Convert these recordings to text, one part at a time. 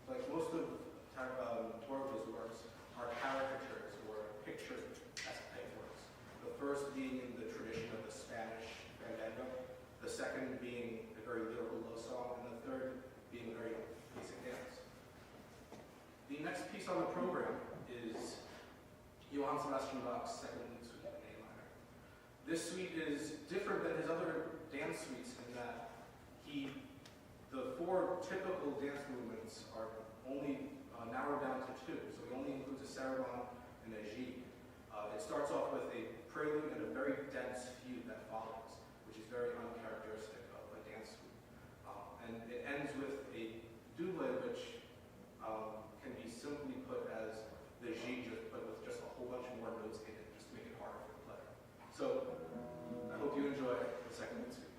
like most of Torres' works, are caricatures or picture type works. The first being in the tradition of the Spanish fandango, the second being a very lyrical love song, and the third being a very basic dance. The next piece on the program is Johann Sebastian Bach's Second Suite in A minor. This suite is different than his other dance suites in that the four typical dance movements are only narrowed down to two, so he only includes a sarabande and a gigue. It starts off with a prelude and a very dense fugue that follows, which is very uncharacteristic of a dance suite. And it ends with a double, which can be simply put as the gigue, but with just a whole bunch more notes in it, just to make it harder for the player. So I hope you enjoy the second suite.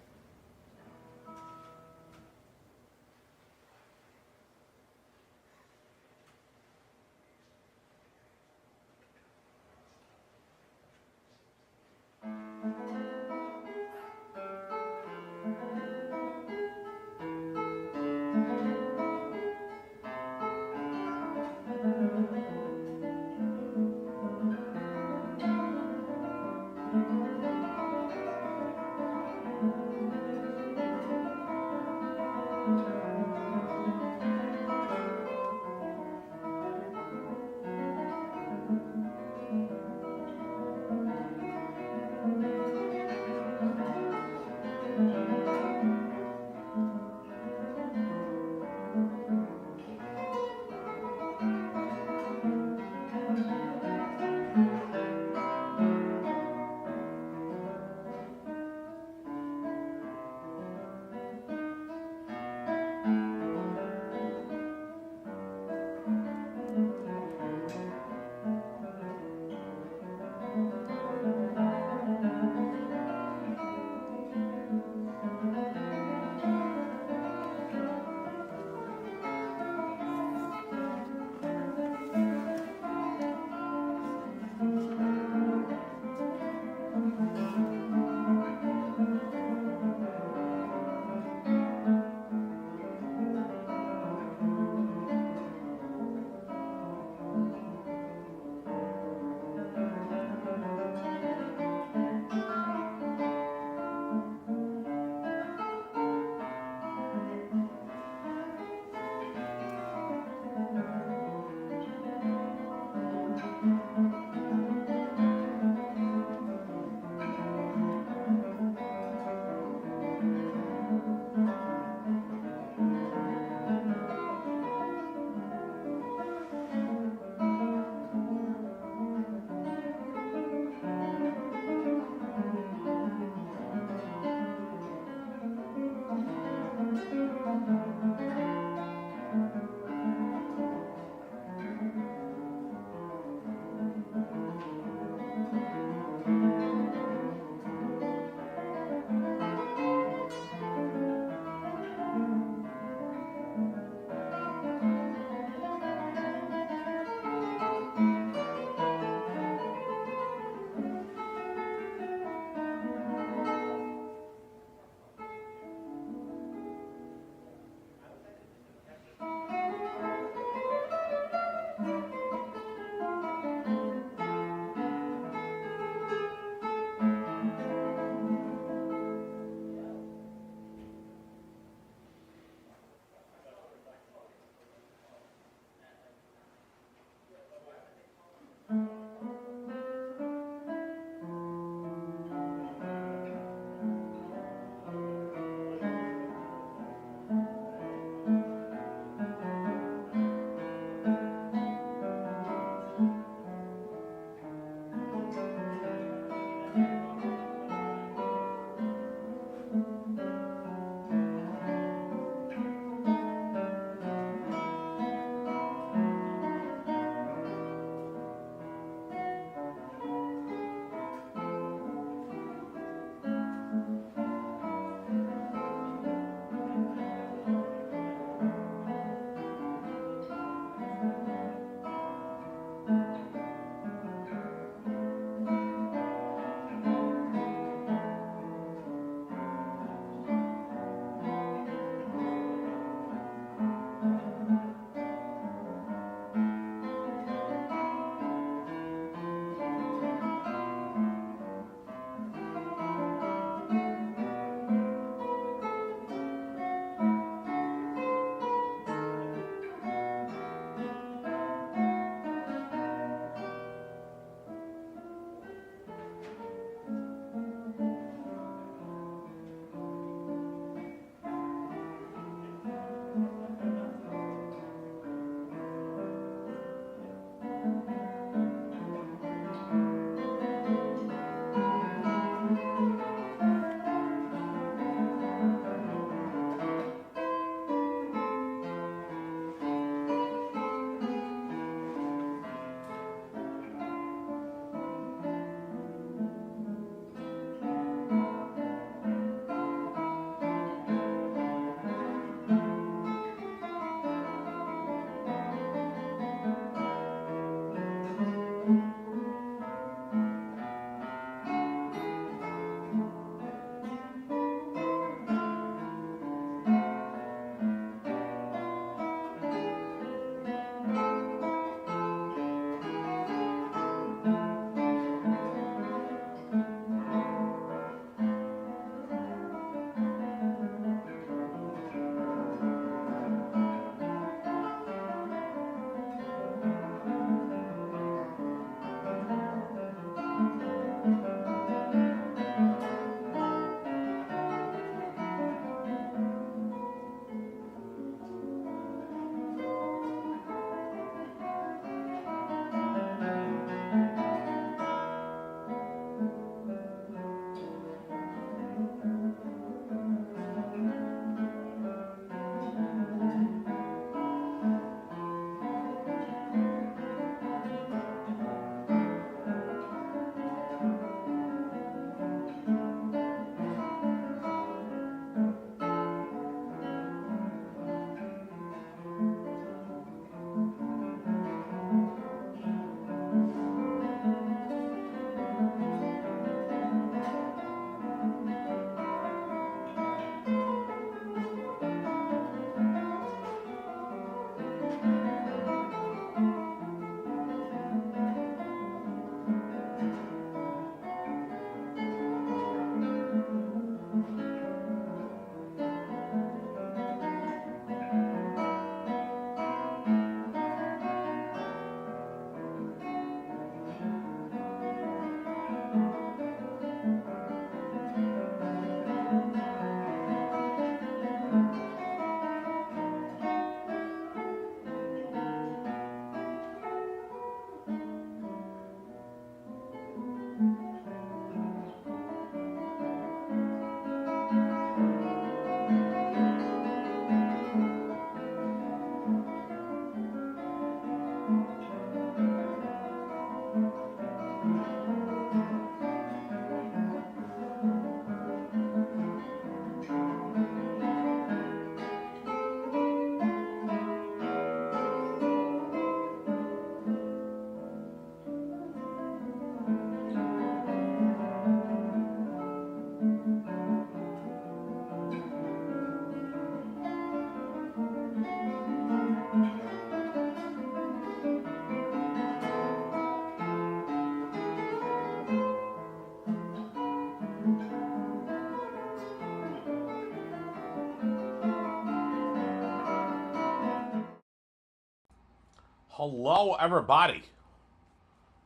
Hello, everybody.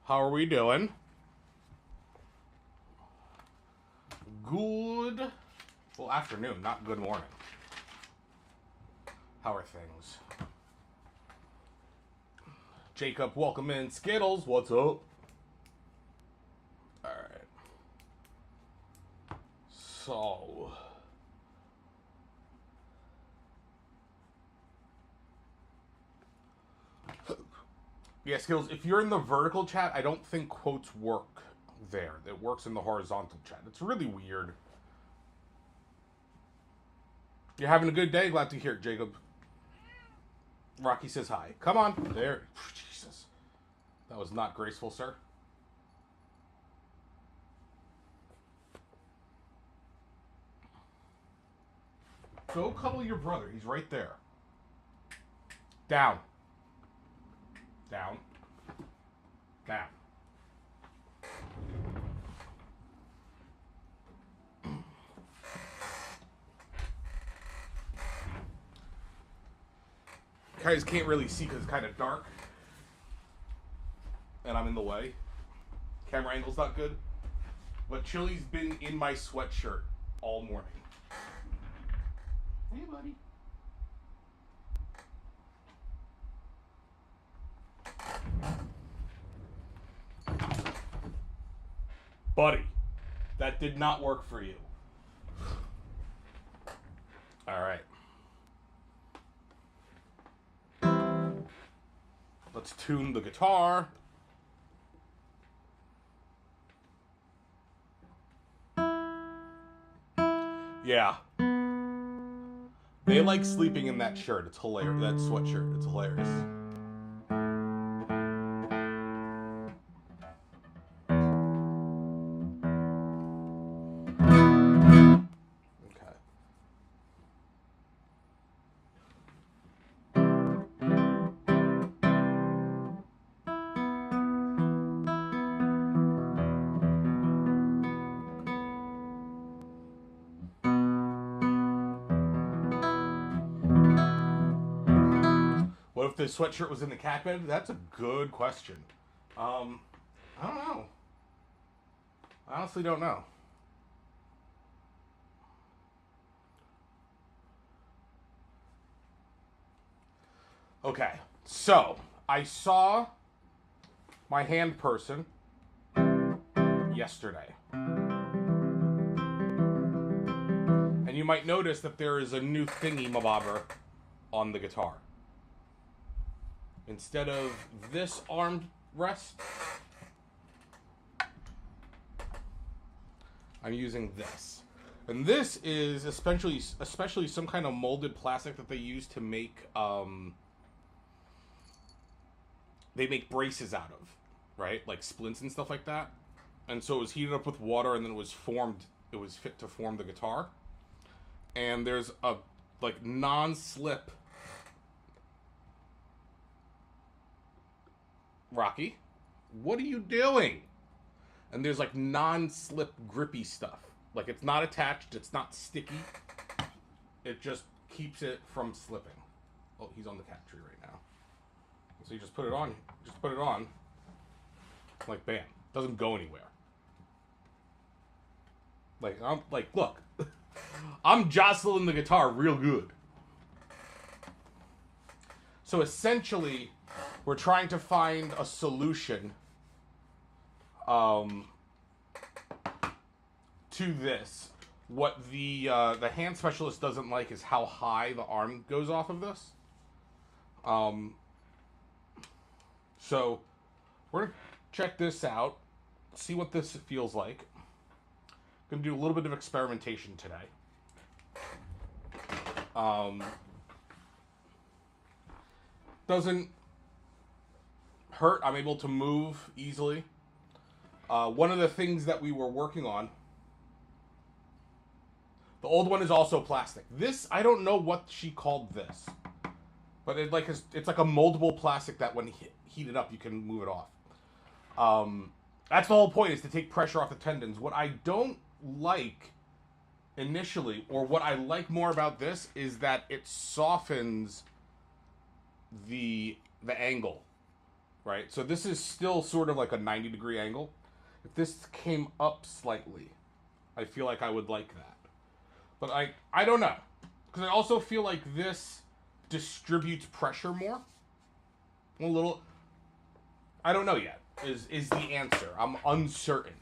How are we doing? Good, well, afternoon, not good morning. How are things? Jacob, welcome in. Skittles, what's up? Alright. So... yeah, Skills, if you're in the vertical chat, I don't think quotes work there. It works in the horizontal chat. It's really weird. You're having a good day? Glad to hear it, Jacob. Rocky says hi. Come on. There. Jesus. That was not graceful, sir. Go cuddle your brother. He's right there. Down. Down. Down. Guys can't really see because it's kind of dark. And I'm in the way. Camera angle's not good. But Chili's been in my sweatshirt all morning. Hey, buddy. Buddy, that did not work for you. All right. Let's tune the guitar. Yeah. They like sleeping in that shirt. It's hilarious. That sweatshirt. It's hilarious. What if the sweatshirt was in the cat bed? That's a good question. I don't know. I honestly don't know. Okay, so I saw my hand person yesterday. And you might notice that there is a new thingy-mabobber on the guitar. Instead of this arm rest, I'm using this. And this is especially some kind of molded plastic that they use to make they make braces out of, right? Like splints and stuff like that. And so it was heated up with water and then it was fit to form the guitar. And there's a like non-slip. Rocky, what are you doing? And there's like non-slip grippy stuff. Like it's not attached, it's not sticky. It just keeps it from slipping. Oh, he's on the cat tree right now. So you just put it on. Like bam. Doesn't go anywhere. Look. I'm jostling the guitar real good. So essentially, we're trying to find a solution to this. What the hand specialist doesn't like is how high the arm goes off of this. So we're gonna check this out, see what this feels like. Gonna do a little bit of experimentation today. Doesn't hurt. I'm able to move easily. One of the things that we were working on, the old one is also plastic. This, I don't know what she called this, but it's like a moldable plastic that when heated up, you can move it off. That's the whole point, is to take pressure off the tendons. What I don't like initially, or what I like more about this, is that it softens the angle right? So this is still sort of like a 90-degree angle. If this came up slightly, I feel like I would like that. But I don't know. Because I also feel like this distributes pressure more. A little. I don't know yet. Is the answer? I'm uncertain.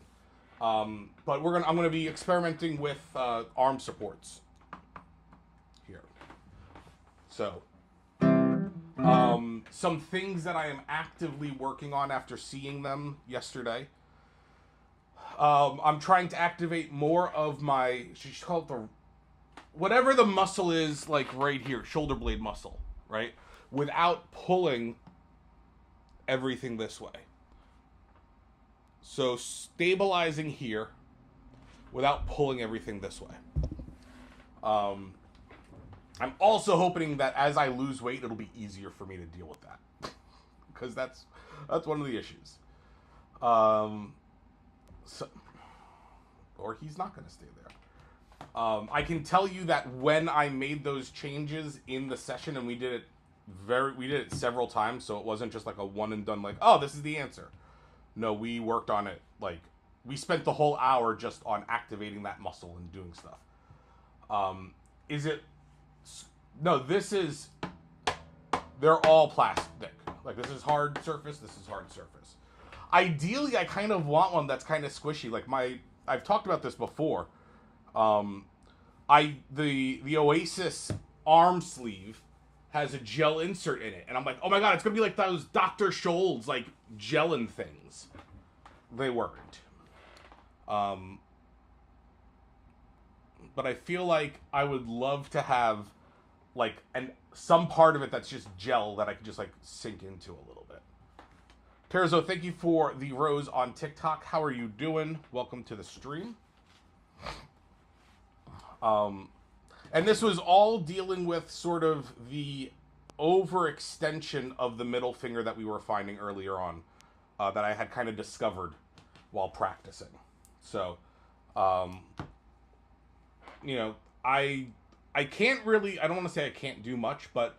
But I'm gonna be experimenting with arm supports here. So, some things that I am actively working on after seeing them yesterday. I'm trying to activate more of my. She's called the whatever the muscle is, like right here, shoulder blade muscle, right? Without pulling everything this way. So stabilizing here without pulling everything this way. I'm also hoping that as I lose weight, it'll be easier for me to deal with that, because that's one of the issues. So, or he's not going to stay there. I can tell you that when I made those changes in the session, and we did it several times, so it wasn't just like a one and done, like, oh, this is the answer. No, we worked on it. Like, we spent the whole hour just on activating that muscle and doing stuff. No, this is, they're all plastic. Like, this is hard surface, this is hard surface. Ideally, I kind of want one that's kind of squishy. Like I've talked about this before. The Oasis arm sleeve has a gel insert in it, and I'm like, oh my god, it's gonna be like those Dr. Scholl's like gelin things. They weren't. But I feel like I would love to have like some part of it that's just gel that I can just like sink into a little bit. Terzo, thank you for the rose on TikTok. How are you doing? Welcome to the stream. And this was all dealing with sort of the overextension of the middle finger that we were finding earlier on, that I had kind of discovered while practicing. So, I can't really, I don't want to say I can't do much, but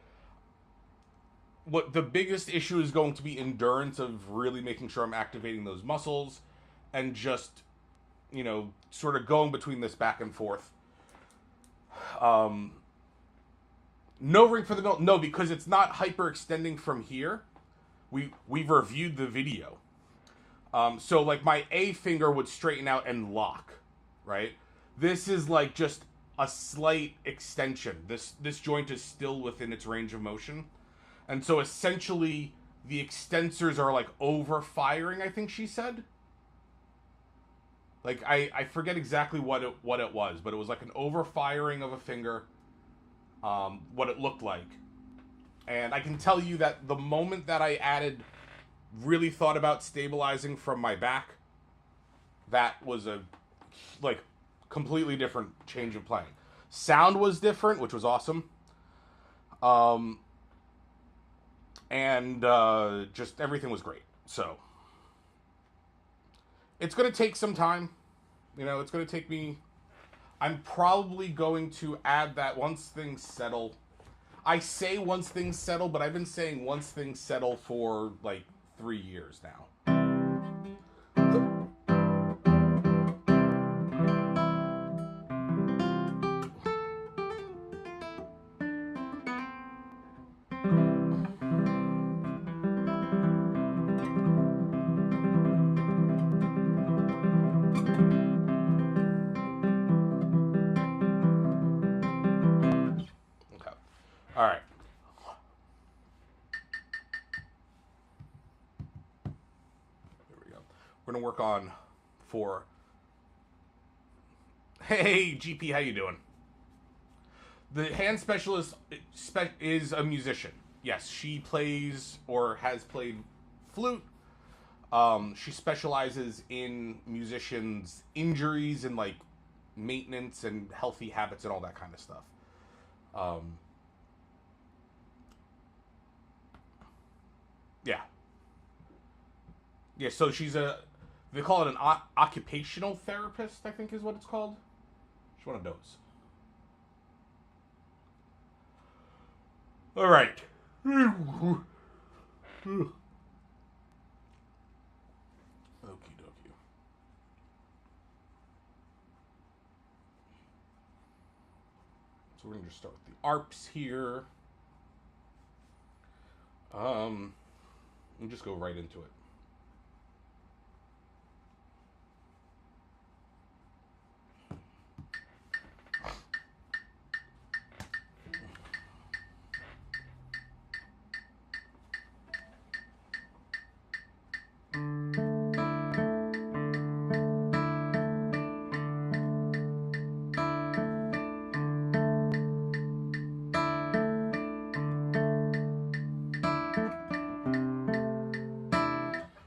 what the biggest issue is going to be endurance of really making sure I'm activating those muscles and just, sort of going between this back and forth. No ring for the middle. No, because it's not hyperextending from here. We've reviewed the video. So like my A finger would straighten out and lock, right? This is like just a slight extension. This joint is still within its range of motion. And so essentially the extensors are like over firing, I think she said. Like I forget exactly what it was, but it was like an over firing of a finger, what it looked like. And I can tell you that the moment that I really thought about stabilizing from my back, that was a like completely different change of playing. Sound was different, which was awesome. And just everything was great. So it's going to take some time. It's going to take me. I'm probably going to add that once things settle. I say once things settle, but I've been saying once things settle for like 3 years now. All right. There we go. We're going to work on 4. Hey, GP, how you doing? The hand specialist is a musician. Yes, she plays or has played flute. She specializes in musicians' injuries and like maintenance and healthy habits and all that kind of stuff. Yeah, so they call it an occupational therapist, I think is what it's called. She's one of those. All right. start with the ARPs here. And just go right into it.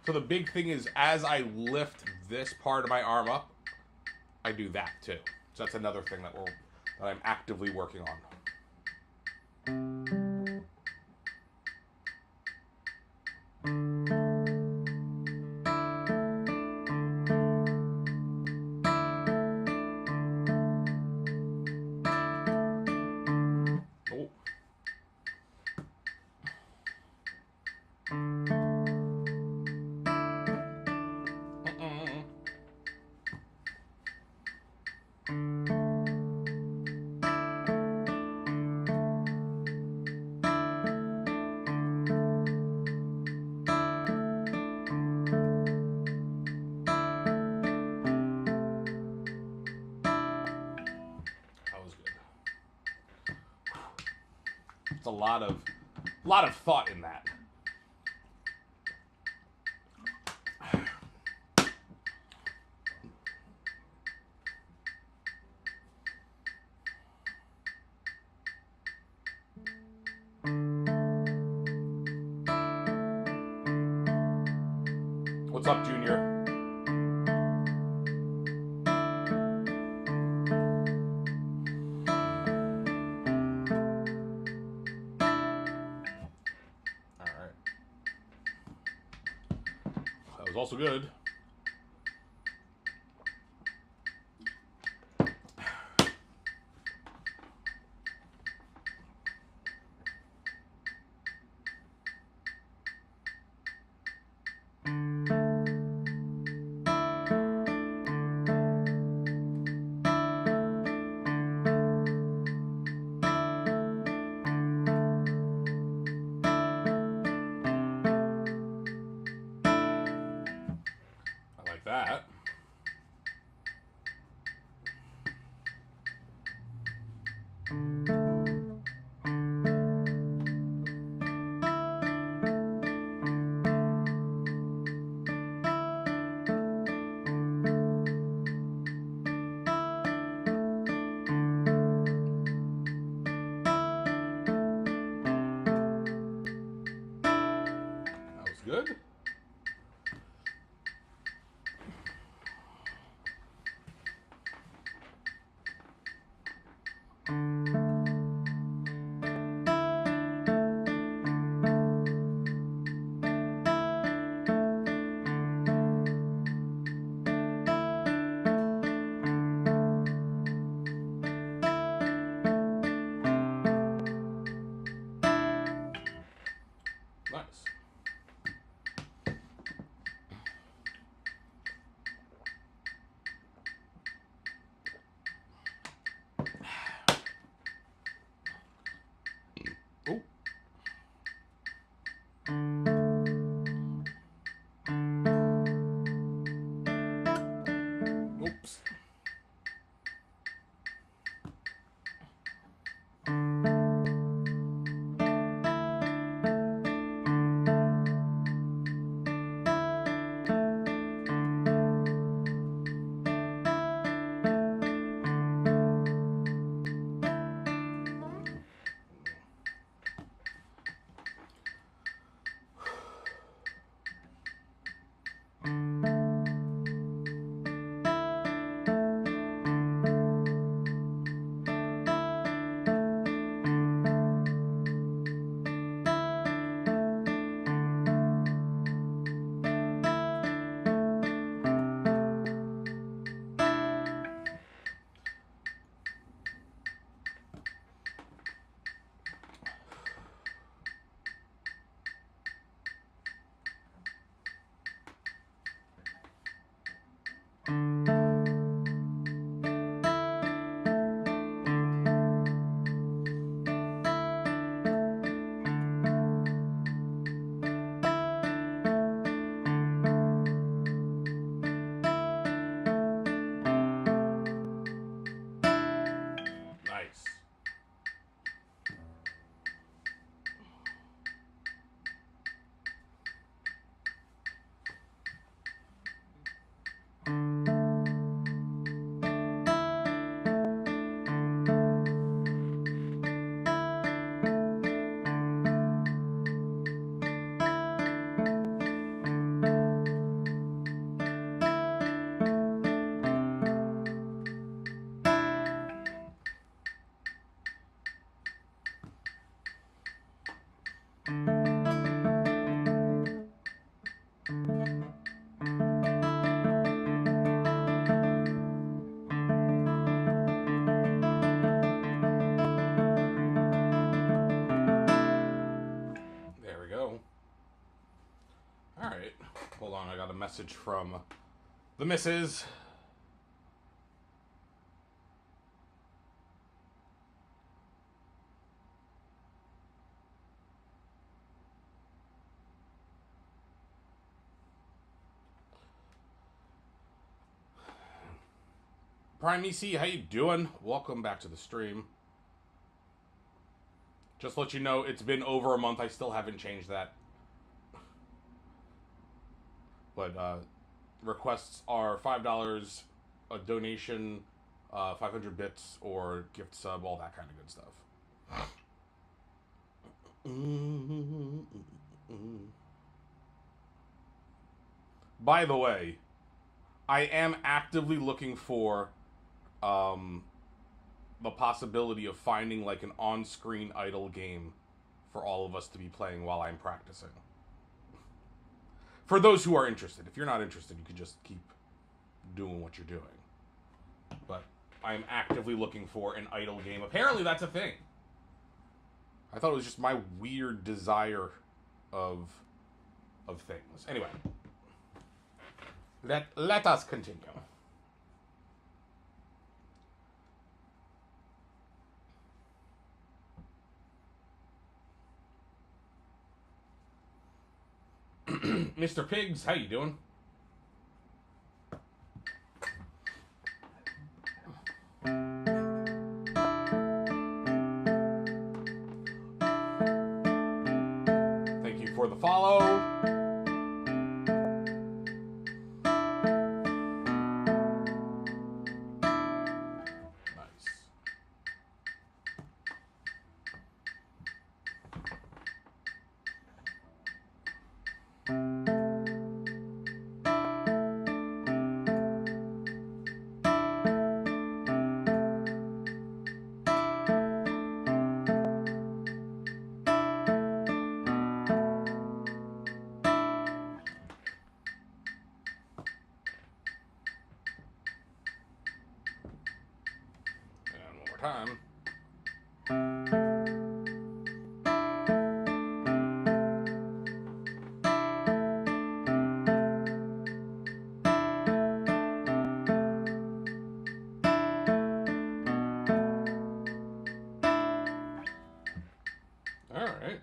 So the big thing is, as I lift this part of my arm up, I do that too. So that's another thing that I'm actively working on. It's a lot of thought in that. What's up, Junior? Also good. I like that. Good. Nice. Oh. Oops. Alright. Hold on, I got a message from the missus. Prime EC, how you doing? Welcome back to the stream. Just to let you know, it's been over a month. I still haven't changed that. But requests are $5, a donation, 500 bits, or gift sub, all that kind of good stuff. By the way, I am actively looking for the possibility of finding like an on-screen idle game for all of us to be playing while I'm practicing. For those who are interested. If you're not interested, you can just keep doing what you're doing. But I'm actively looking for an idle game. Apparently that's a thing. I thought it was just my weird desire of things. Anyway. Let us continue. Mr. Pigs, how you doing? Thank you for the follow. Time. All right.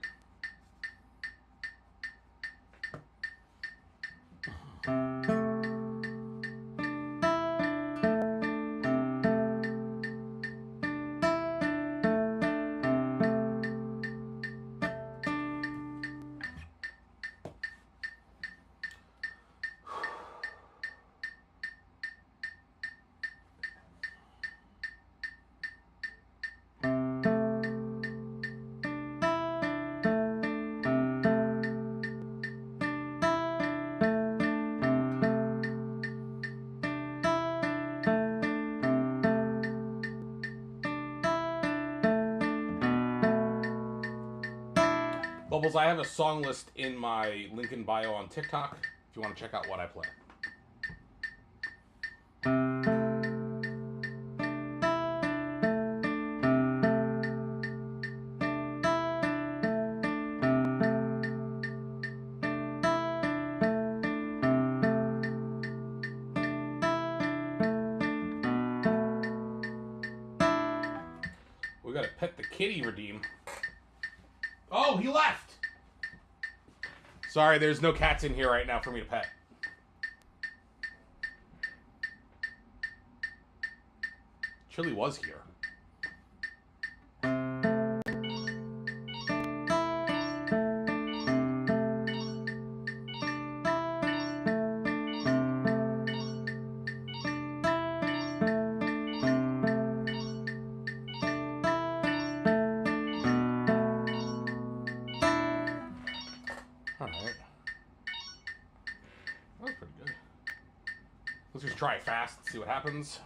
Bubbles, I have a song list in my link in bio on TikTok if you want to check out what I play. We gotta pet the kitty, Redeem. Oh, he left! Sorry, there's no cats in here right now for me to pet. Chili was here. Let's just try it fast, see what happens.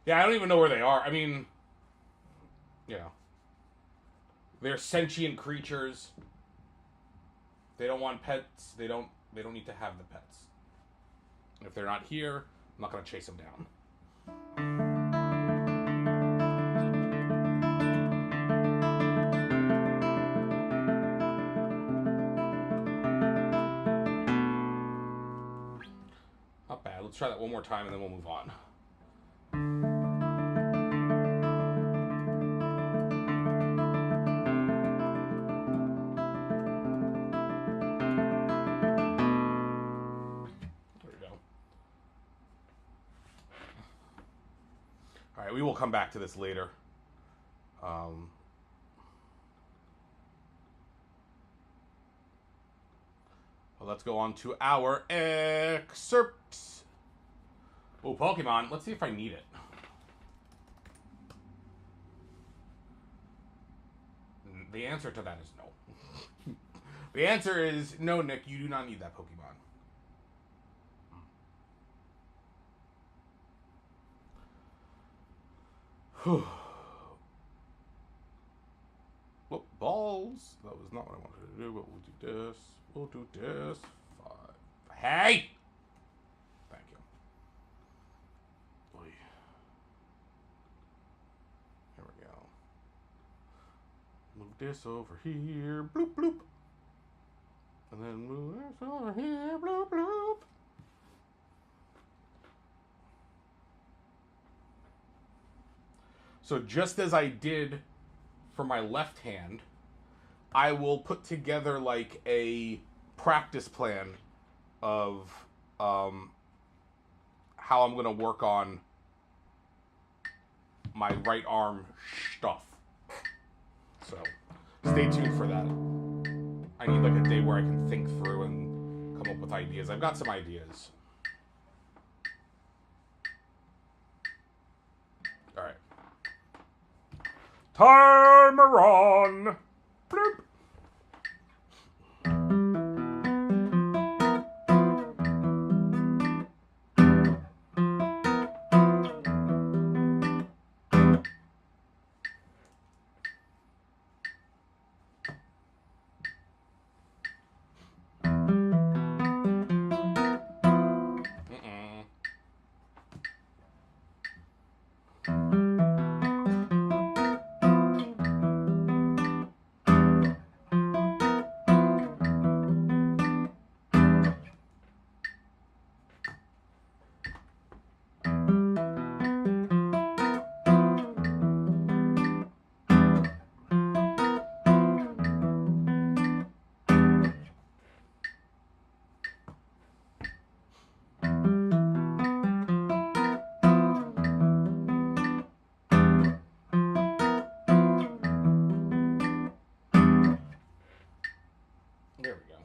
Yeah, I don't even know where they are. I mean, you know, they're sentient creatures. they don't want pets, they don't need to have the pets. If they're not here, I'm not going to chase them down. Not bad. Let's try that one more time and then we'll move on. We will come back to this later. Well, let's go on to our excerpts. Oh, Pokemon. Let's see if I need it. The answer to that is no. The answer is no, Nick. You do not need that Pokemon. Whoop, balls. That was not what I wanted to do, but we'll do this. We'll do this. 5. Hey! Thank you. Oy. Here we go. Move this over here. Bloop, bloop. And then move this over here. Bloop, bloop. So just as I did for my left hand, I will put together like a practice plan of how I'm going to work on my right arm stuff. So stay tuned for that. I need like a day where I can think through and come up with ideas. I've got some ideas. All right. Timer on. Bloop. There we go.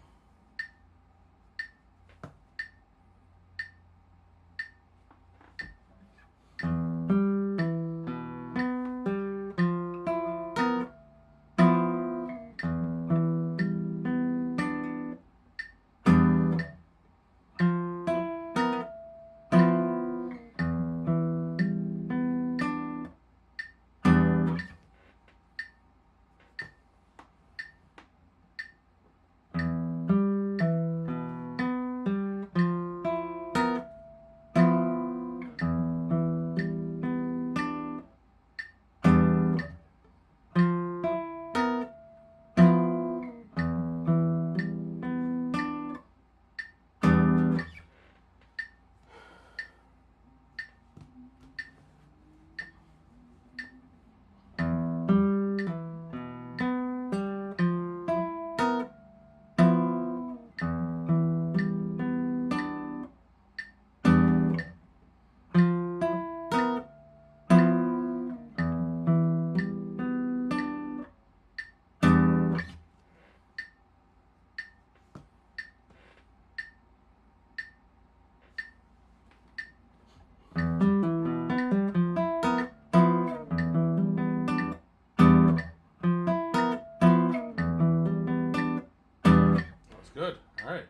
Good. All right.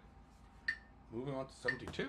Moving on to 72.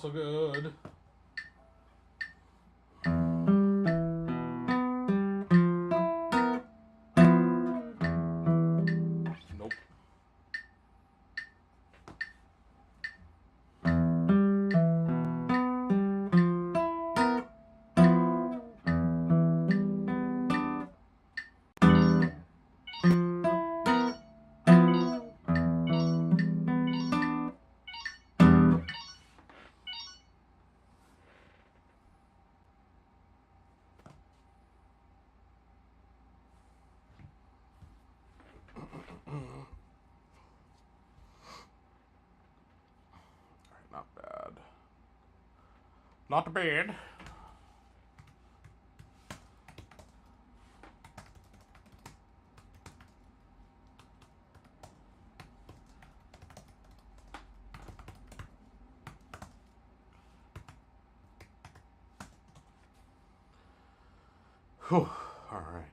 also good. Nope. Not bad. Not bad. Whew. All right.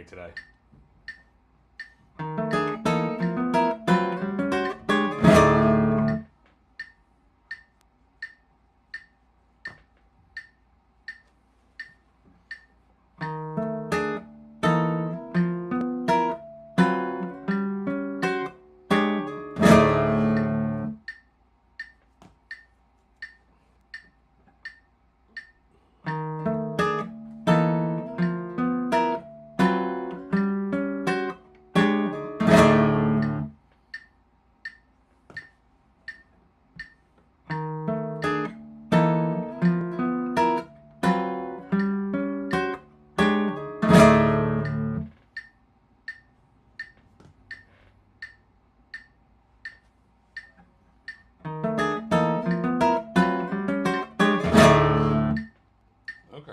today. Okay.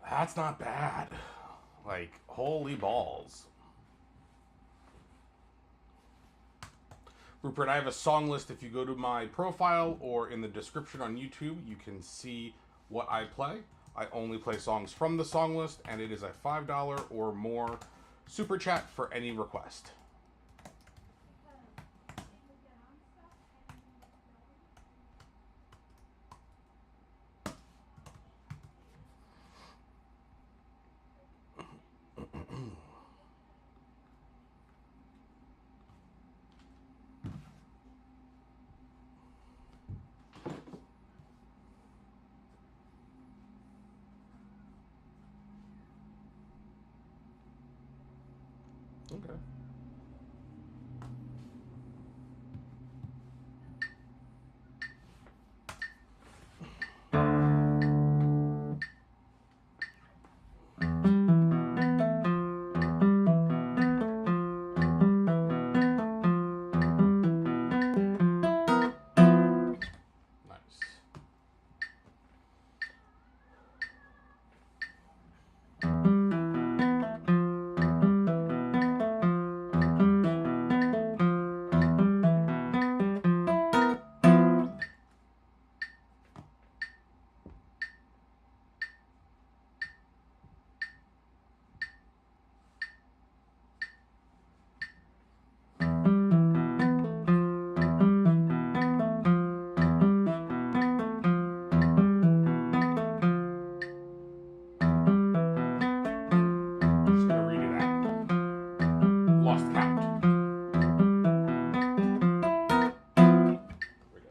That's not bad. Like, holy balls. Rupert, I have a song list. If you go to my profile or in the description on YouTube, you can see what I play. I only play songs from the song list, and it is a $5 or more super chat for any request. Okay. Nice. Just gonna read it out. Lost count. There we go.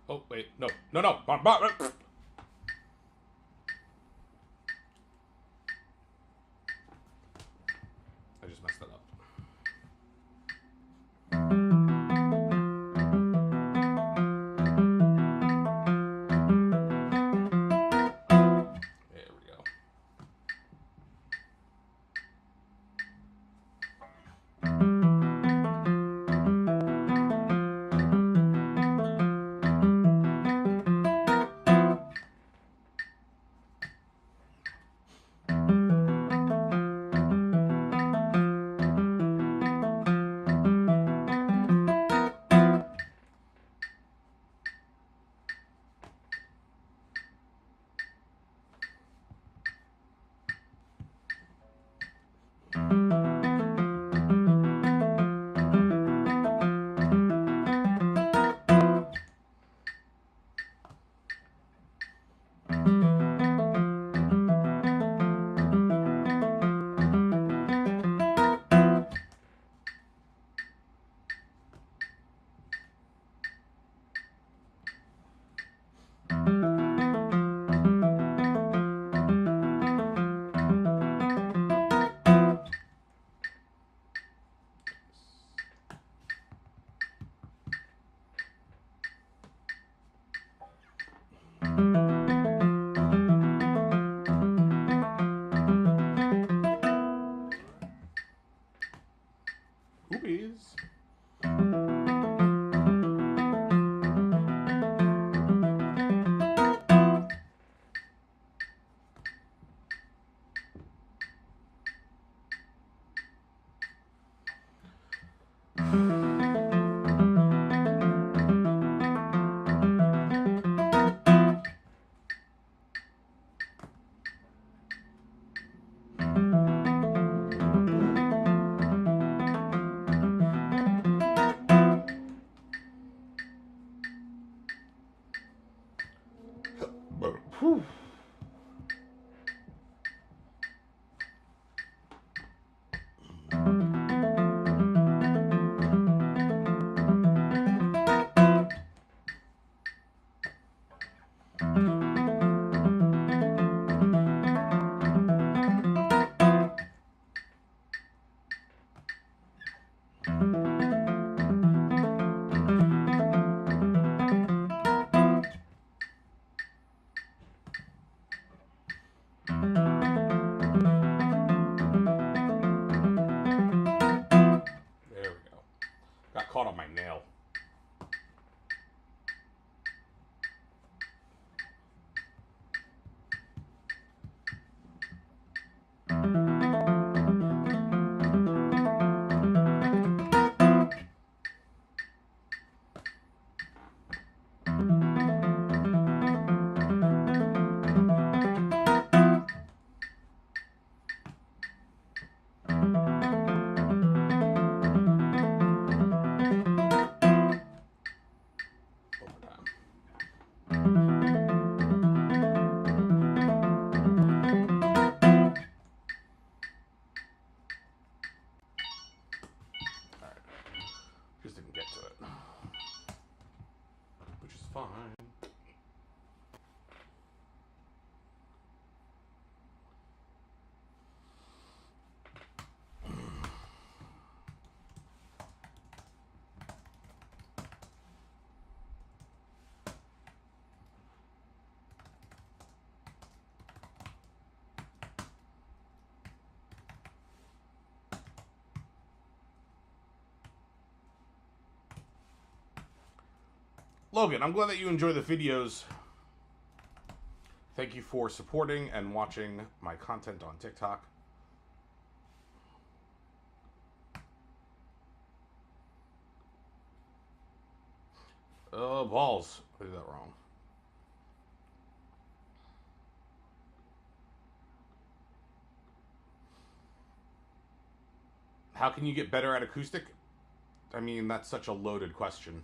Oh, wait. No. No, no. I just messed that up. There we go. Logan, I'm glad that you enjoy the videos. Thank you for supporting and watching my content on TikTok. Balls. I did that wrong. How can you get better at acoustic? I mean, that's such a loaded question.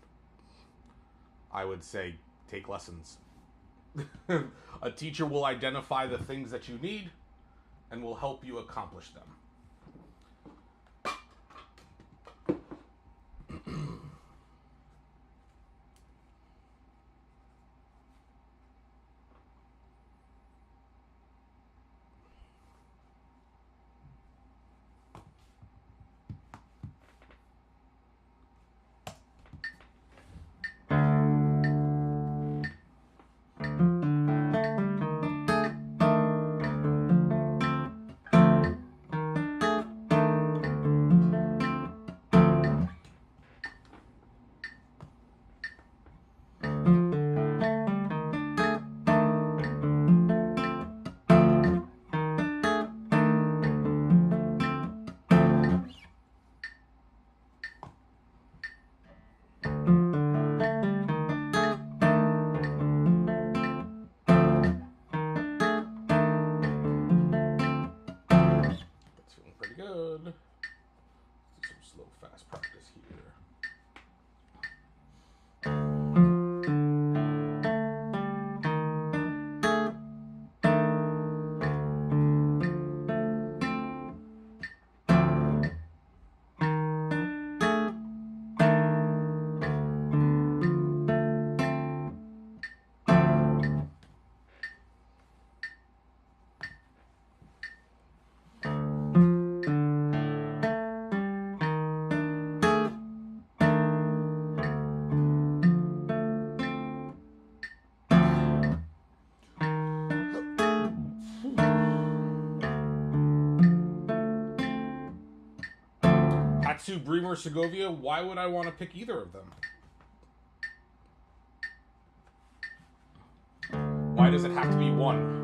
I would say take lessons. A teacher will identify the things that you need and will help you accomplish them. Good. Let's do some slow, fast practice here. Hatsu, Bremer, Segovia, why would I want to pick either of them? Why does it have to be one?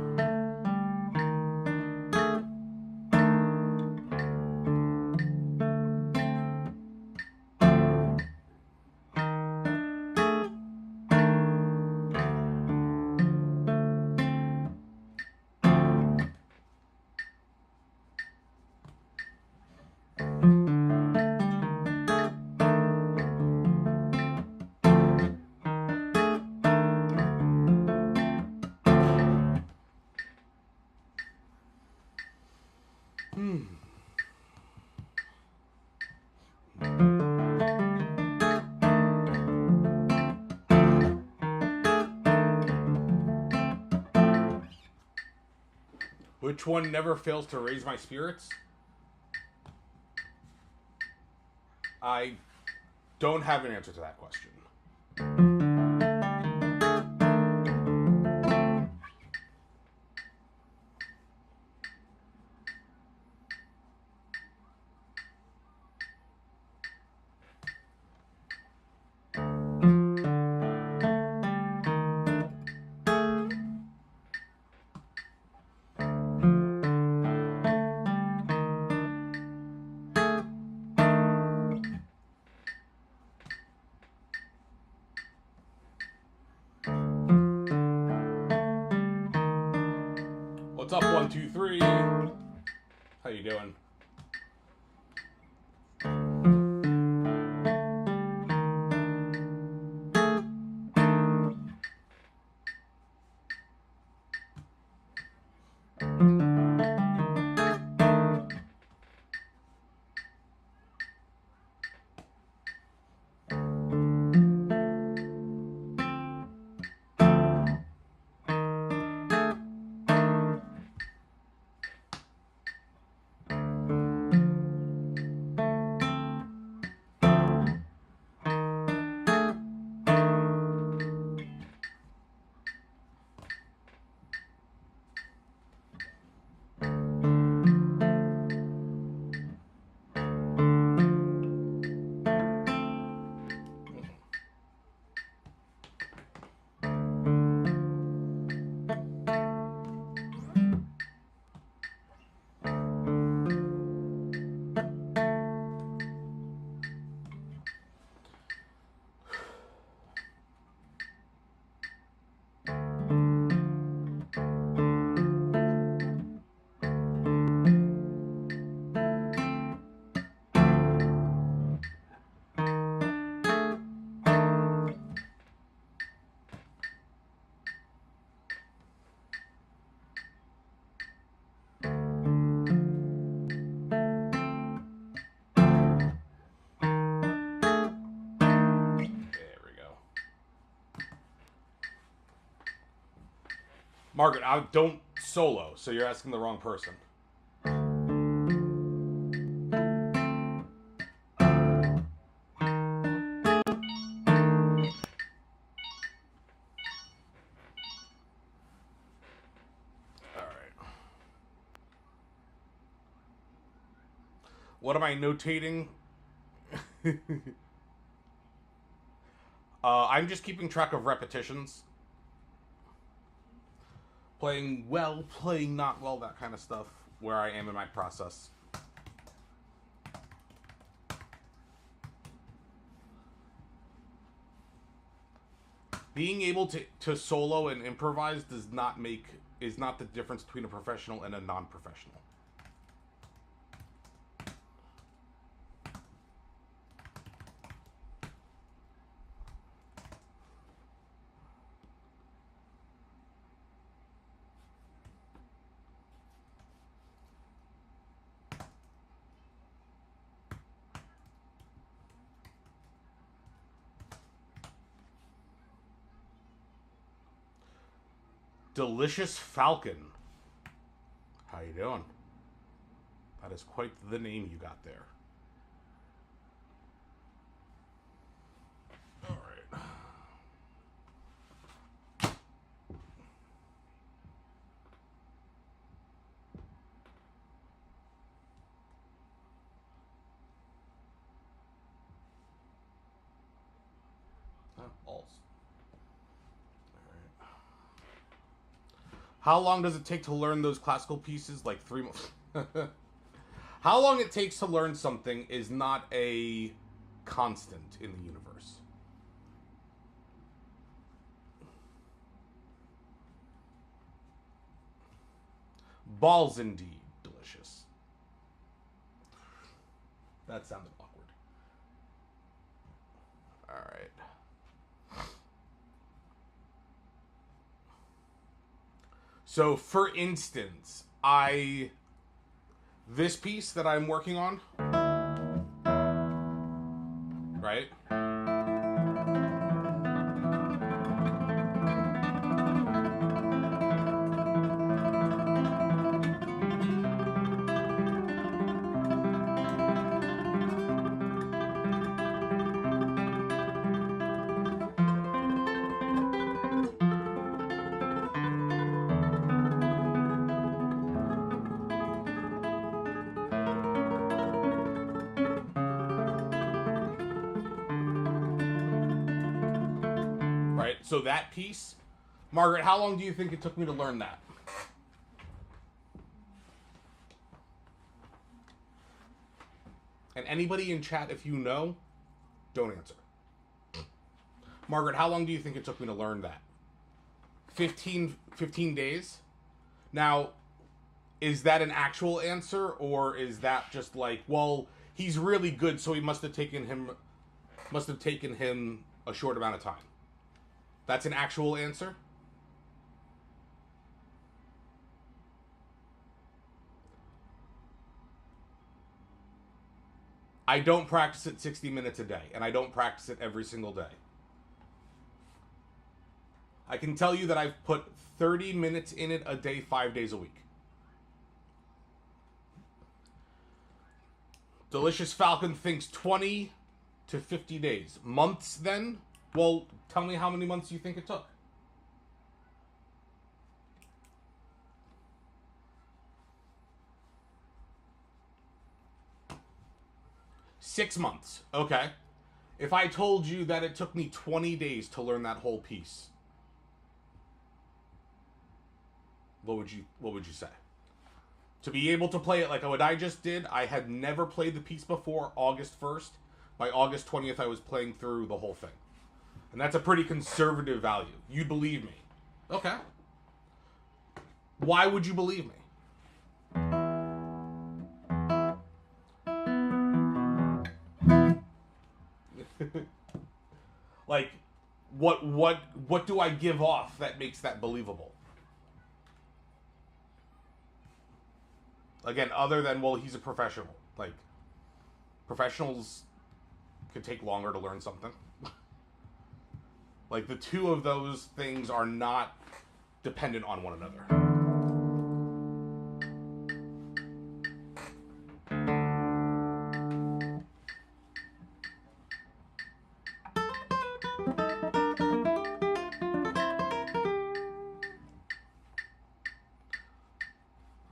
Which one never fails to raise my spirits? I don't have an answer to that question. What's up, 1, 2, 3? How you doing? Margaret, I don't solo, so you're asking the wrong person. What am I notating? I'm just keeping track of repetitions. Playing well, playing not well, that kind of stuff. Where I am in my process. Being able to solo and improvise is not the difference between a professional and a non-professional. Delicious Falcon. How you doing? That is quite the name you got there. All right. Balls. How long does it take to learn those classical pieces? Like 3 months. How long it takes to learn something is not a constant in the universe. Balls indeed. Delicious. That sounded awkward. All right. So, for instance, this piece that I'm working on, right? So that piece, Margaret, how long do you think it took me to learn that? And anybody in chat, if you know, don't answer. Margaret, how long do you think it took me to learn that? 15 days? Now, is that an actual answer, or is that just like, well, he's really good, so he must have taken him a short amount of time? That's an actual answer? I don't practice it 60 minutes a day, and I don't practice it every single day. I can tell you that I've put 30 minutes in it a day, 5 days a week. Delicious Falcon thinks 20 to 50 days. Months then? Well, tell me how many months you think it took. Six months. Okay. If I told you that it took me 20 days to learn that whole piece, what would you say? To be able to play it like what I just did, I had never played the piece before August 1st. By August 20th, I was playing through the whole thing. And that's a pretty conservative value. You believe me. Okay. Why would you believe me? Like, what do I give off that makes that believable? Again, other than, well, he's a professional. Like, professionals could take longer to learn something. Like, the two of those things are not dependent on one another.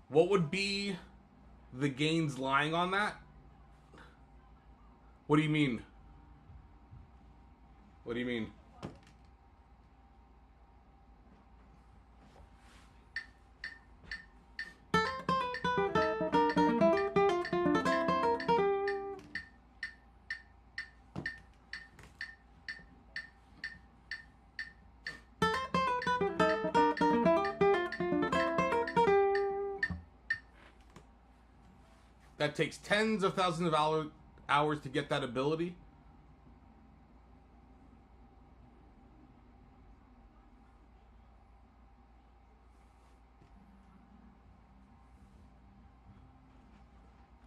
What would be the gains lying on that? What do you mean? What do you mean? That takes tens of thousands of hours to get that ability.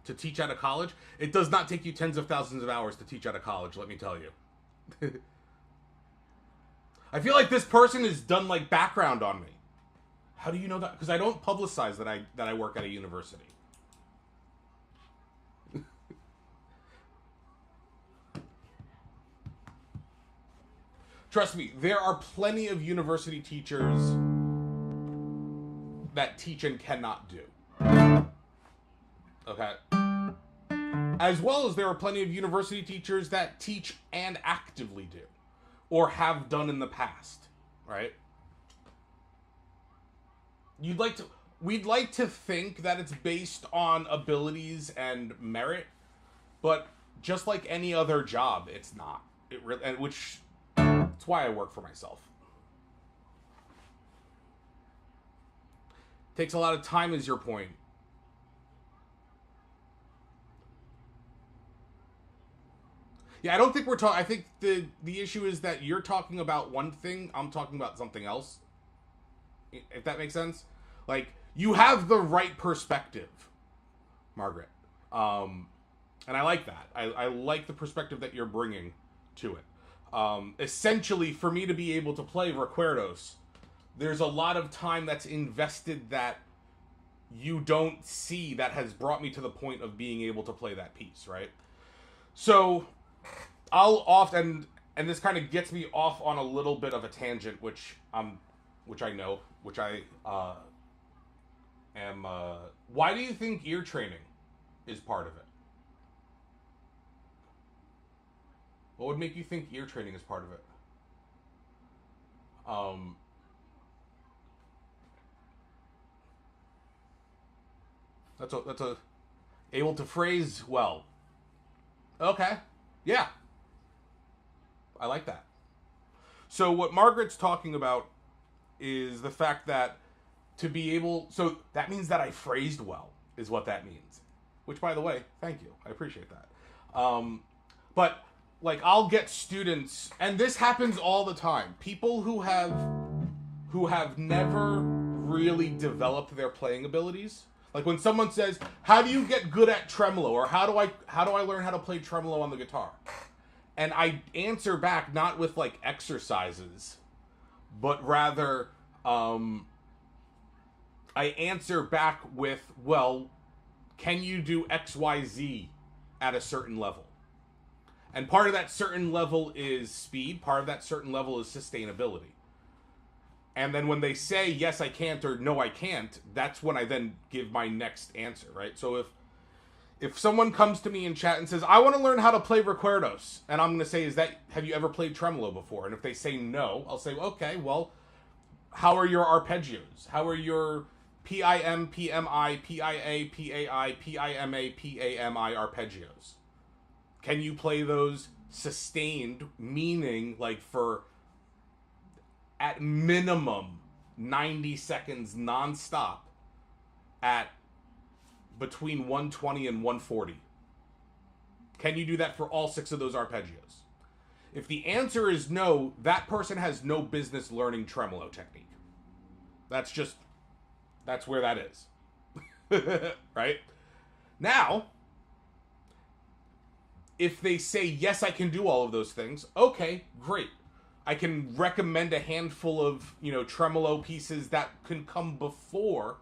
To teach out of college? It does not take you tens of thousands of hours to teach out of college, let me tell you. I feel like this person has done like background on me. How do you know that? Because I don't publicize that I work at a university. Trust me, there are plenty of university teachers that teach and cannot do. Okay? As well as there are plenty of university teachers that teach and actively do. Or have done in the past. Right? We'd like to think that it's based on abilities and merit, but just like any other job, it's not. That's why I work for myself. Takes a lot of time, is your point. Yeah, I don't think we're talking. I think the issue is that you're talking about one thing, I'm talking about something else. If that makes sense. Like, you have the right perspective, Margaret. And I like that. I like the perspective that you're bringing to it. Essentially, for me to be able to play Repertoire, there's a lot of time that's invested that you don't see that has brought me to the point of being able to play that piece, right? So, I'll often, and this kind of gets me off on a little bit of a tangent, which I am. Why do you think ear training is part of it? What would make you think ear training is part of it? That's a able to phrase well. Okay. Yeah. I like that. So what Margaret's talking about is the fact that to be able, so that means that I phrased well, is what that means. Which, by the way, thank you. I appreciate that. But like, I'll get students, and this happens all the time. People who have never really developed their playing abilities. Like when someone says, "How do you get good at tremolo?" or "How do I learn how to play tremolo on the guitar?" And I answer back not with like exercises, but rather I answer back with, "Well, can you do XYZ at a certain level?" And part of that certain level is speed, part of that certain level is sustainability. And then when they say, "Yes, I can't," or "No, I can't," that's when I then give my next answer, right? So if someone comes to me in chat and says, "I want to learn how to play recuerdos," and I'm going to say, have you ever played tremolo before? And if they say no, I'll say, "Okay, well, how are your arpeggios? How are your PIM, PMI, PIA, PAI, PIMA, PAMI arpeggios? Can you play those sustained, meaning like for at minimum 90 seconds nonstop at between 120 and 140? Can you do that for all 6 of those arpeggios?" If the answer is no, that person has no business learning tremolo technique. That's where that is. Right? Now, if they say, "Yes, I can do all of those things," okay, great. I can recommend a handful of, tremolo pieces that can come before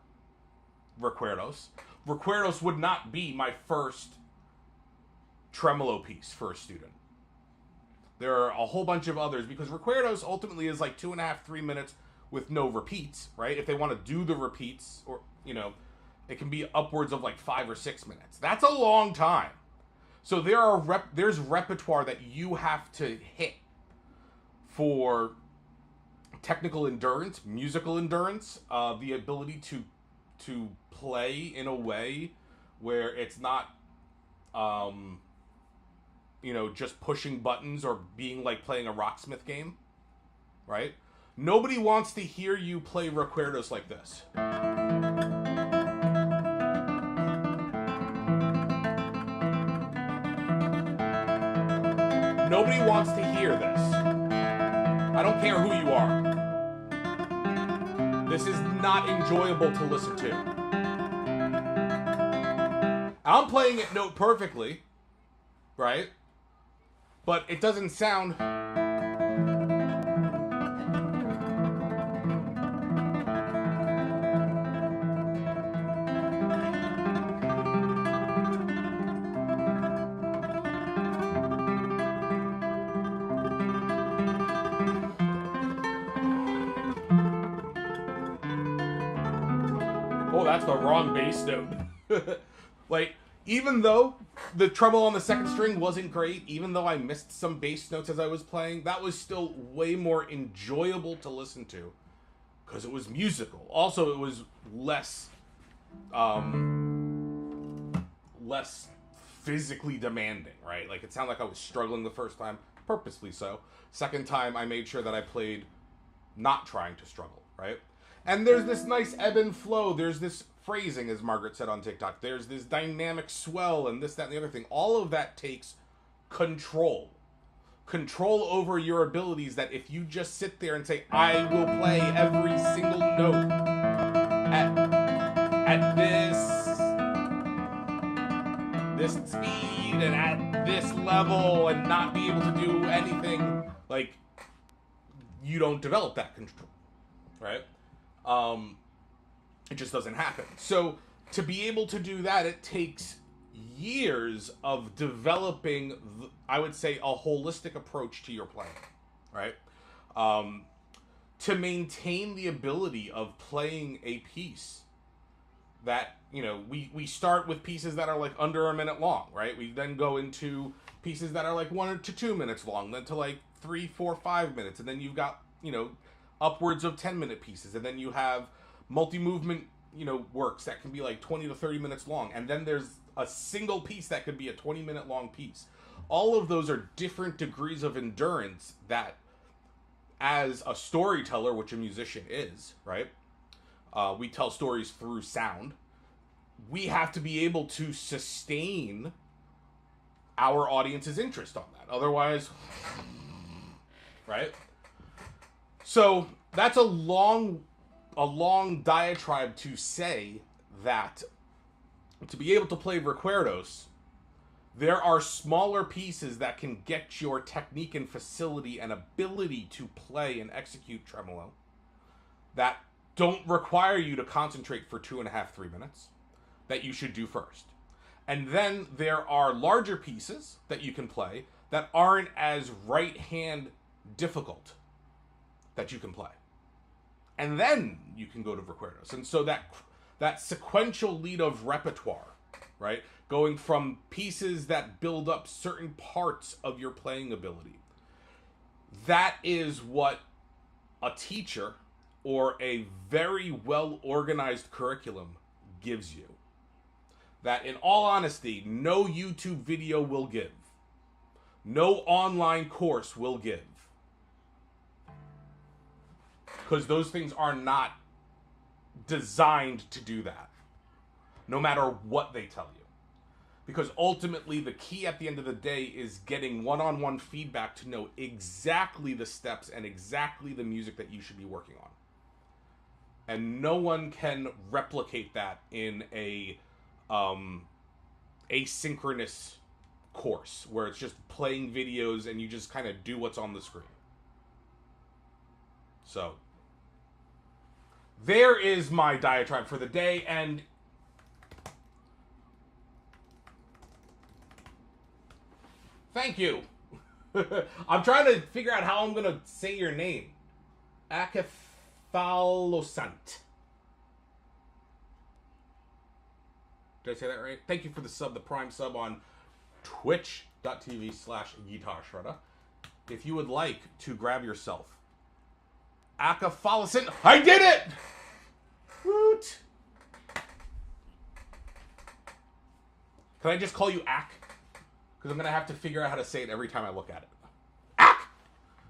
recuerdos. Recuerdos would not be my first tremolo piece for a student. There are a whole bunch of others, because recuerdos ultimately is like 2.5, 3 minutes with no repeats, right? If they want to do the repeats, or, it can be upwards of like 5 or 6 minutes. That's a long time. So there's repertoire that you have to hit for technical endurance, musical endurance, the ability to play in a way where it's not, just pushing buttons or being like playing a Rocksmith game, right? Nobody wants to hear you play recuerdos like this. Nobody wants to hear this. I don't care who you are. This is not enjoyable to listen to. I'm playing it note perfectly, right? But it doesn't sound... Oh, that's the wrong bass note. Like, even though the treble on the second string wasn't great, even though I missed some bass notes as I was playing, that was still way more enjoyable to listen to because it was musical. Also, it was less physically demanding, right? Like, it sounded like I was struggling the first time, purposely so. Second time, I made sure that I played not trying to struggle, right? And there's this nice ebb and flow. There's this phrasing, as Margaret said on TikTok. There's this dynamic swell and this, that, and the other thing. All of that takes control. Control over your abilities, that if you just sit there and say, I will play every single note at this speed and at this level and not be able to do anything, like, you don't develop that control, right? It just doesn't happen. So to be able to do that, it takes years of developing, I would say, a holistic approach to your playing, right? To maintain the ability of playing a piece that, we start with pieces that are like under a minute long, right? We then go into pieces that are like 1 to 2 minutes long, then to like 3, 4, 5 minutes, and then you've got, upwards of 10-minute pieces, and then you have multi-movement, works that can be like 20 to 30 minutes long, and then there's a single piece that could be a 20-minute long piece. All of those are different degrees of endurance that, as a storyteller, which a musician is, right? We tell stories through sound. We have to be able to sustain our audience's interest on that. Otherwise, right? So that's a long diatribe to say that to be able to play recuerdos, there are smaller pieces that can get your technique and facility and ability to play and execute tremolo that don't require you to concentrate for 2.5, 3 minutes, that you should do first. And then there are larger pieces that you can play that aren't as right hand difficult that you can play. And then you can go to recuerdos. And so that sequential lead of repertoire, right? Going from pieces that build up certain parts of your playing ability. That is what a teacher or a very well-organized curriculum gives you. That, in all honesty, no YouTube video will give. No online course will give. Because those things are not designed to do that, no matter what they tell you. Because ultimately, the key at the end of the day is getting one-on-one feedback to know exactly the steps and exactly the music that you should be working on. And no one can replicate that in a asynchronous course where it's just playing videos and you just kind of do what's on the screen. So there is my diatribe for the day, and thank you. I'm trying to figure out how I'm going to say your name. Akephalosant. Did I say that right? Thank you for the sub, the Prime sub on twitch.tv/guitarshredder. If you would like to grab yourself Akephalosant. I did it! Woot! Can I just call you Ak? Because I'm going to have to figure out how to say it every time I look at it. Ak!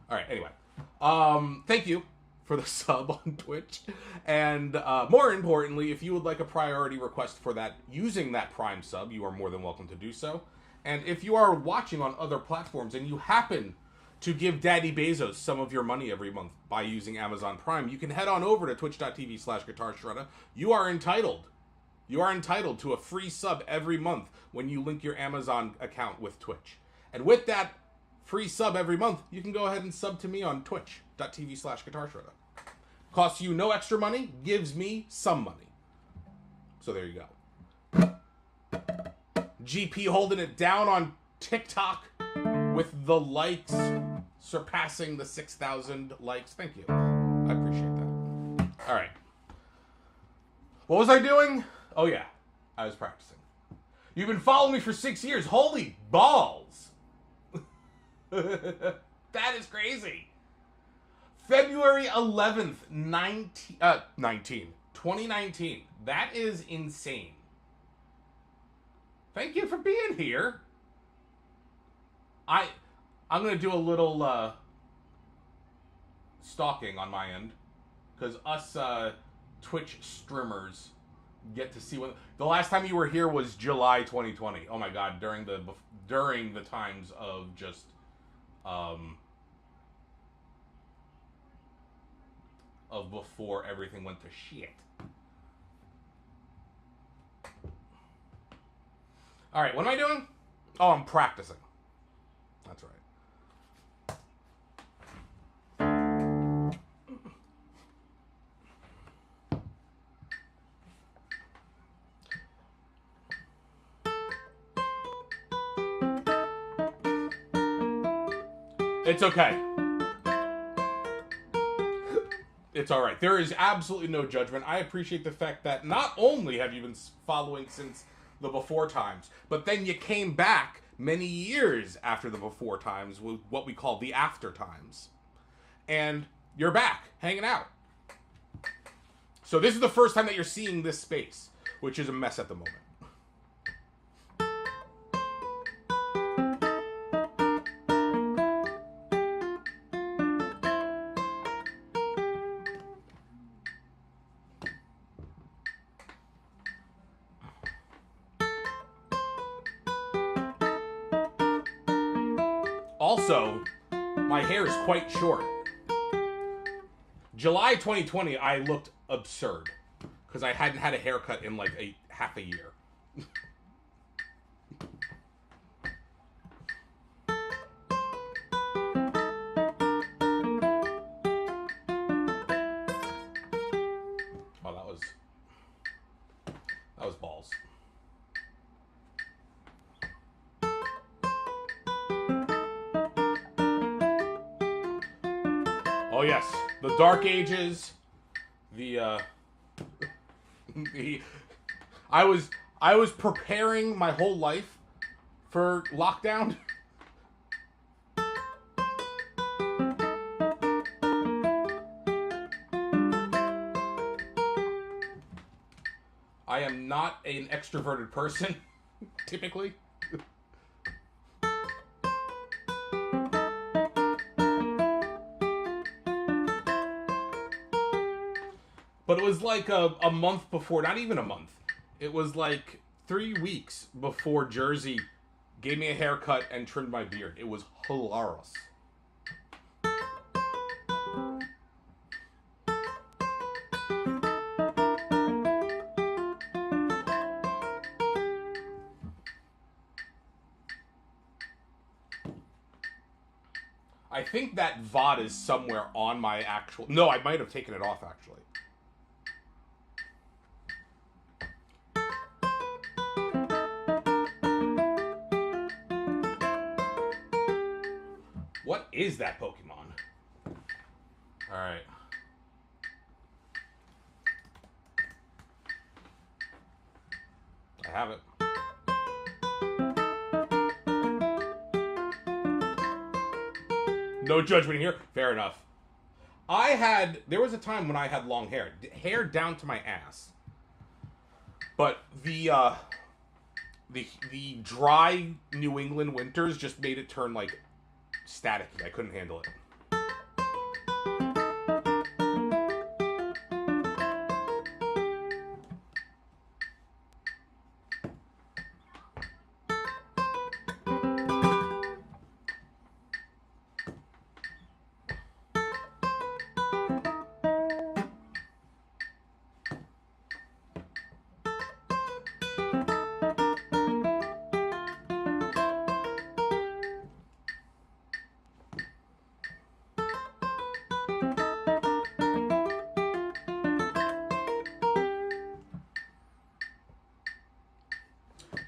Alright, anyway. Thank you for the sub on Twitch. And more importantly, if you would like a priority request for that, using that Prime sub, you are more than welcome to do so. And if you are watching on other platforms and you happen to give Daddy Bezos some of your money every month by using Amazon Prime, you can head on over to twitch.tv/guitarshredder. You are entitled to a free sub every month when you link your Amazon account with Twitch. And with that free sub every month, you can go ahead and sub to me on twitch.tv/guitarshredder. Costs you no extra money, gives me some money. So there you go. GP holding it down on TikTok with the likes surpassing the 6,000 likes. Thank you. I appreciate that. All right. What was I doing? Oh, yeah. I was practicing. You've been following me for 6 years. Holy balls. That is crazy. February 11th, 2019. That is insane. Thank you for being here. I'm going to do a little stalking on my end. Because us Twitch streamers get to see what... The last time you were here was July 2020. Oh my god, during the times of just... of before everything went to shit. Alright, what am I doing? Oh, I'm practicing. That's right. It's okay. It's alright. There is absolutely no judgment. I appreciate the fact that not only have you been following since the before times, but then you came back many years after the before times with what we call the after times. And you're back, hanging out. So this is the first time that you're seeing this space, which is a mess at the moment. Also, my hair is quite short. July 2020, I looked absurd because I hadn't had a haircut in like half a year. Oh, that was balls. Oh yes, the Dark Ages, I was preparing my whole life for lockdown. I am not an extroverted person, typically. But it was like a month before, not even a month. It was like 3 weeks before Jersey gave me a haircut and trimmed my beard. It was hilarious. I think that VOD is somewhere on my actual... No, I might have taken it off, actually. What is that Pokemon? Alright. I have it. No judgment here. Fair enough. There was a time when I had long hair. Hair down to my ass. But the dry New England winters just made it turn, like, staticky. I couldn't handle it.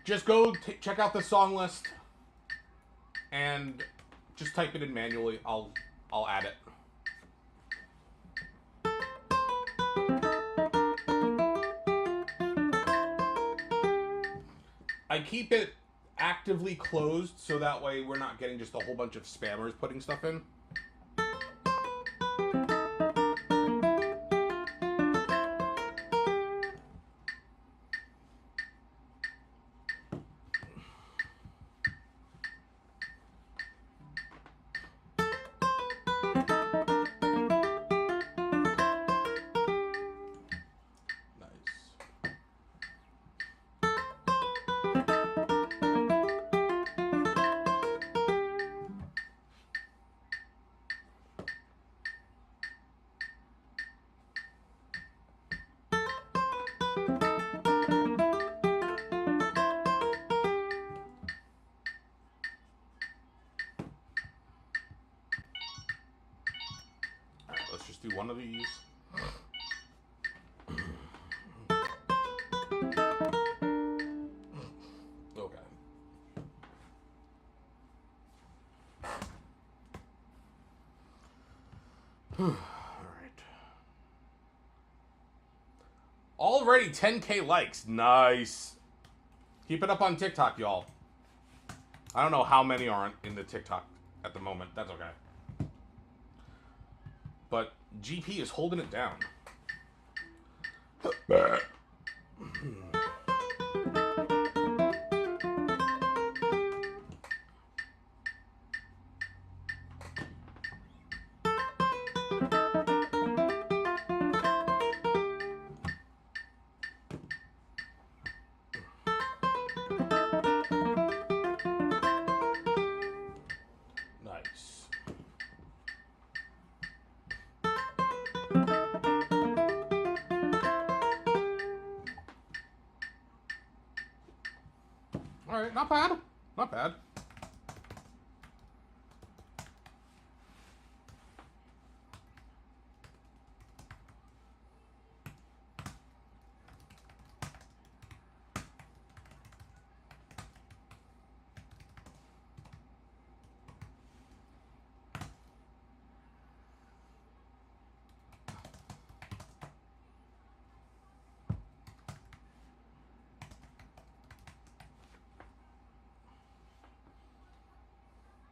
Just go check out the song list and just type it in manually. I'll add it. I keep it actively closed so that way we're not getting just a whole bunch of spammers putting stuff in. Let's just do one of these. Okay. All right. Already 10K likes. Nice. Keep it up on TikTok, y'all. I don't know how many aren't in the TikTok at the moment. That's okay. But GP is holding it down. Nice. All right, not bad. Not bad.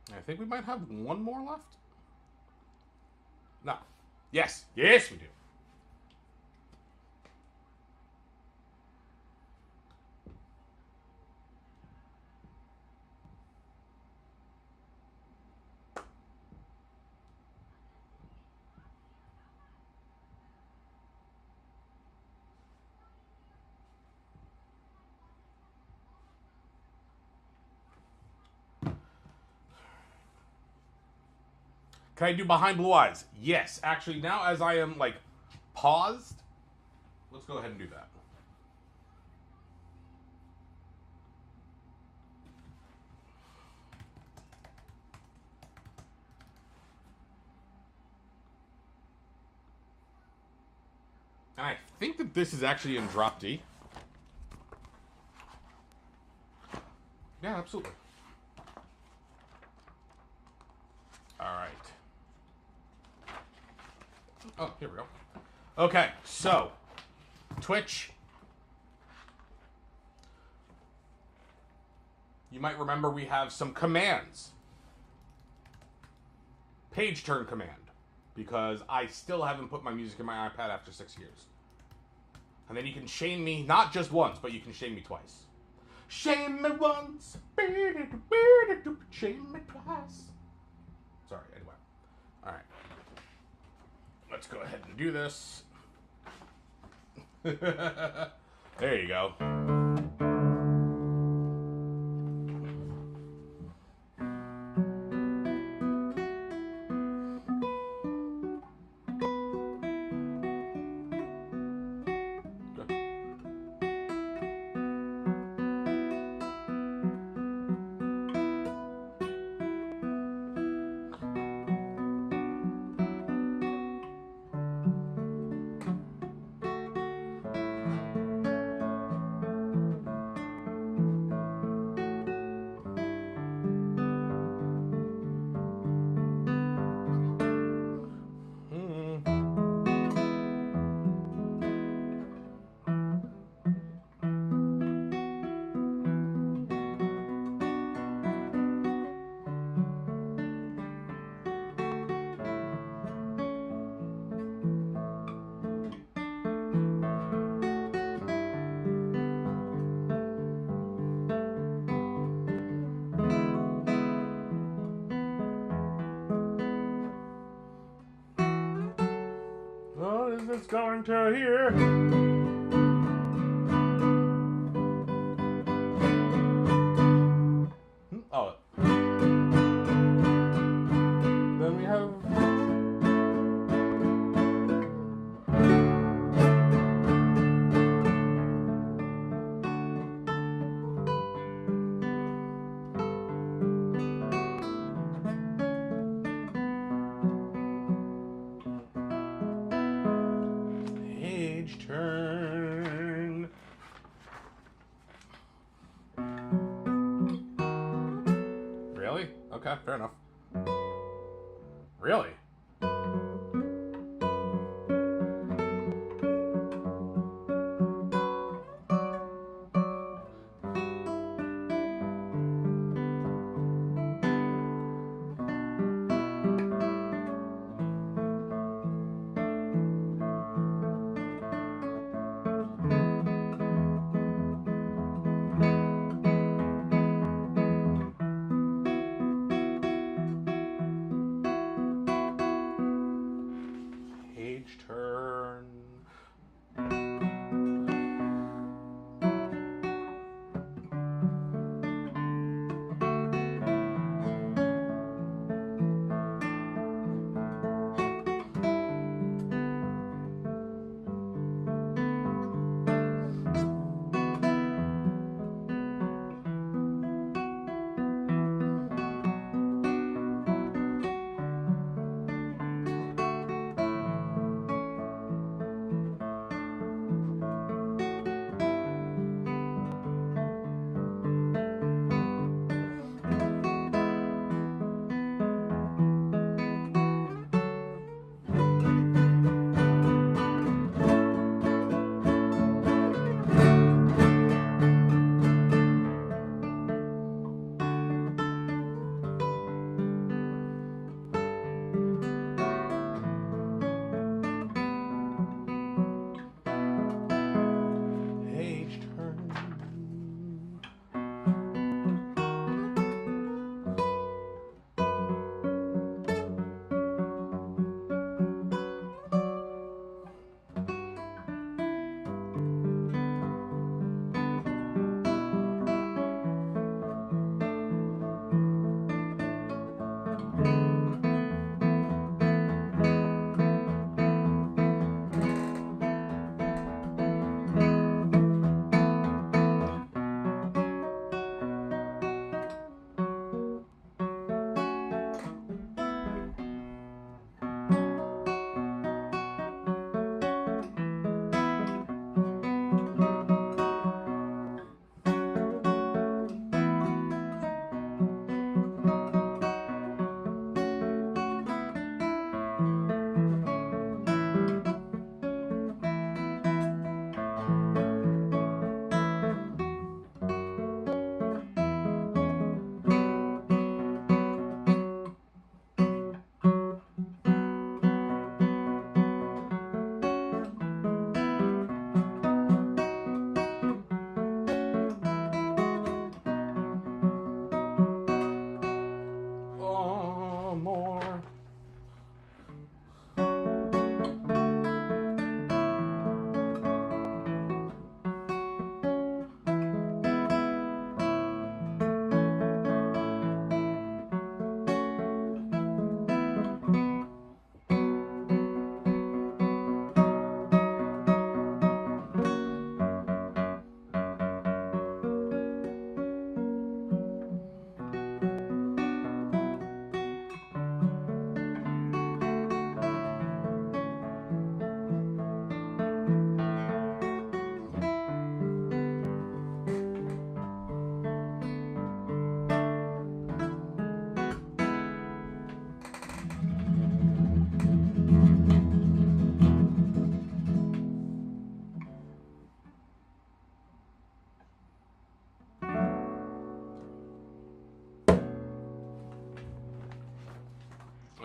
I think we might have one more left. No. Yes. Yes, we do. Can I do Behind Blue Eyes? Yes. Actually, now as I am, like, paused, let's go ahead and do that. And I think that this is actually in drop D. Yeah, absolutely. Alright. Oh, here we go. Okay, so Twitch. You might remember we have some commands. Page turn command. Because I still haven't put my music in my iPad after 6 years. And then you can shame me, not just once, but you can shame me twice. Shame me once, shame me twice. Sorry, anyway. Alright. Let's go ahead and do this. There you go. What is this going to hear? Oh. Then we have... Page turn. Really? Okay, fair enough. Really?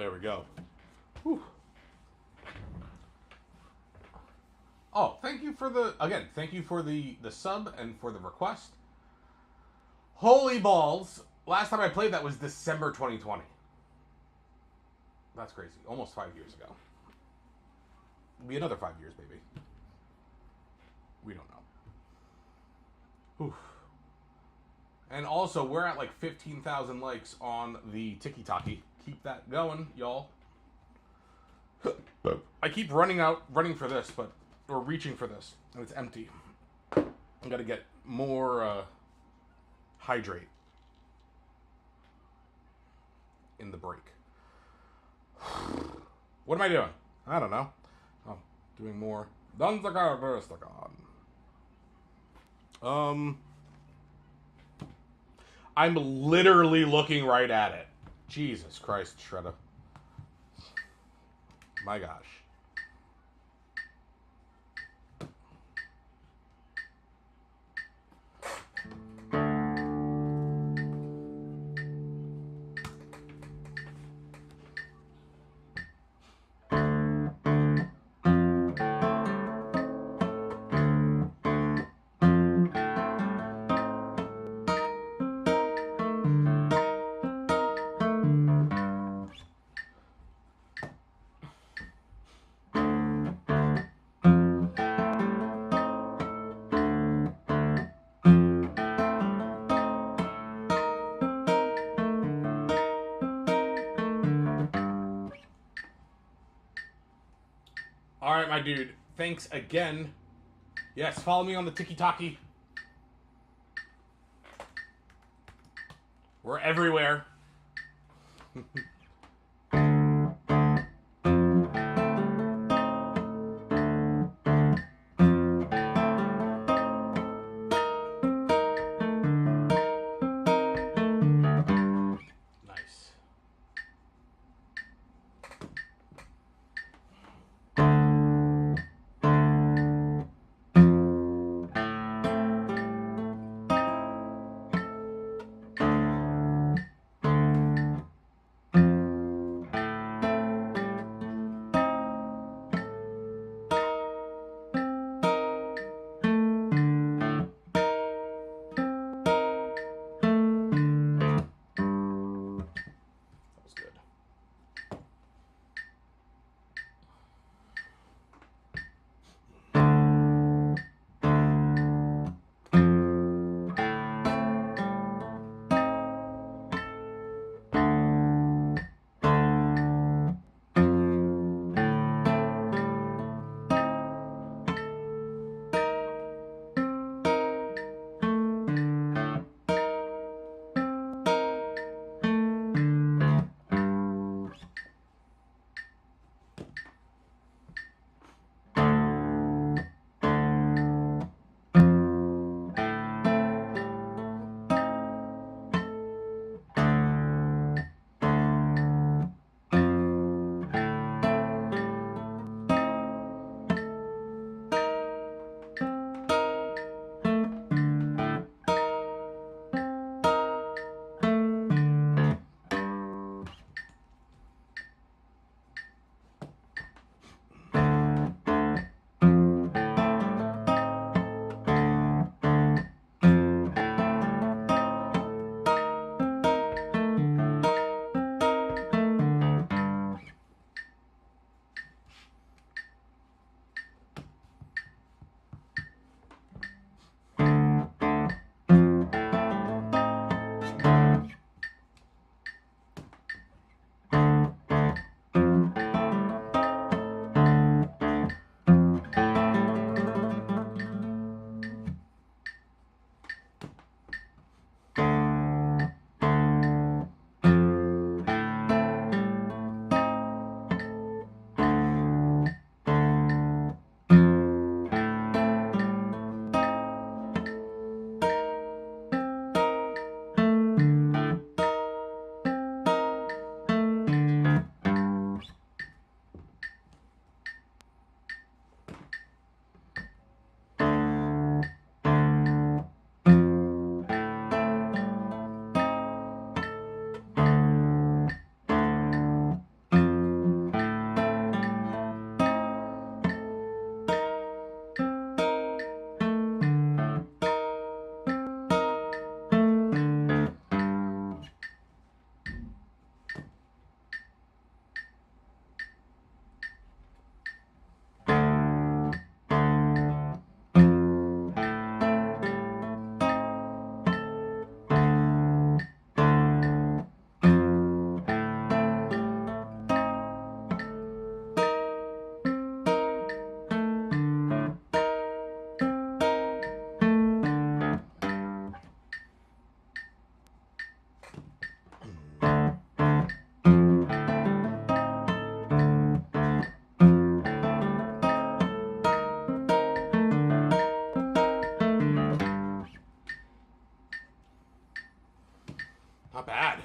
There we go. Whew. Oh, thank you for the sub and for the request. Holy balls. Last time I played that was December 2020. That's crazy. Almost 5 years ago. It'll be another 5 years, maybe. We don't know. Oof. And also, we're at like 15,000 likes on the TikTok. Keep that going, y'all. I keep running for this, or reaching for this, and it's empty. I gotta get more hydrate in the break. What am I doing? I don't know. Oh, doing more. I'm literally looking right at it. Jesus Christ, Shredder. My gosh. All right, my dude. Thanks again. Yes, follow me on the TikTok. We're everywhere. Nice. Not bad.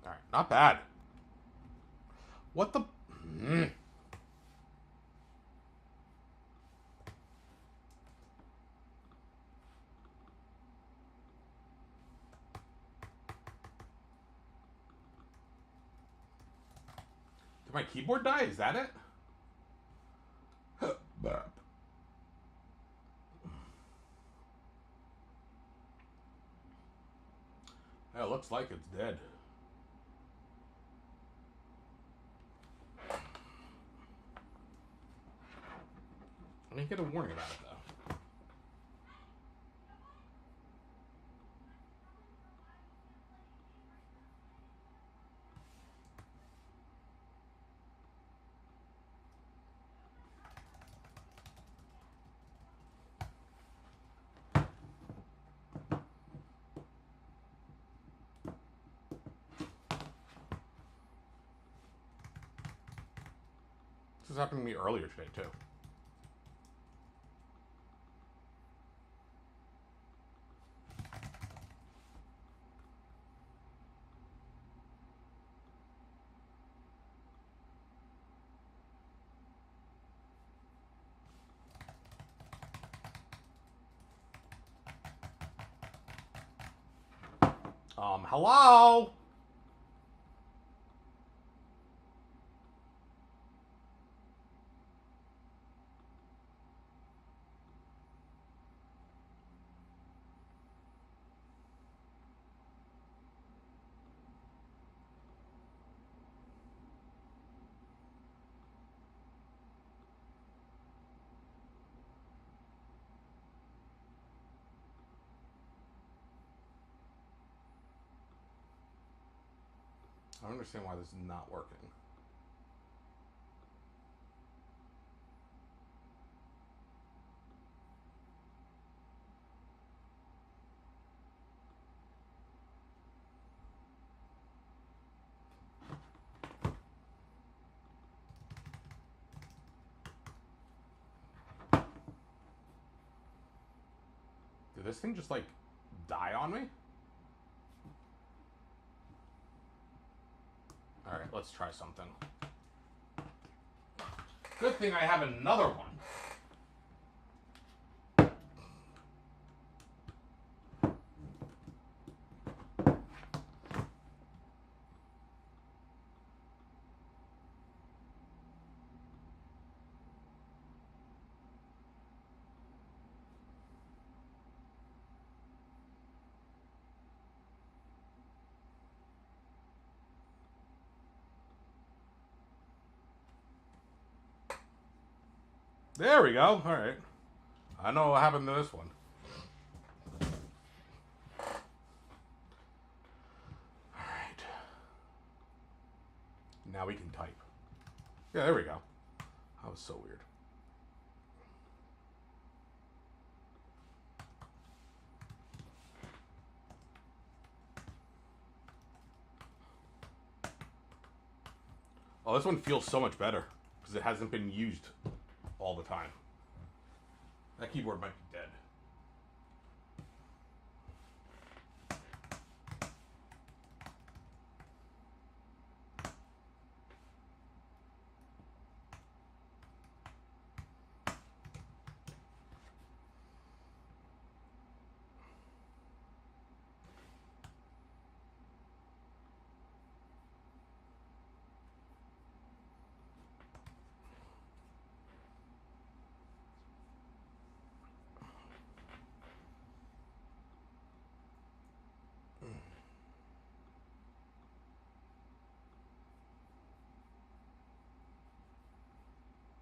Alright, not bad. What the... Did my keyboard die? Is that it? Yeah, it looks like it's dead. I didn't get a warning about it, though. This was happening to me earlier today, too. Hello? I don't understand why this is not working. Did this thing just, like, die on me? Alright, let's try something. Good thing I have another one. There we go. Alright. I know what happened to this one. Alright. Now we can type. Yeah, there we go. That was so weird. Oh, this one feels so much better because it hasn't been used all the time. That keyboard might be dead.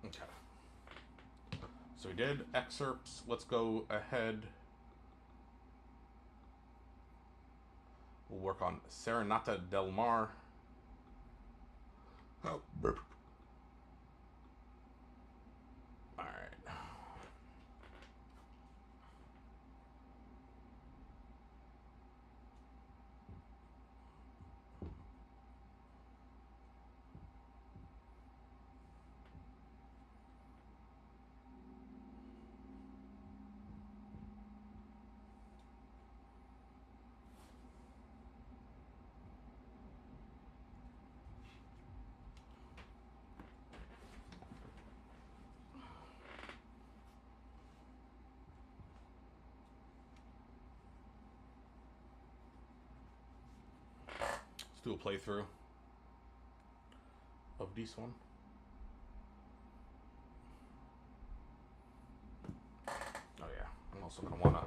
Okay. So we did excerpts. Let's go ahead. We'll work on Serenata del Mar. Oh, burp. All right. Let's do a playthrough of this one. Oh yeah, I'm also gonna wanna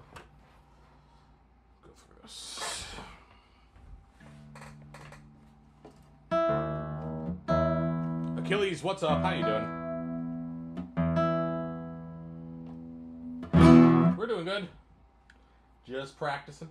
go through this. Achilles, what's up? How you doing? We're doing good. Just practicing.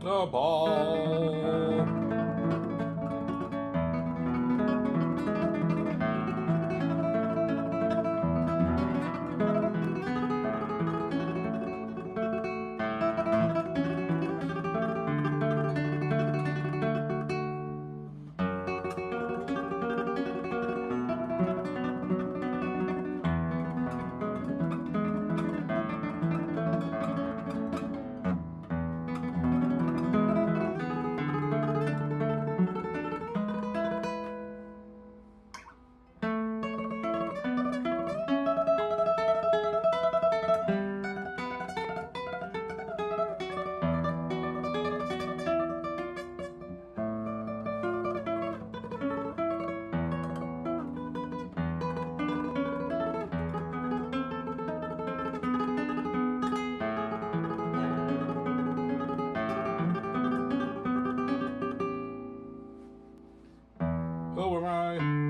The ball. Oh, where am I?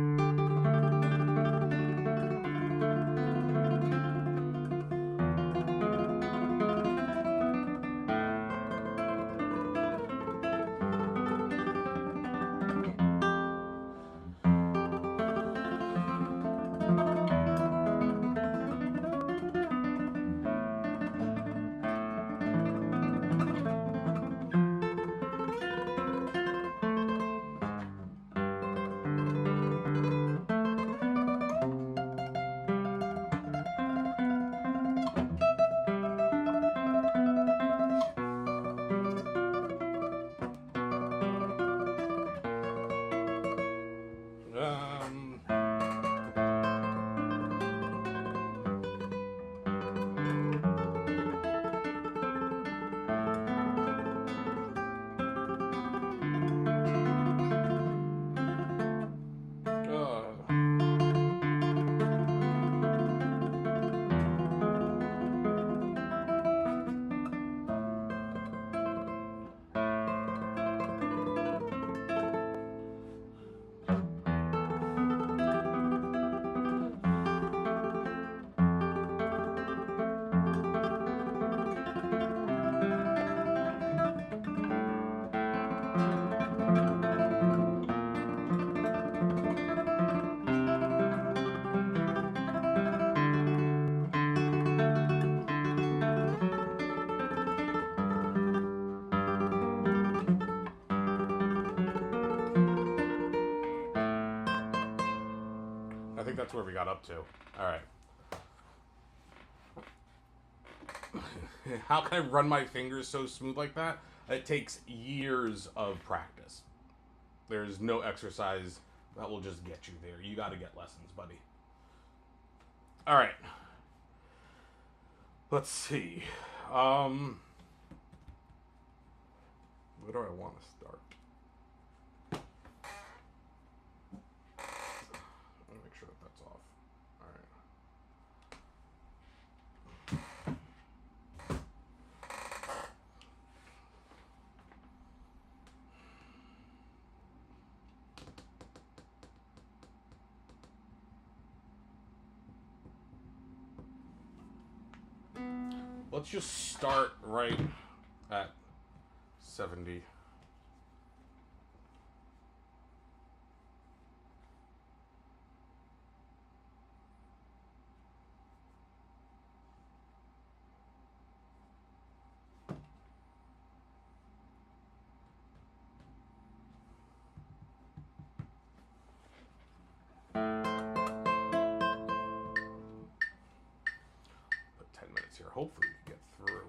think that's where we got up to. All right. How can I run my fingers so smooth like that? It takes years of practice. There's no exercise that will just get you there. You got to get lessons, buddy. All right. Let's see. Where do I want to start? Let me make sure that that's off. All right. Let's just start right at 70. Put 10 minutes here. Hopefully we can get through it.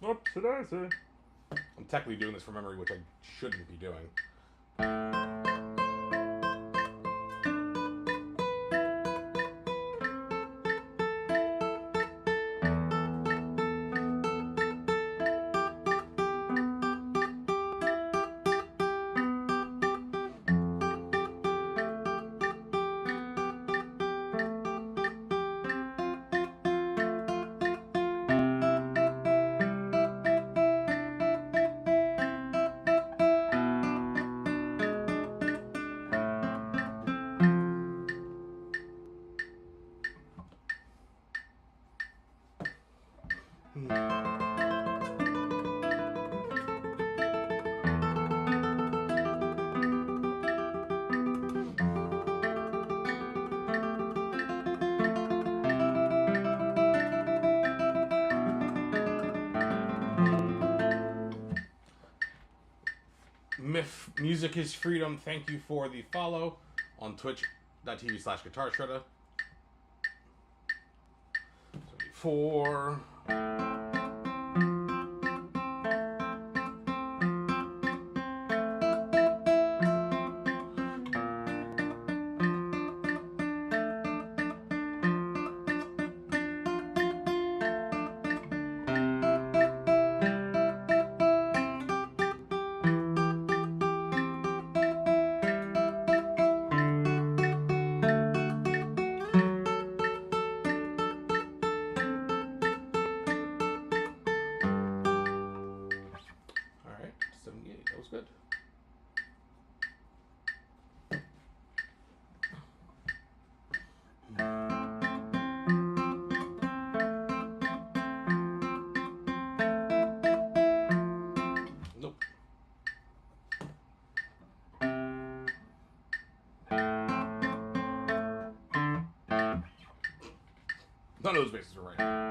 What should I say? I'm technically doing this from memory, which I shouldn't be doing. Music is freedom. Thank you for the follow on twitch.tv/Guitar Shredder. 74. None of those bases are right.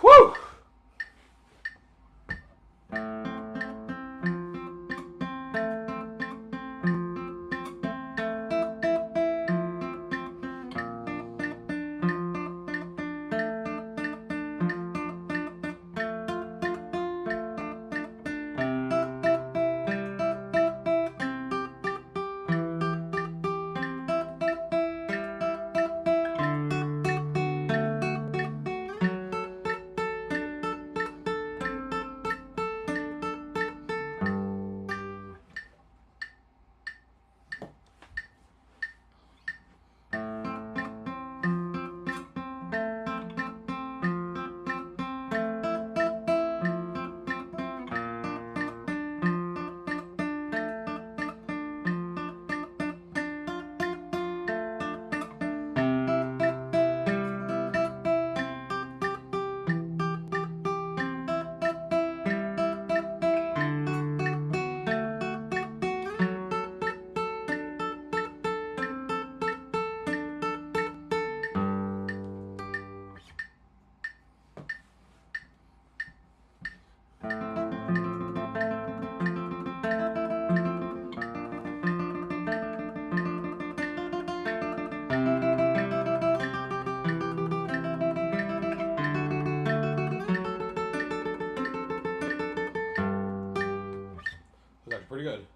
Whew! That's pretty good.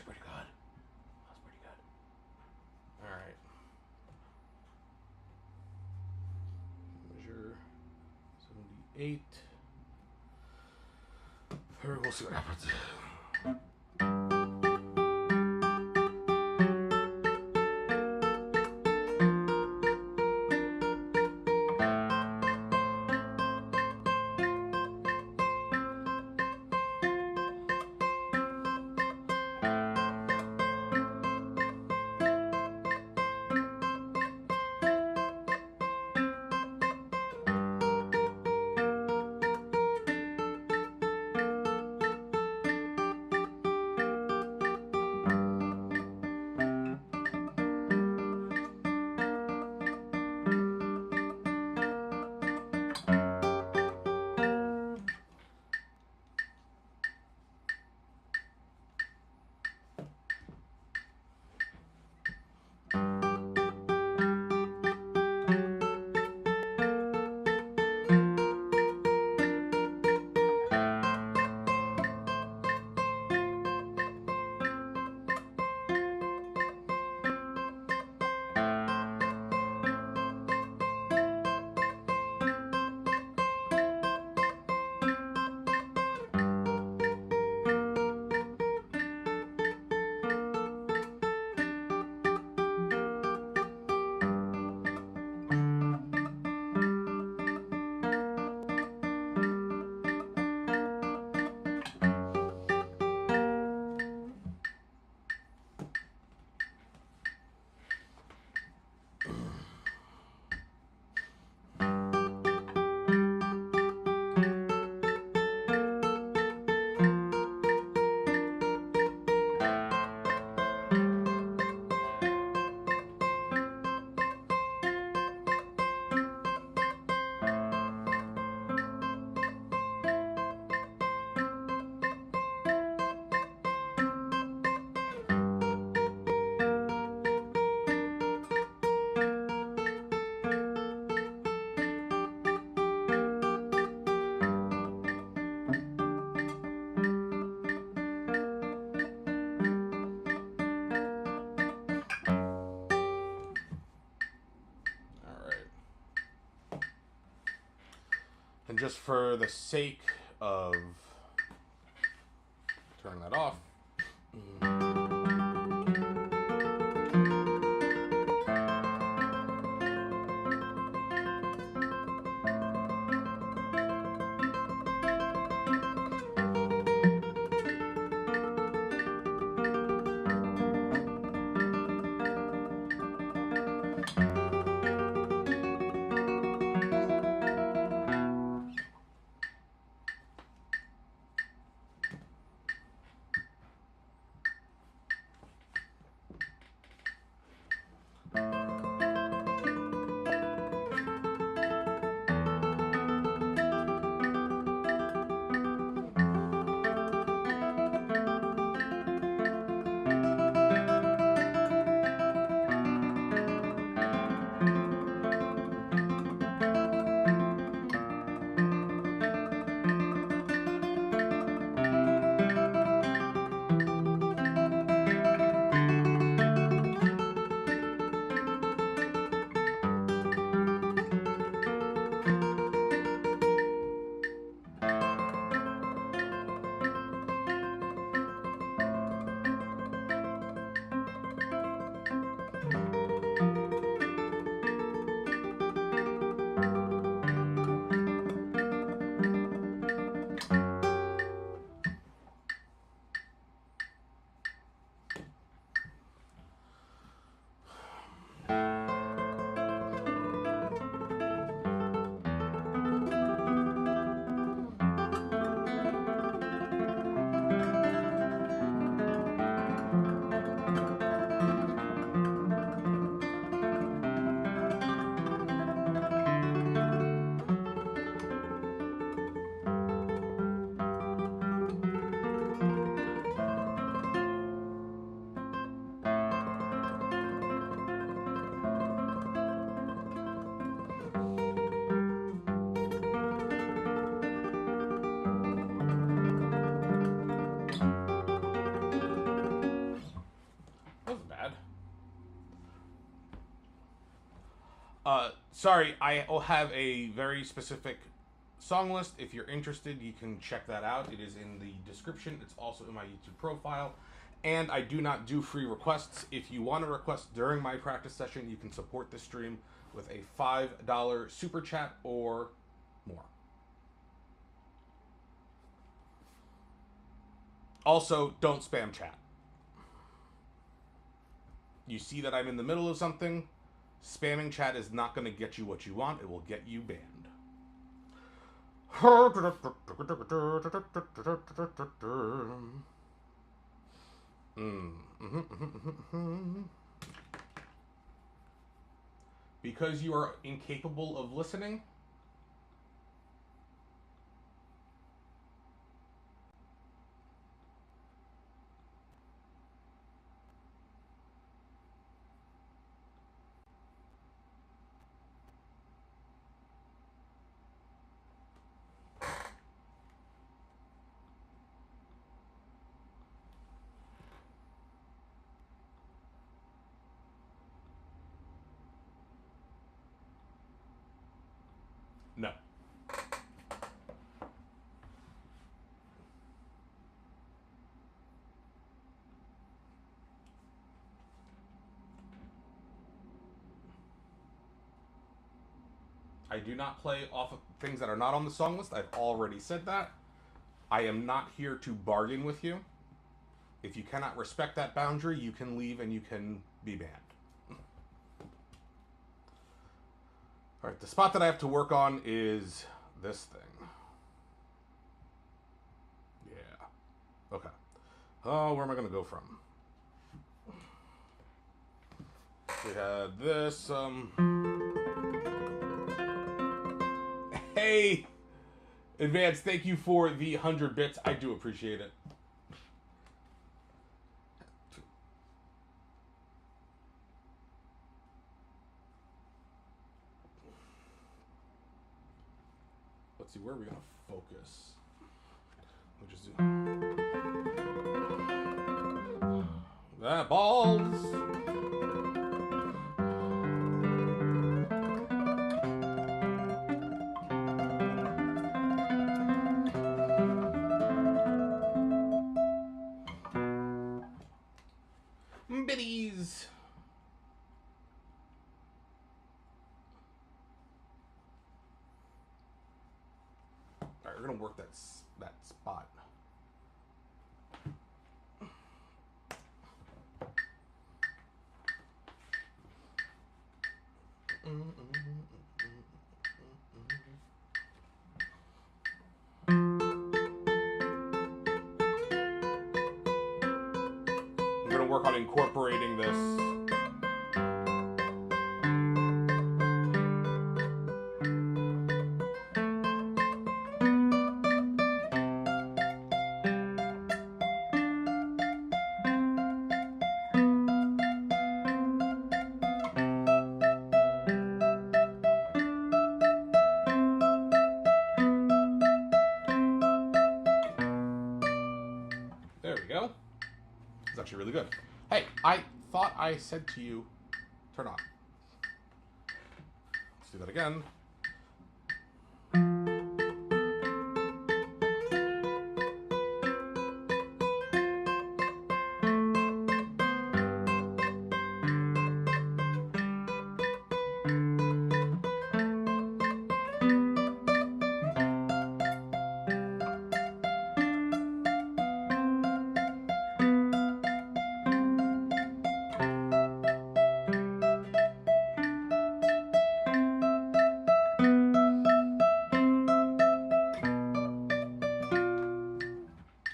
Pretty good. That was pretty good. All right. Measure 78. We'll see what happens. And just for the sake of turning that off. Sorry, I have a very specific song list. If you're interested, you can check that out. It is in the description. It's also in my YouTube profile. And I do not do free requests. If you want to request during my practice session, you can support the stream with a $5 super chat or more. Also, don't spam chat. You see that I'm in the middle of something. Spamming chat is not going to get you what you want. It will get you banned. Because you are incapable of listening. No. I do not play off of things that are not on the song list. I've already said that. I am not here to bargain with you. If you cannot respect that boundary, you can leave and you can be banned. All right, the spot that I have to work on is this thing. Yeah. Okay. Oh, where am I going to go from? We had this. Hey, Advance, thank you for the 100 bits. I do appreciate it. Let's see, where are we going to focus? We'll just do that balls. gonna work that spot. I'm gonna work on incorporating this. There we go. It's actually really good. Hey, I thought I said to you, turn on. Let's do that again.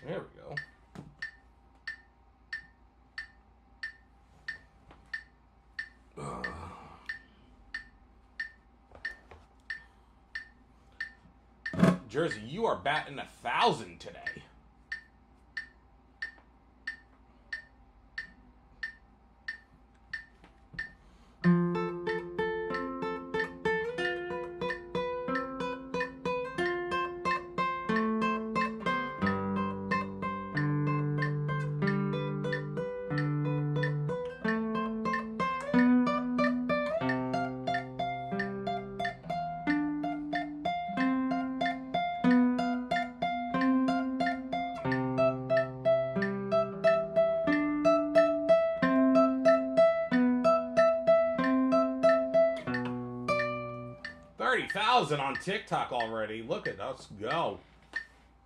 There we go. Jersey, you are batting 1,000 today. $30,000 on TikTok already. Look at us go.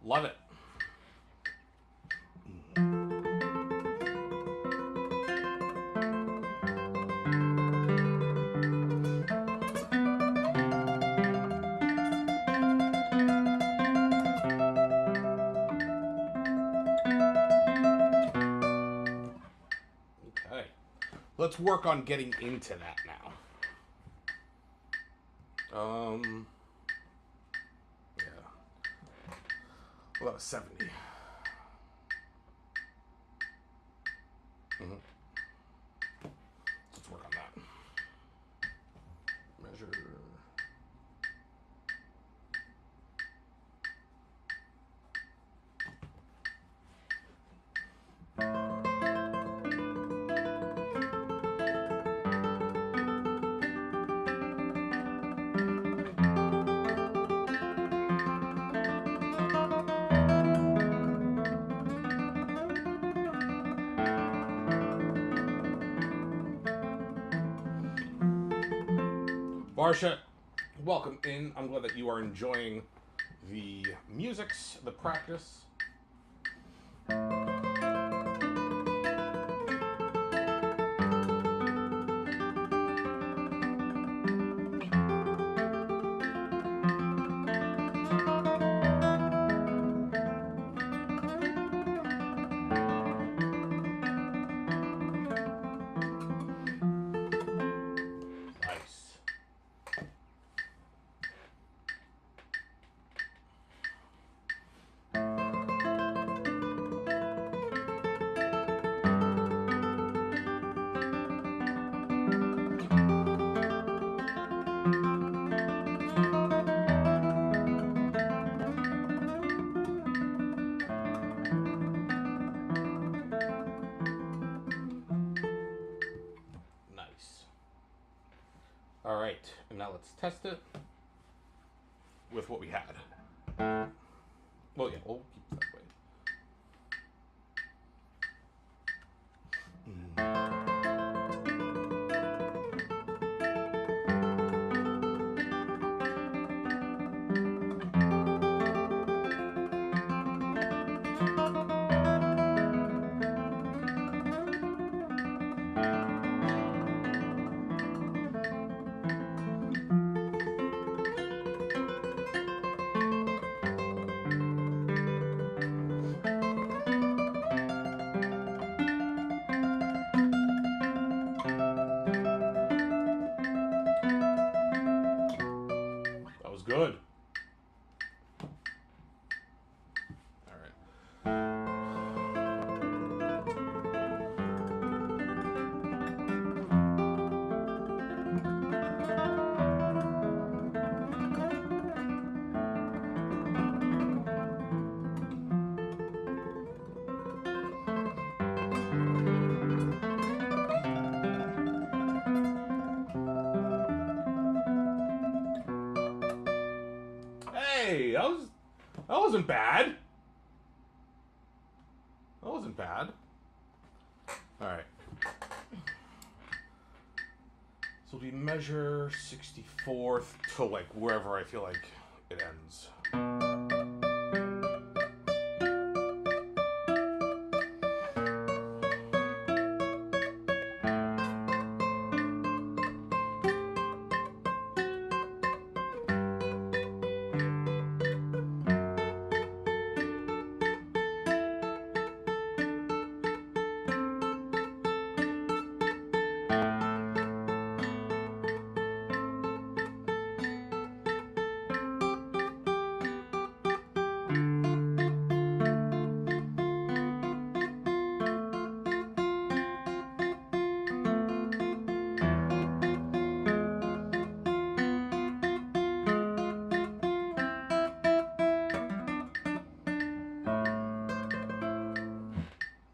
Love it. Okay. Let's work on getting into that now. Yeah. Well, that was 70. Let's work on that. Measure. Barsha, welcome in. I'm glad that you are enjoying the musics, the practice. All right, and now let's test it with what we had. Well, yeah, we'll keep it that way. good. All right. Hey, that wasn't bad. That wasn't bad. All right. So we measure 64th to like wherever I feel like it ends.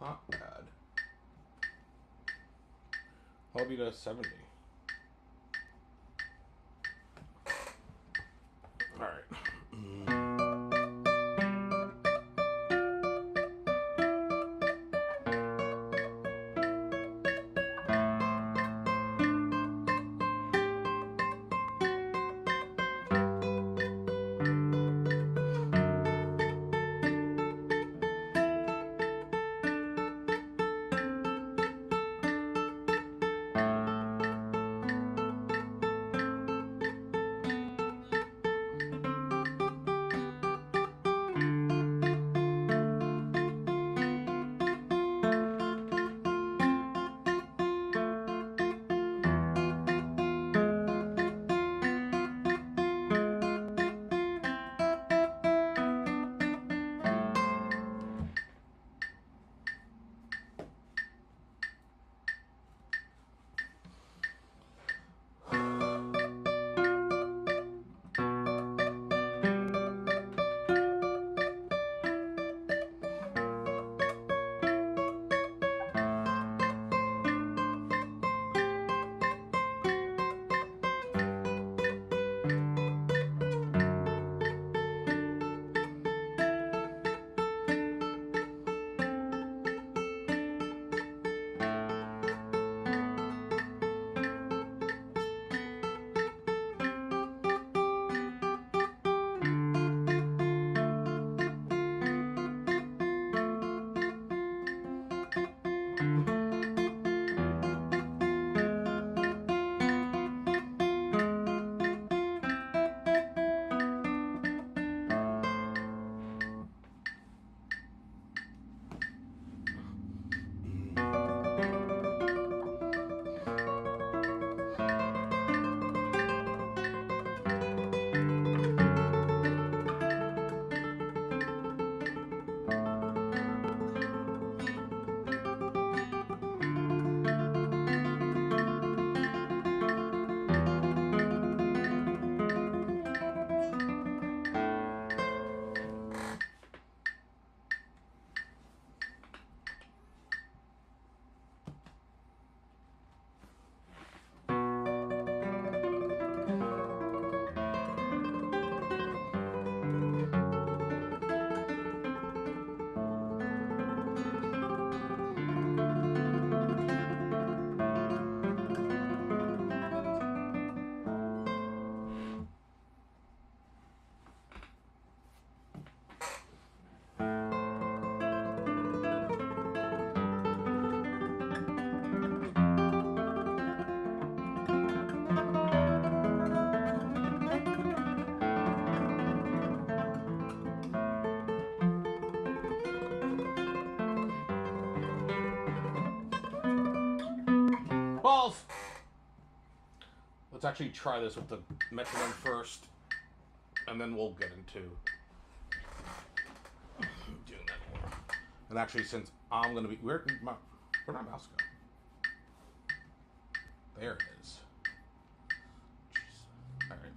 Not bad. I'll be to 70. All right. Balls! Let's actually try this with the metronome first. and then we'll get into doing that more. And actually, since I'm gonna be where'd my mouse go? There it is. Jeez. All right.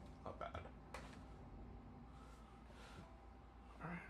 Not bad. All right.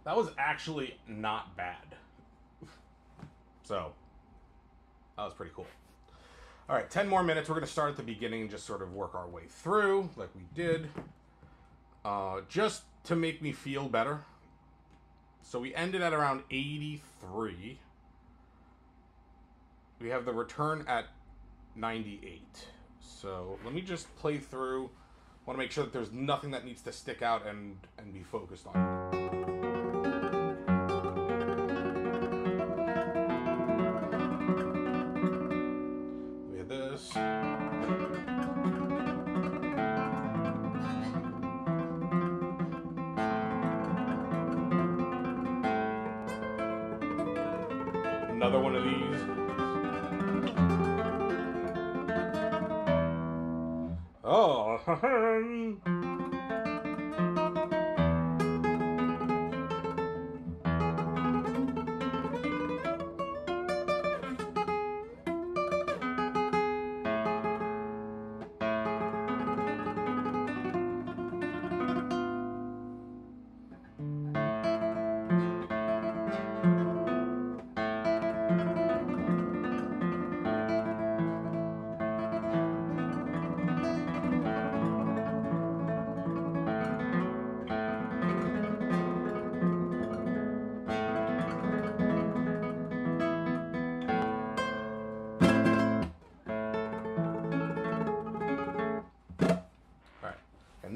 That was actually not bad. So, that was pretty cool. All right, 10 more minutes. We're going to start at the beginning and just sort of work our way through like we did. Just to make me feel better. So we ended at around 83. We have the return at 98. So let me just play through. I want to make sure that there's nothing that needs to stick out and be focused on. We have this. Another one of these. Oh,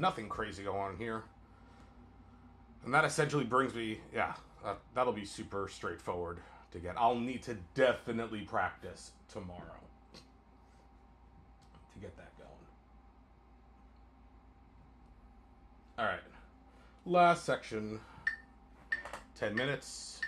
nothing crazy going on here. And that essentially brings me, yeah, that'll be super straightforward to get. I'll need to definitely practice tomorrow to get that going. All right, last section, 10 minutes.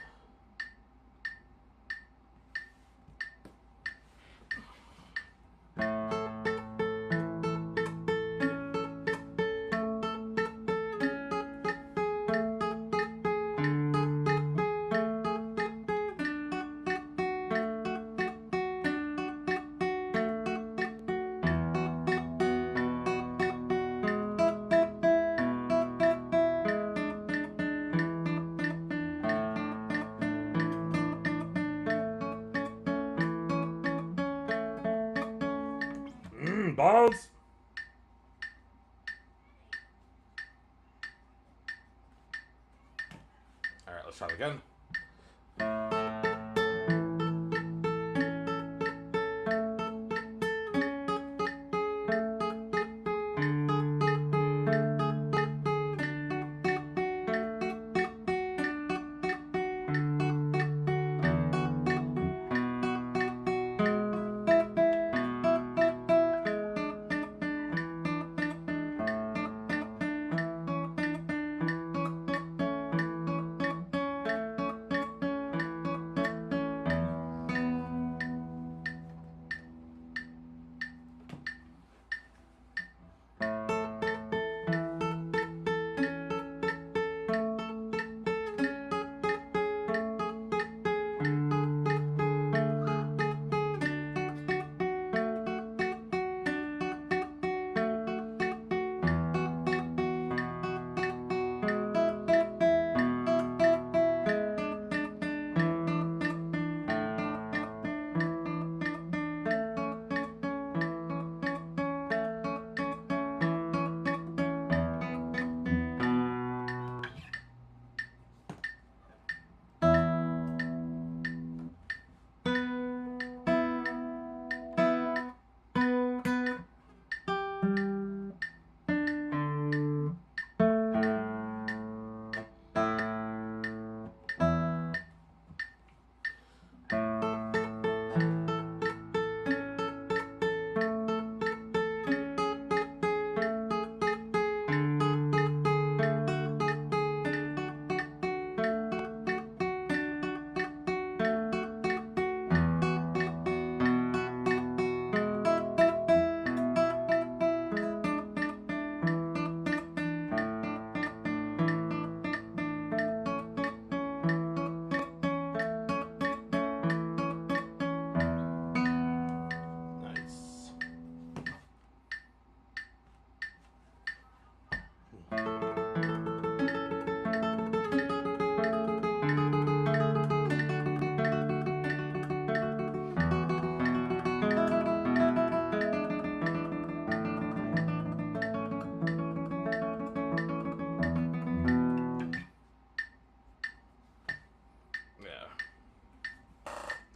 Balls. All right, let's try it again.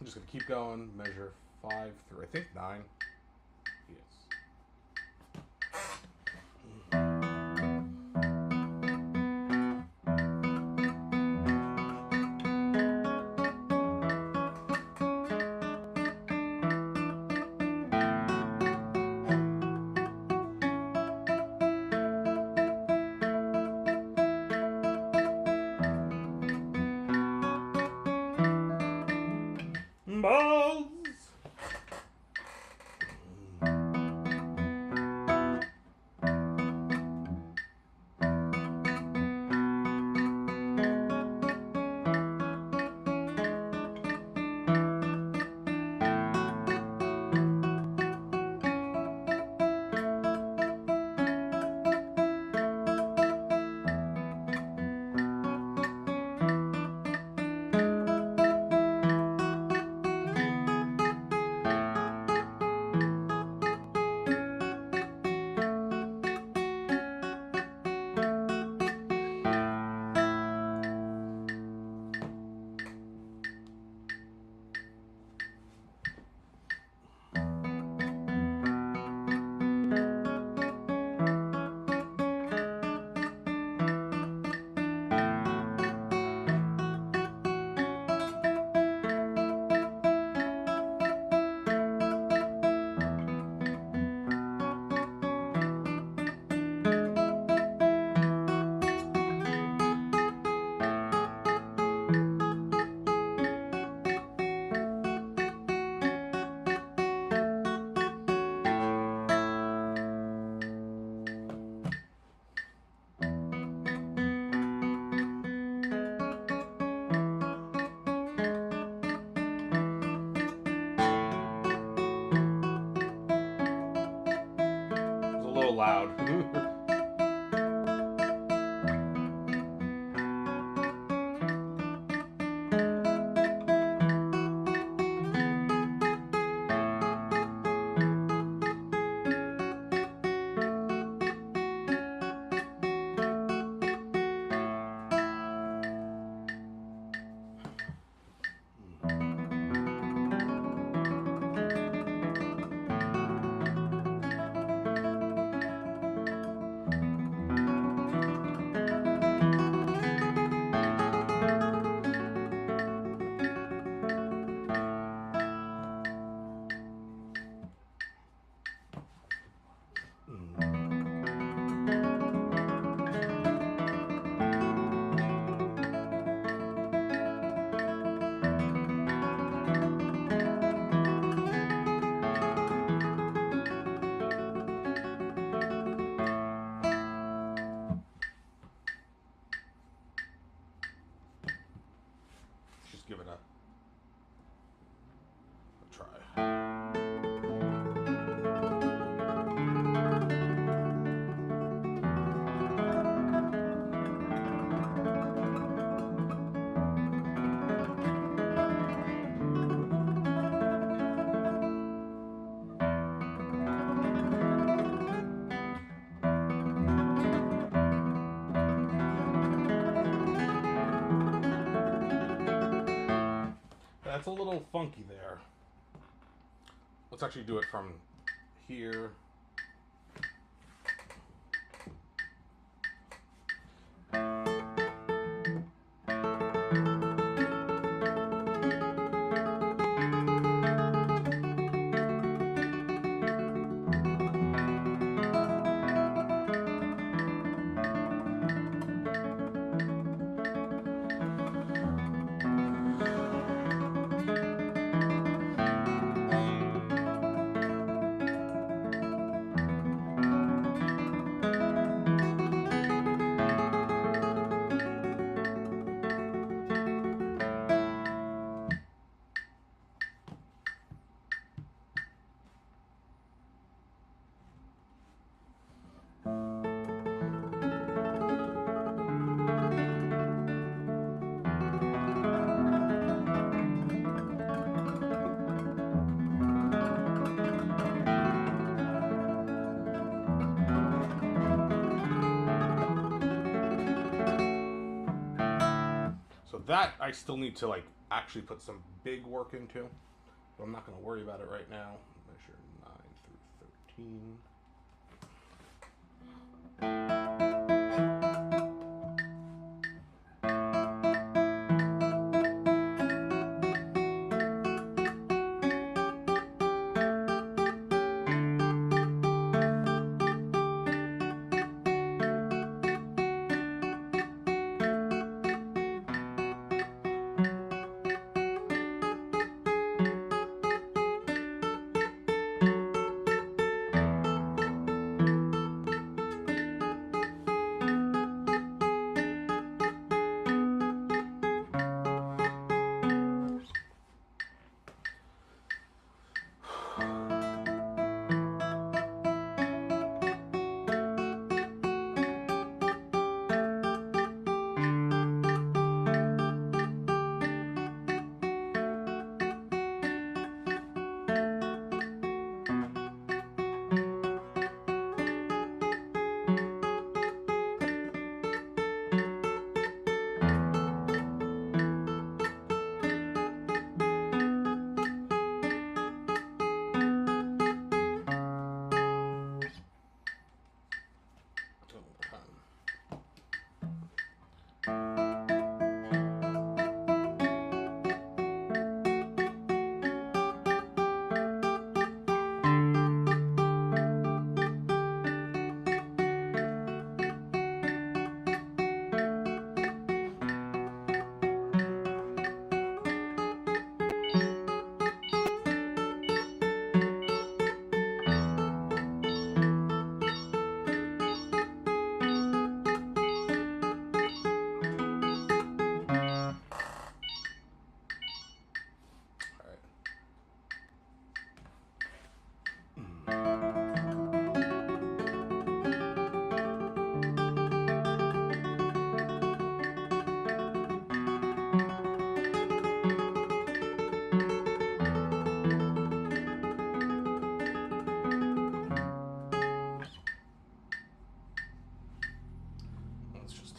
I'm just gonna keep going. Measure 5 through I think 9. Yes. Balls. Loud. that's a little funky there. Let's actually do it from here. That I still need to like actually put some big work into, but I'm not going to worry about it right now. Measure 9 through 13.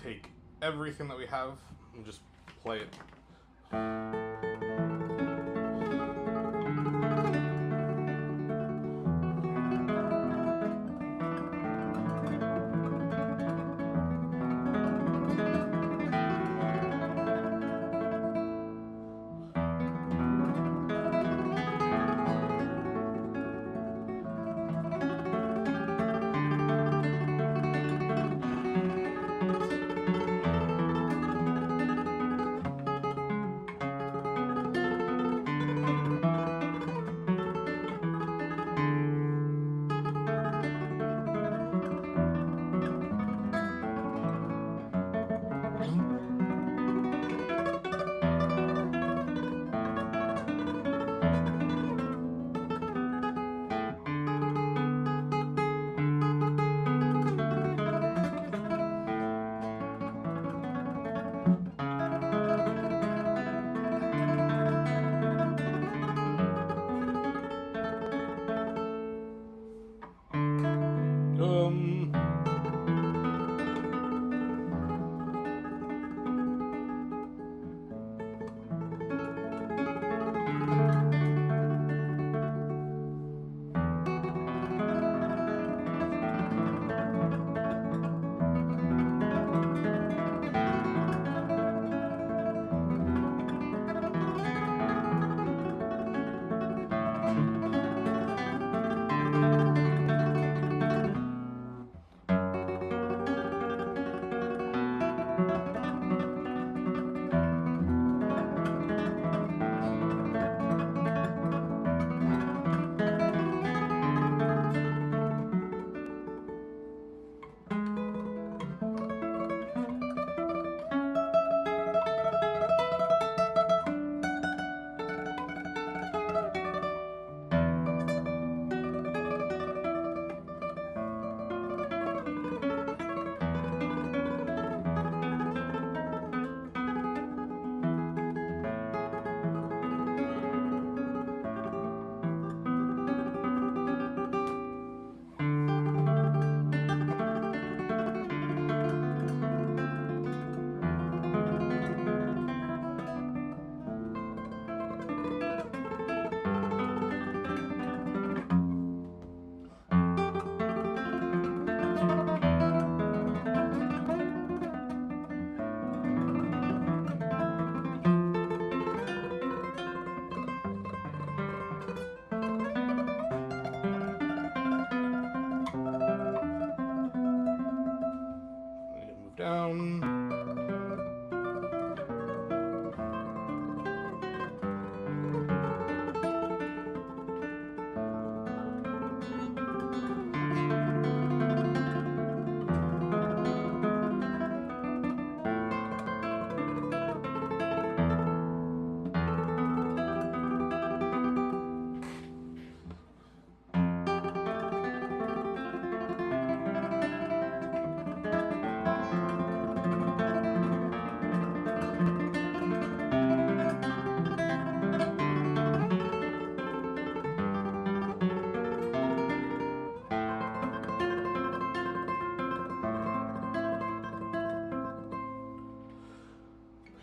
Take everything that we have and just play it.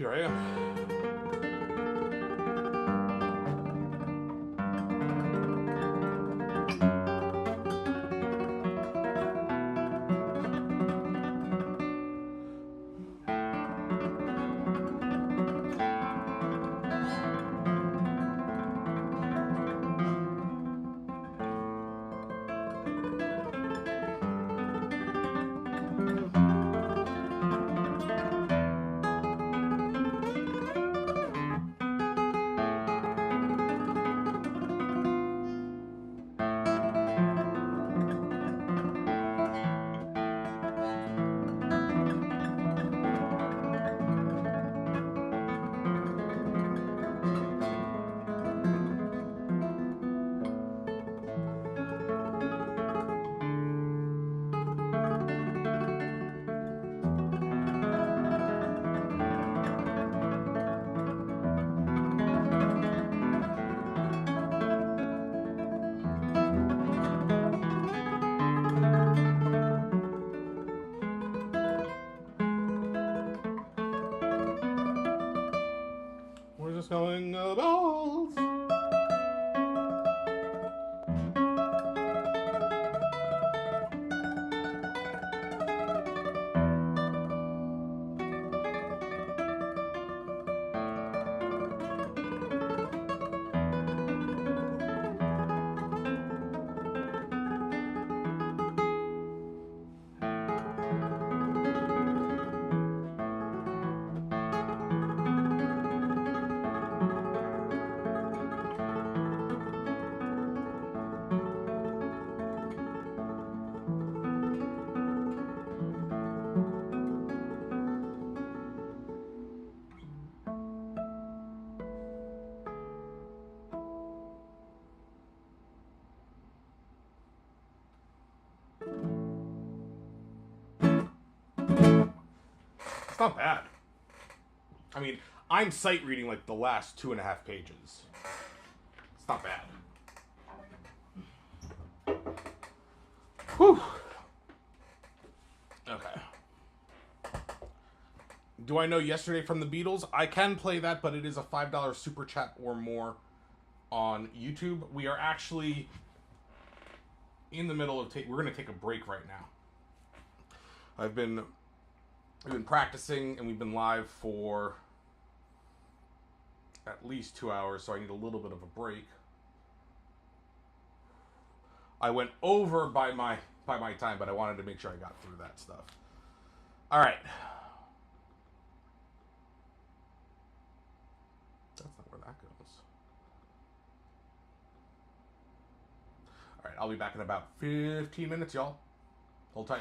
Here I am. We're just going balls. It's not bad. I mean, I'm sight reading like the last 2.5 pages. It's not bad. Whew. Okay. Do I know Yesterday from the Beatles? I can play that, but it is a $5 super chat or more on YouTube. We are actually in the middle of we're going to take a break right now. I've been practicing, and we've been live for at least 2 hours, so I need a little bit of a break. I went over by my time, but I wanted to make sure I got through that stuff. All right. That's not where that goes. All right, I'll be back in about 15 minutes, y'all. Hold tight.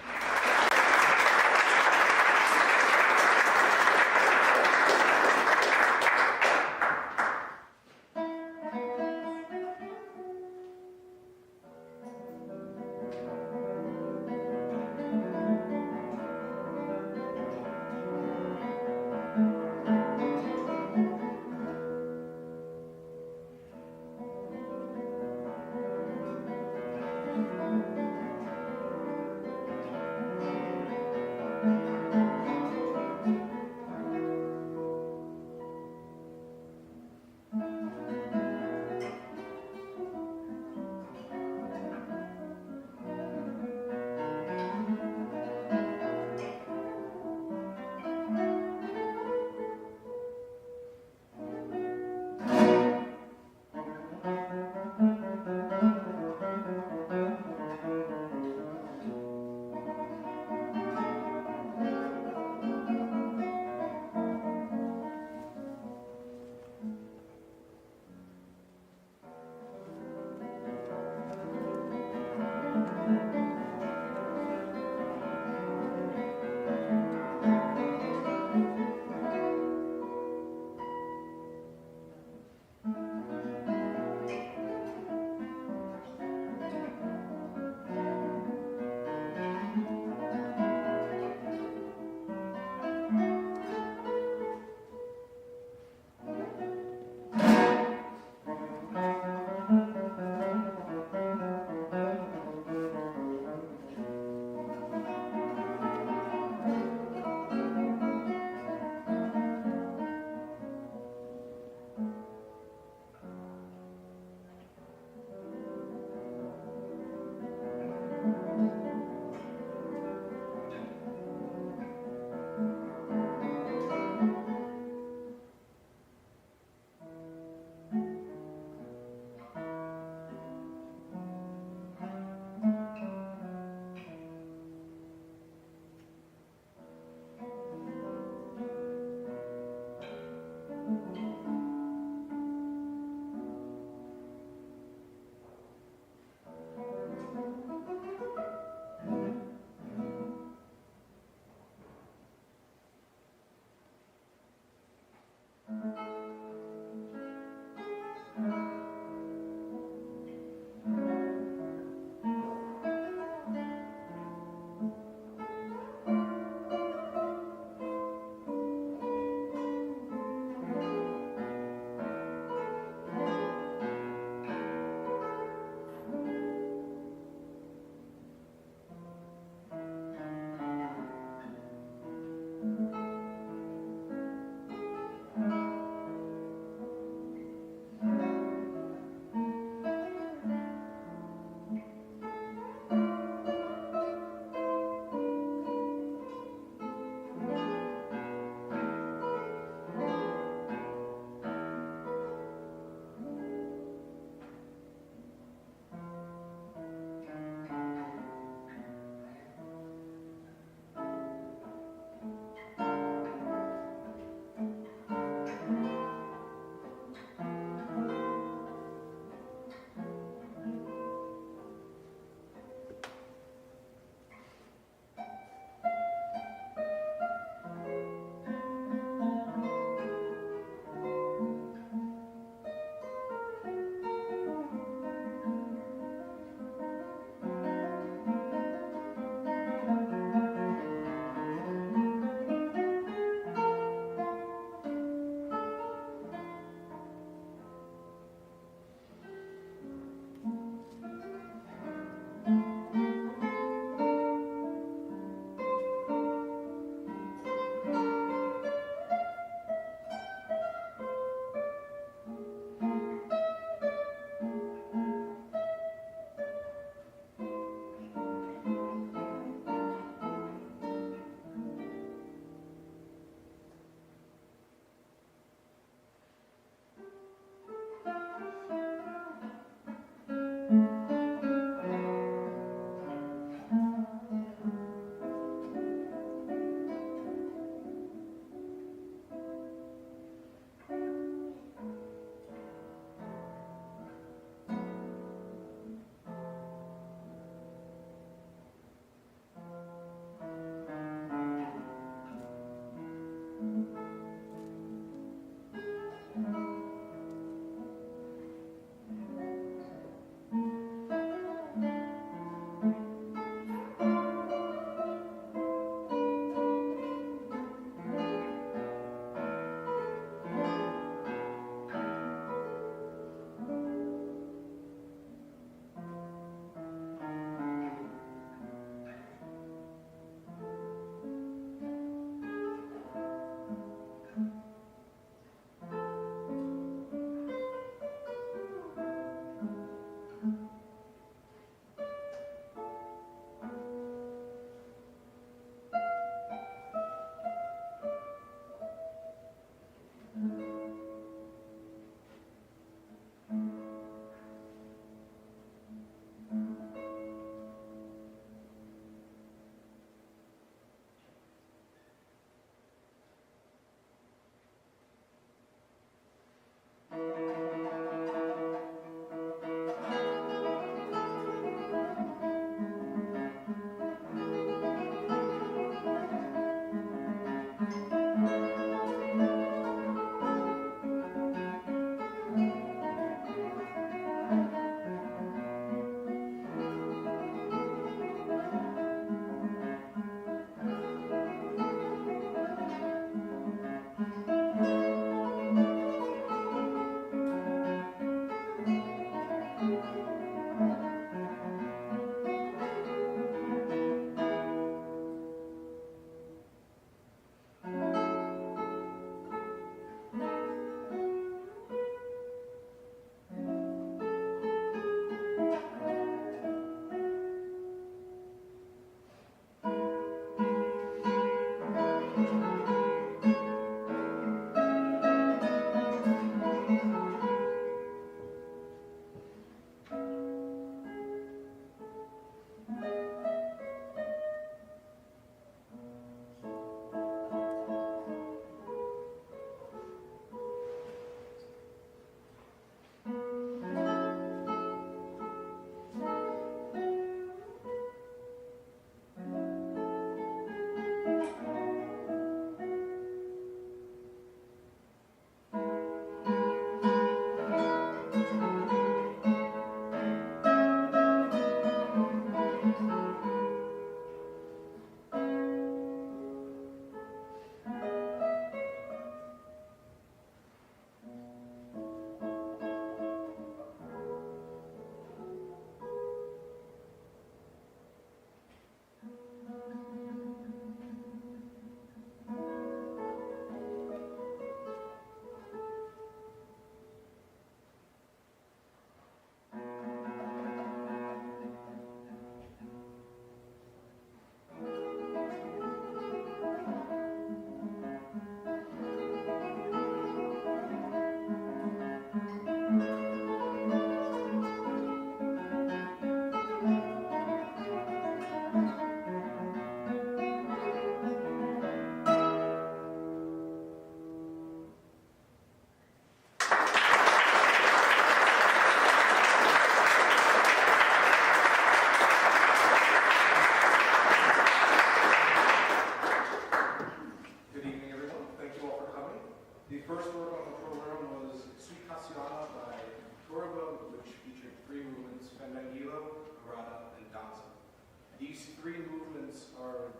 three movements are,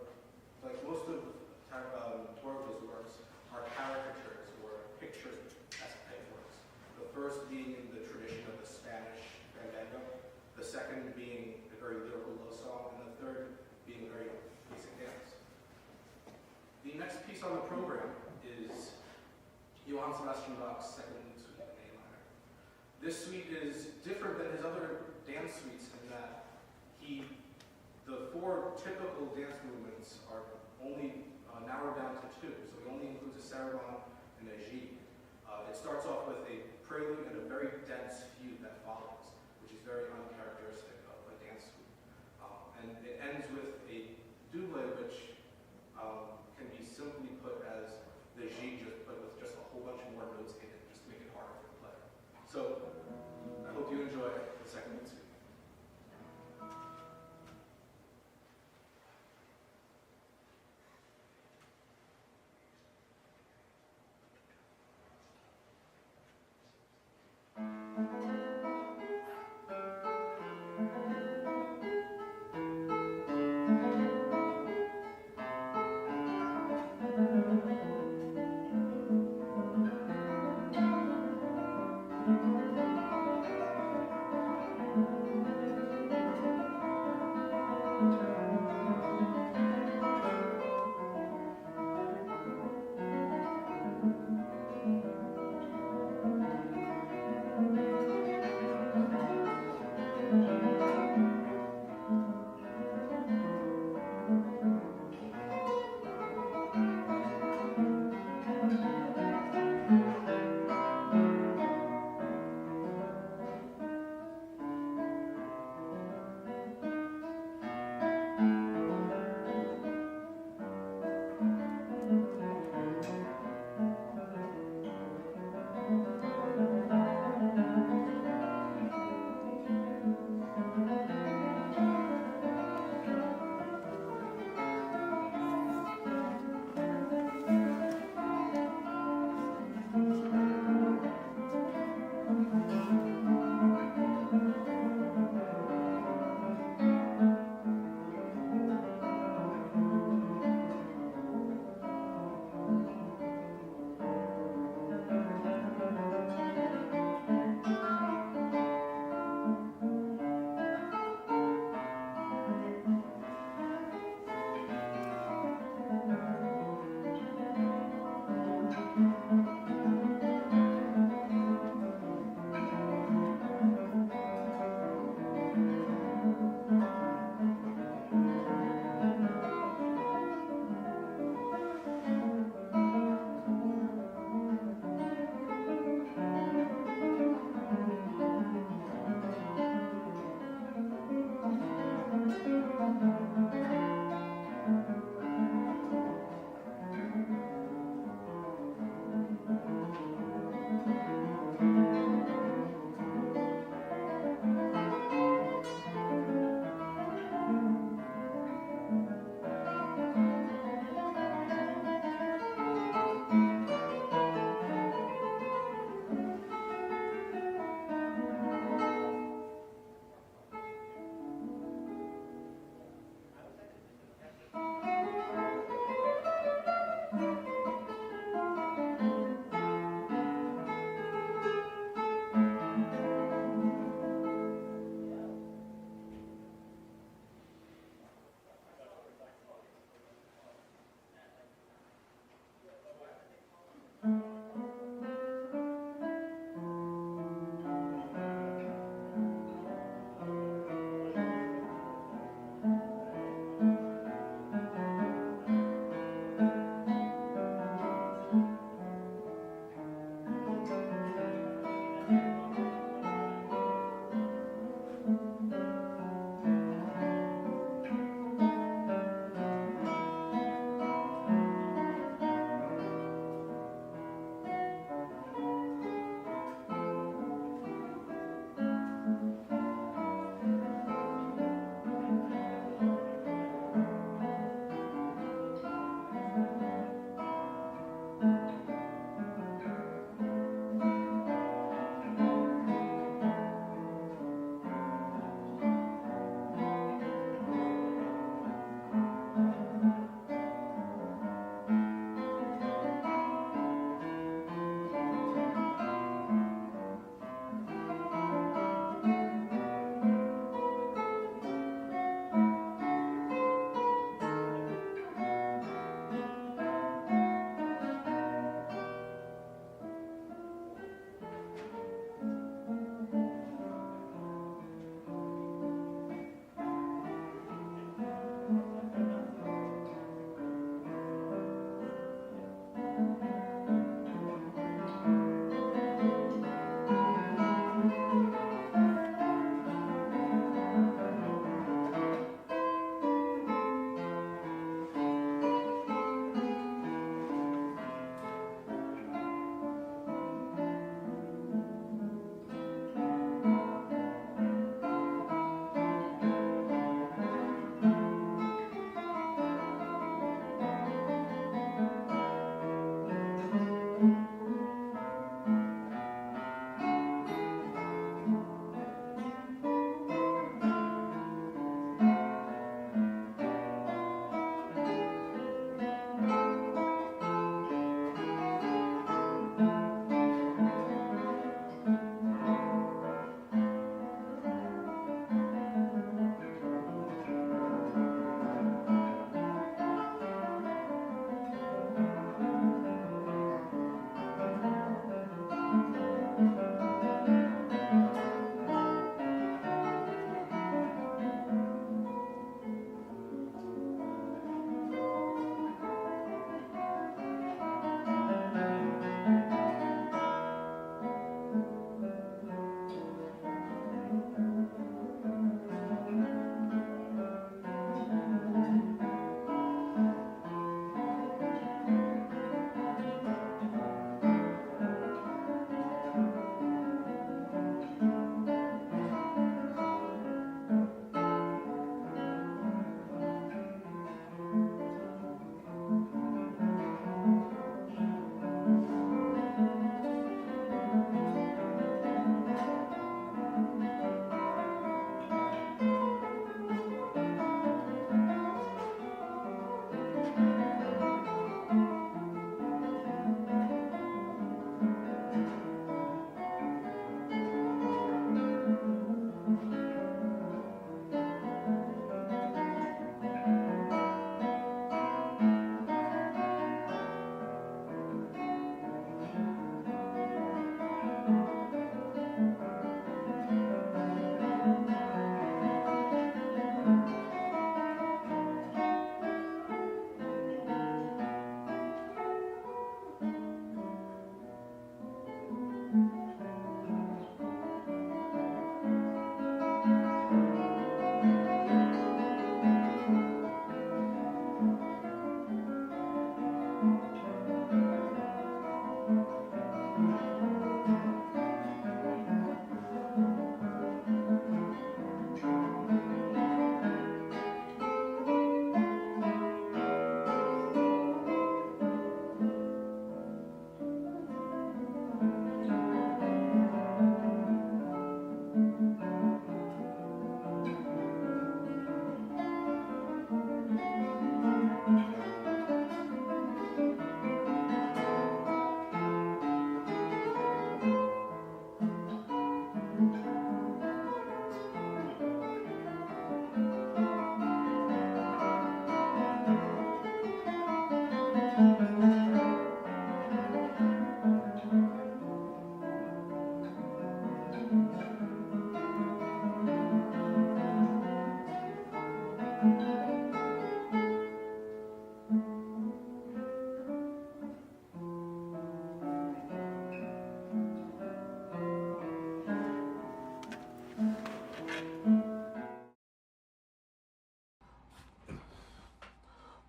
like most of Torva's works, are caricatures or pictures as type works. The first being in the tradition of the Spanish fandango, the second being a very lyrical love song, and the third being a very basic dance. The next piece on the program is Johann Sebastian Bach's Second Suite in A minor. This suite is different than his other dance suites in that the four typical dance movements are only narrowed down to two, so he only includes a sarabande and a gigue. It starts off with a prelude and a very dense fugue that follows, which is very uncharacteristic of a dance suite. And it ends with a double, which can be simply put as the gigue, but with just a whole bunch more notes in it, just to make it harder for the player. So I hope you enjoy the second suite.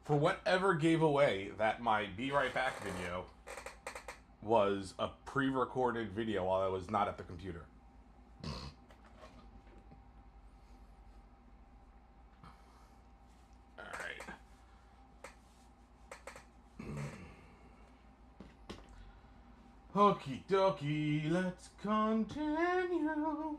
for whatever gave away that my Be Right Back video was a pre-recorded video while I was not at the computer. Alright. Okie dokie, let's continue.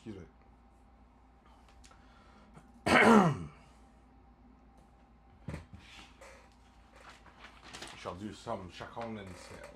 Excuse me. Shall do some chacon and sales.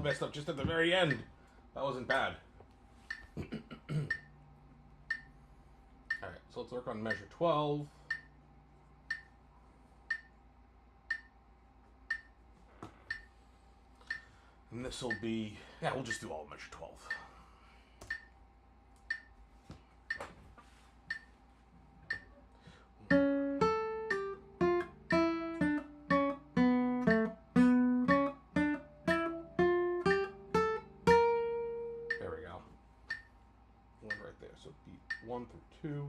Messed up just at the very end. That wasn't bad. Alright, so let's work on measure 12. And this will be, yeah, we'll just do all of measure 12. So beat 1 through 2.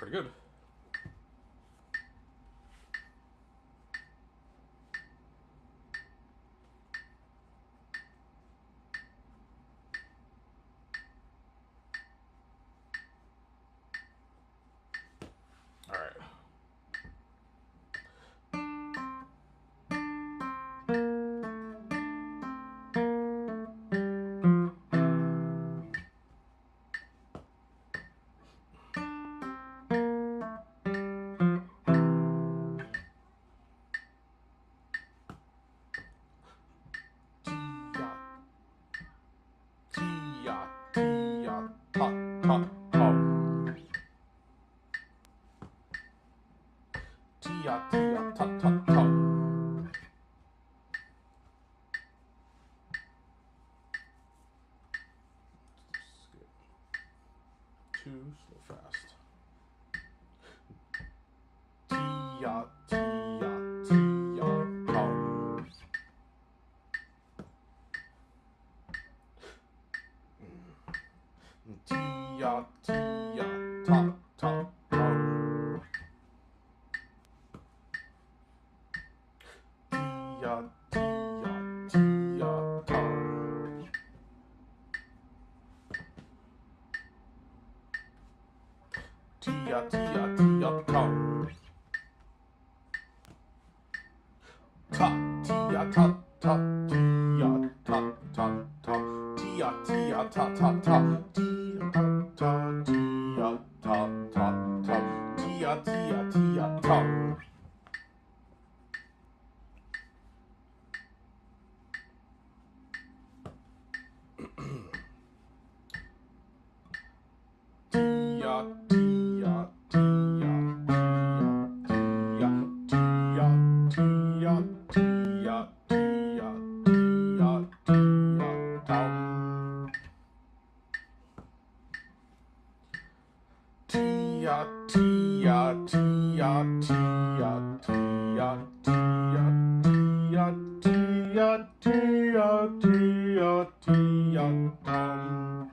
pretty good. All right. Too slow fast. Tia, tia, tia, tom. Tia, tia, ta, ta, tom. Tia, tia, tia, tom. Tia, tia, tia, tom. Ta, tia, ta, ta, tia, ta, ta, ta. Tia, tia, ta, ta, ta. Tia, ta, ta, tia, ta, ta, ta. Tia, tia, tia, tom. Tia, tia, tia, tia, tia, tia, tia, tia, tia, tia, tom. Tia, tia, tia, tia, tia, tia, tia, tia, tia, tia, tia, tom.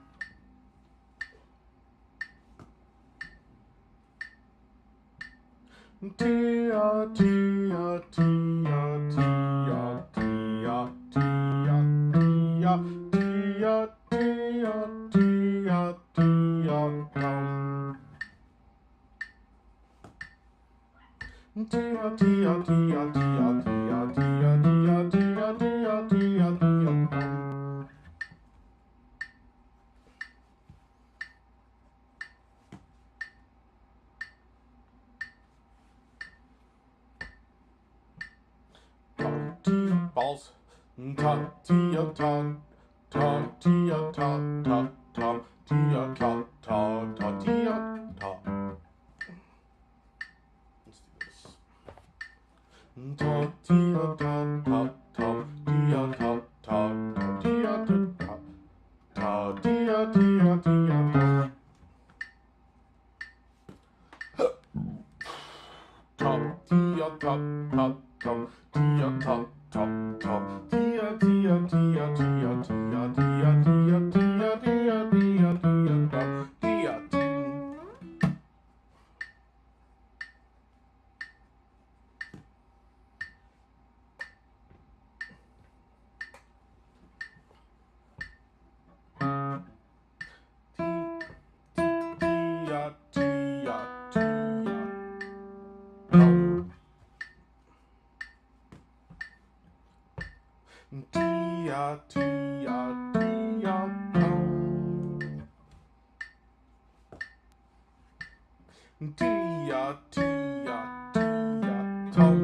Tia, tia, tia, tia, tia, tia, tia, tia, tia, tia, tia, tom. Tia, tia, tia, tia, tia, tia, tia, tia, tia, tia, tia, tom. Balls. Ta, tia, ta, ta, tia, ta, ta, ta, tia, ta, ta, ta, tia, ta. Let's do this. Ta, tia, ta, ta, ta, tia, ta, ta, ta, tia, ta, ta, ta, tia, tia, tia, ta. Ta, tia, ta, ta, ta, tia, ta, ta, ta, tia, tia, tia, tia, tia, tia, tia, tia, tia, tia, tia, ta, tia, tia. Tia, tia, tia, tom. Tia, tia, tia, tom. Tia, tia, tia, tom.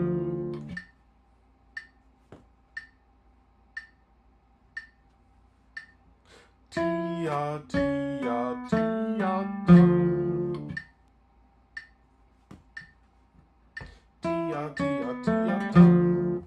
Tia, tia, tia, tom.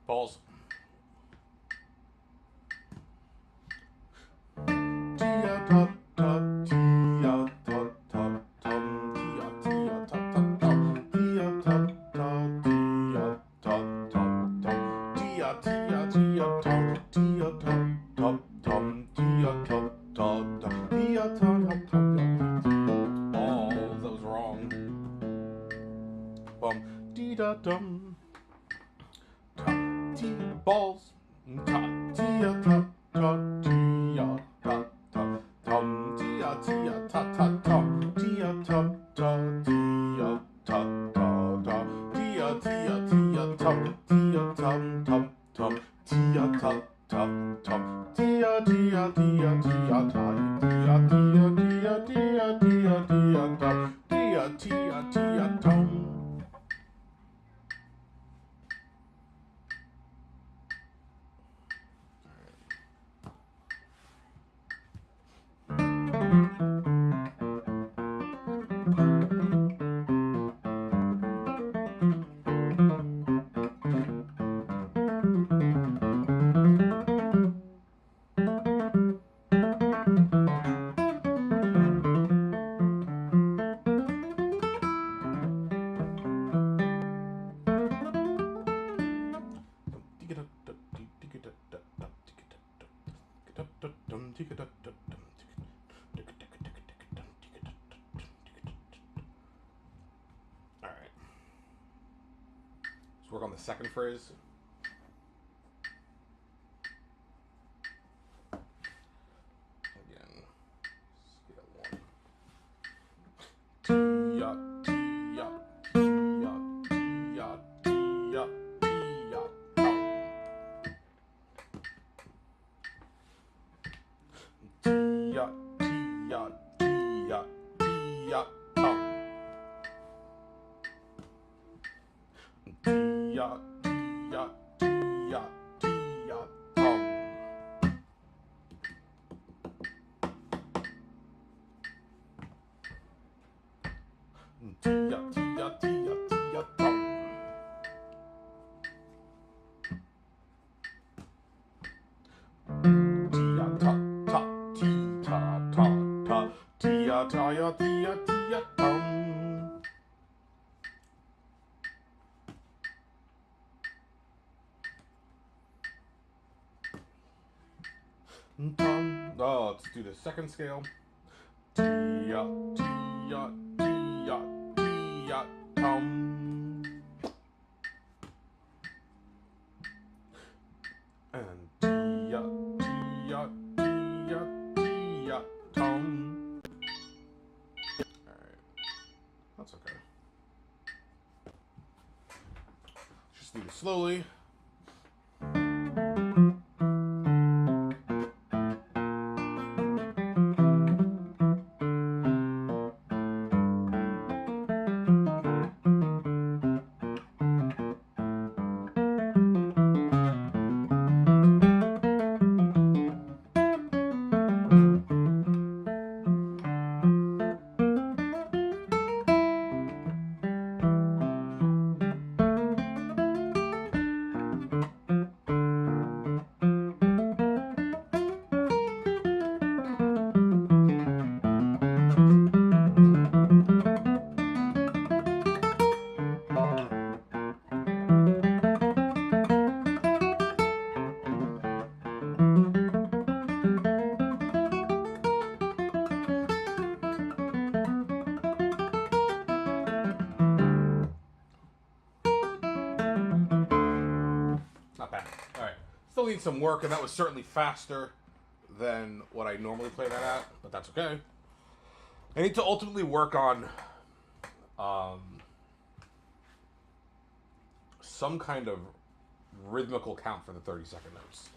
Balls. bum, dee da dum. Ta ti balls, ta tia ta ta tia ta ta tum tia tia ta ta tum tia ta ta tia ta ta ta tia tia tia tum tia tum tum tum tia ta tum tum tia tia tia tia ta tia tia tia tia tia tia ta tia tia tia tum. Alright. Let's work on the second phrase. Again, scale 1. Tia, tia, tia, tia, tia, tia, tum. Tia, tia, tia, tia, tum. Tia, tia, tia, tia, tum. Tia, tia, tia, tia, tum. Tia, ta, ta, ti, ta, ta, ta. Tia, tia, tia, tia, tum. Tum. Oh, let's do the second scale. Tia, tia, tia, tia, tum. And tia, tia, tia, tia, tum. Alright. That's okay. Just do it slowly. Not bad. Alright. Still needs some work, and that was certainly faster than what I normally play that at, but that's okay. I need to ultimately work on some kind of rhythmical count for the 30-second notes.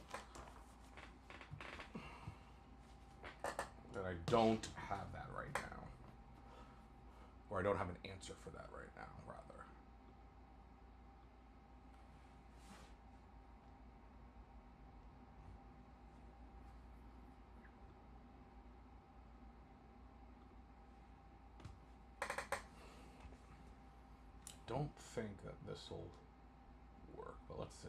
And I don't have that right now. Or I don't have an answer for that right now, rather. Don't think that this will work, but let's see.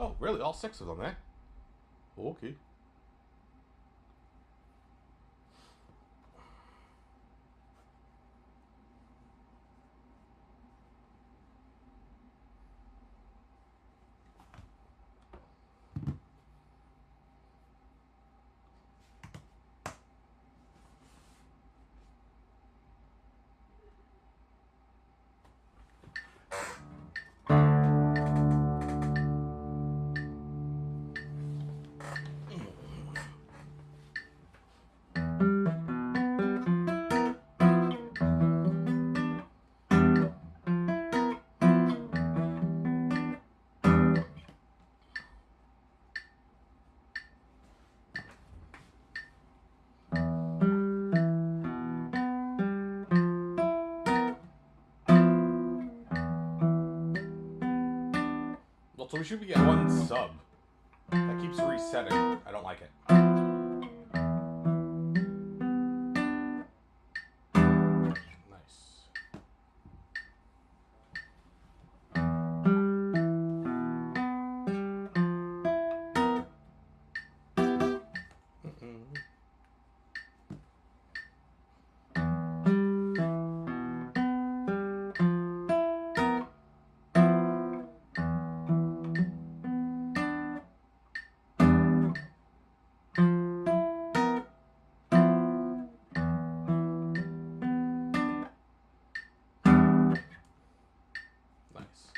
Oh, really? All 6 of them, eh? Okay. Well, so we should be at 1 sub. That keeps resetting. I don't like it. Nice. Nice.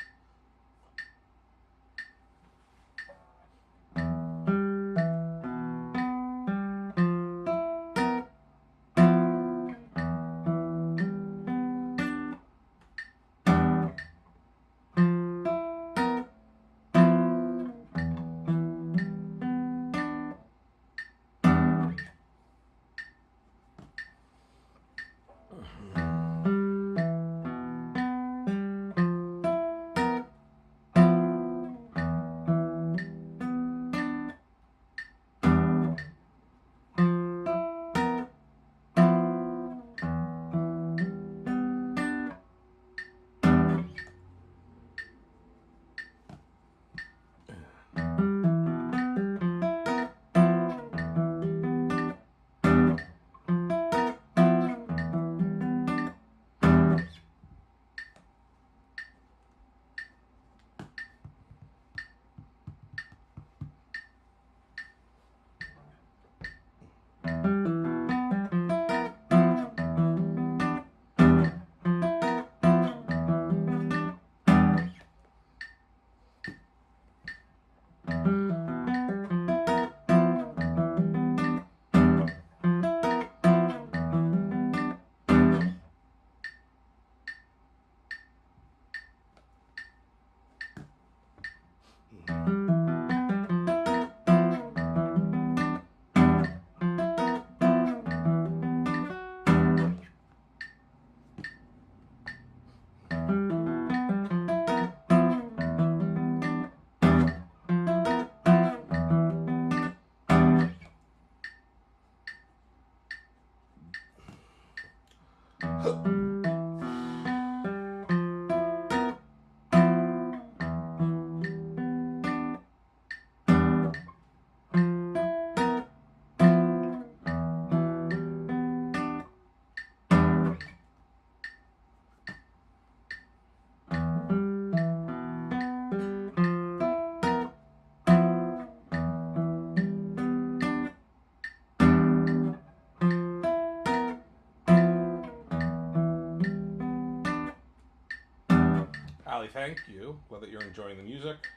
Ali, thank you. Glad that you're enjoying the music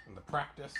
and the practice.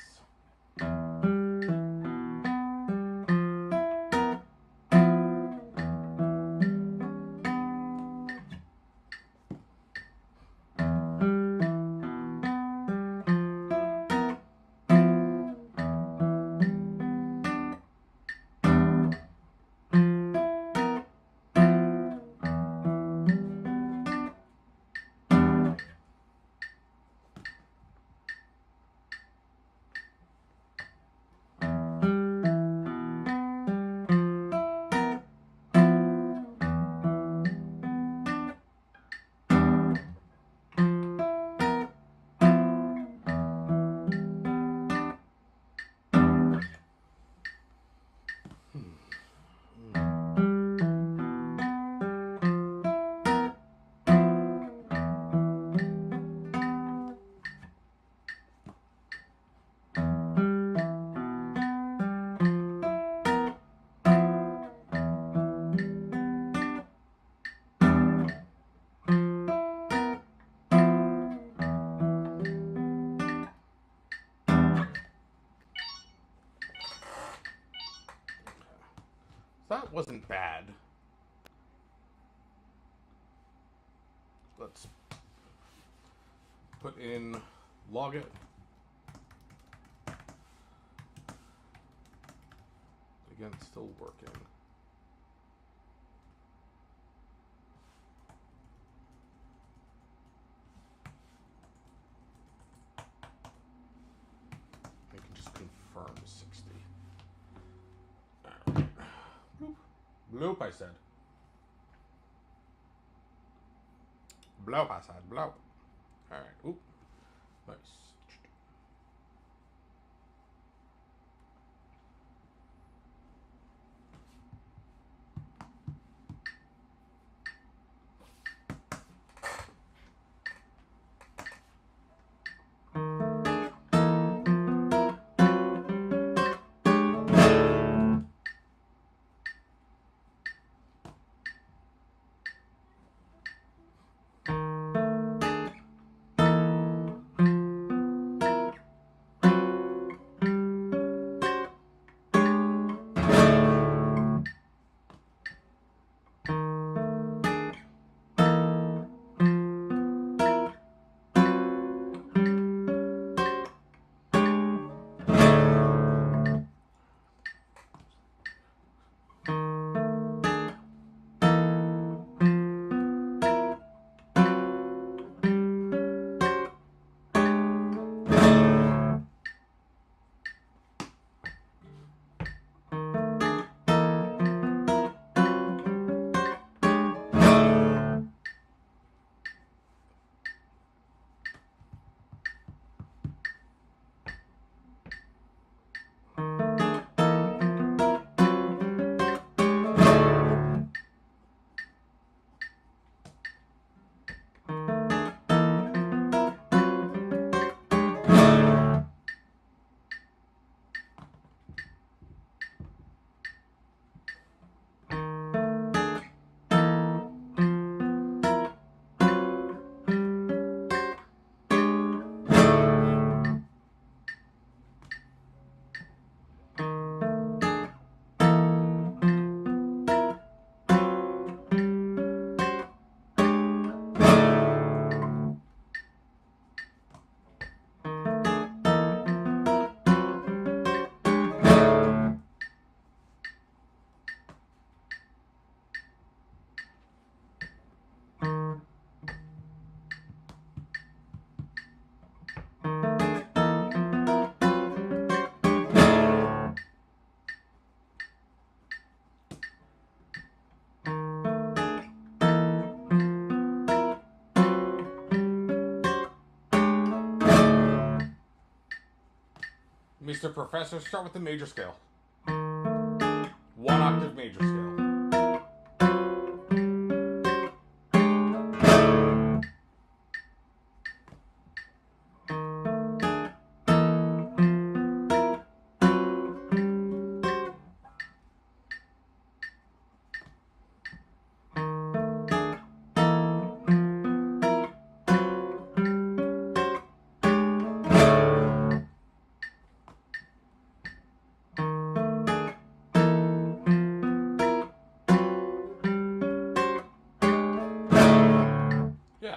That wasn't bad. Let's put in log it. Again, still working. I can just confirm 60. Bloop. Bloop, I said. Bloop, I said. Bloop. Alright. Oop. Nice. Mr. Professor, start with the major scale. 1 octave major scale. Yeah.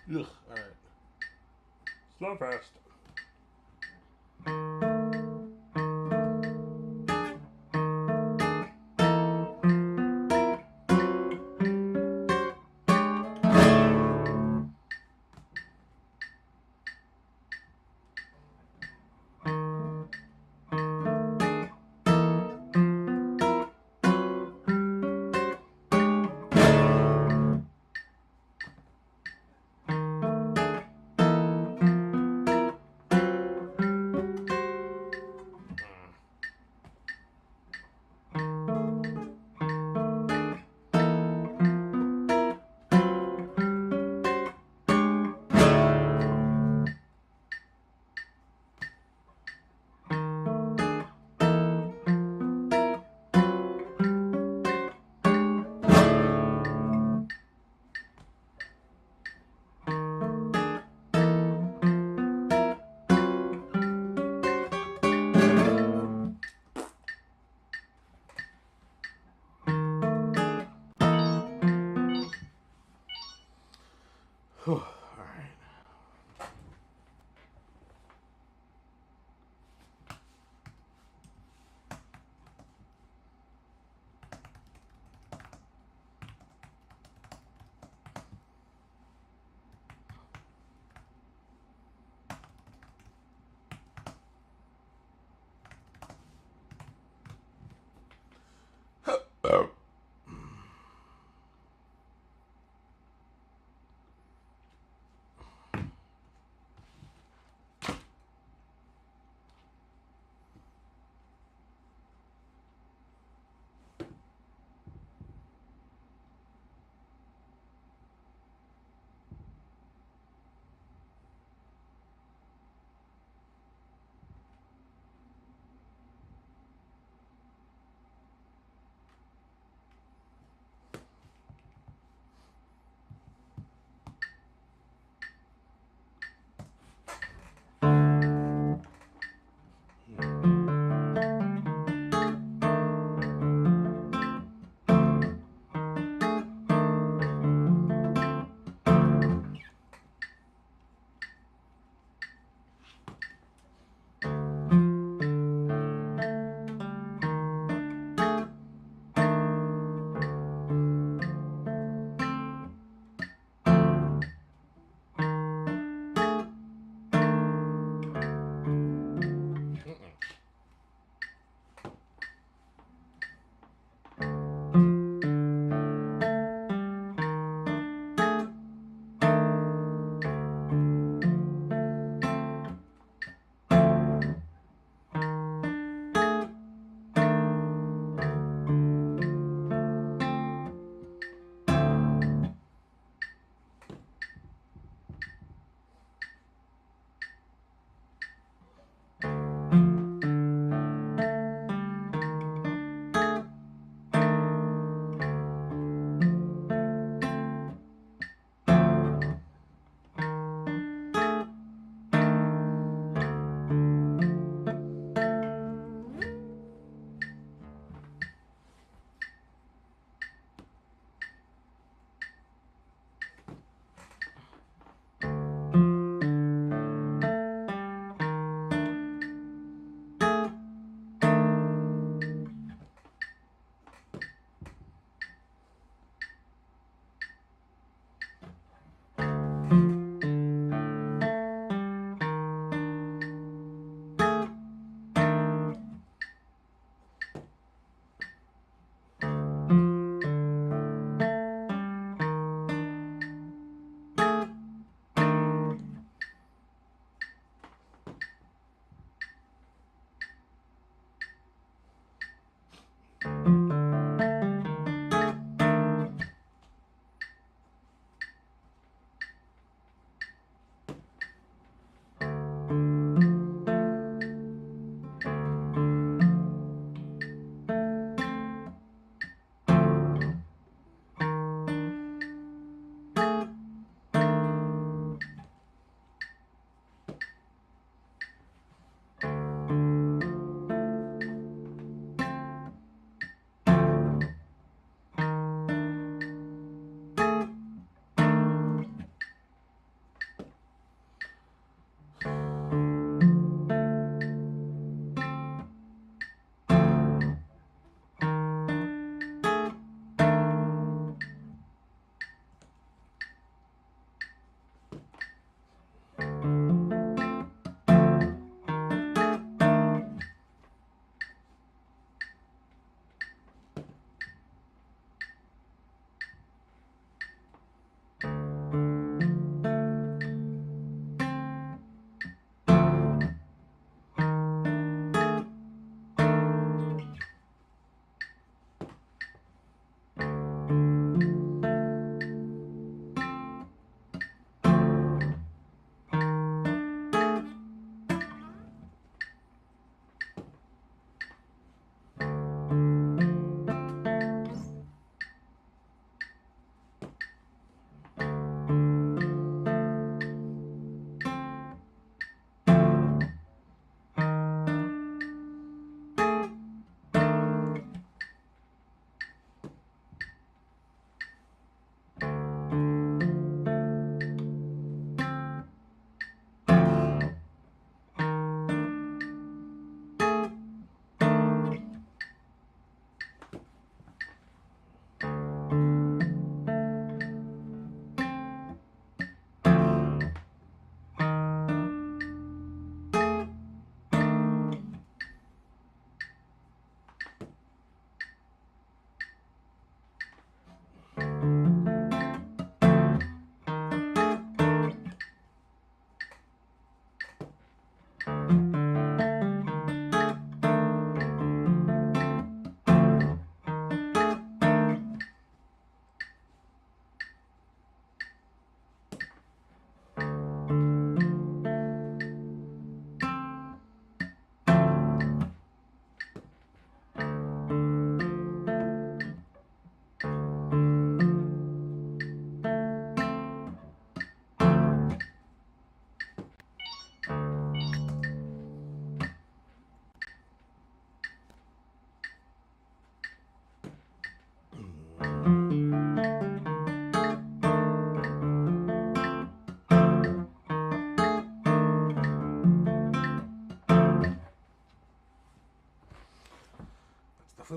Ugh, all right. Slow fast.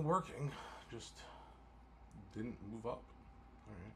working, just didn't move up. All right.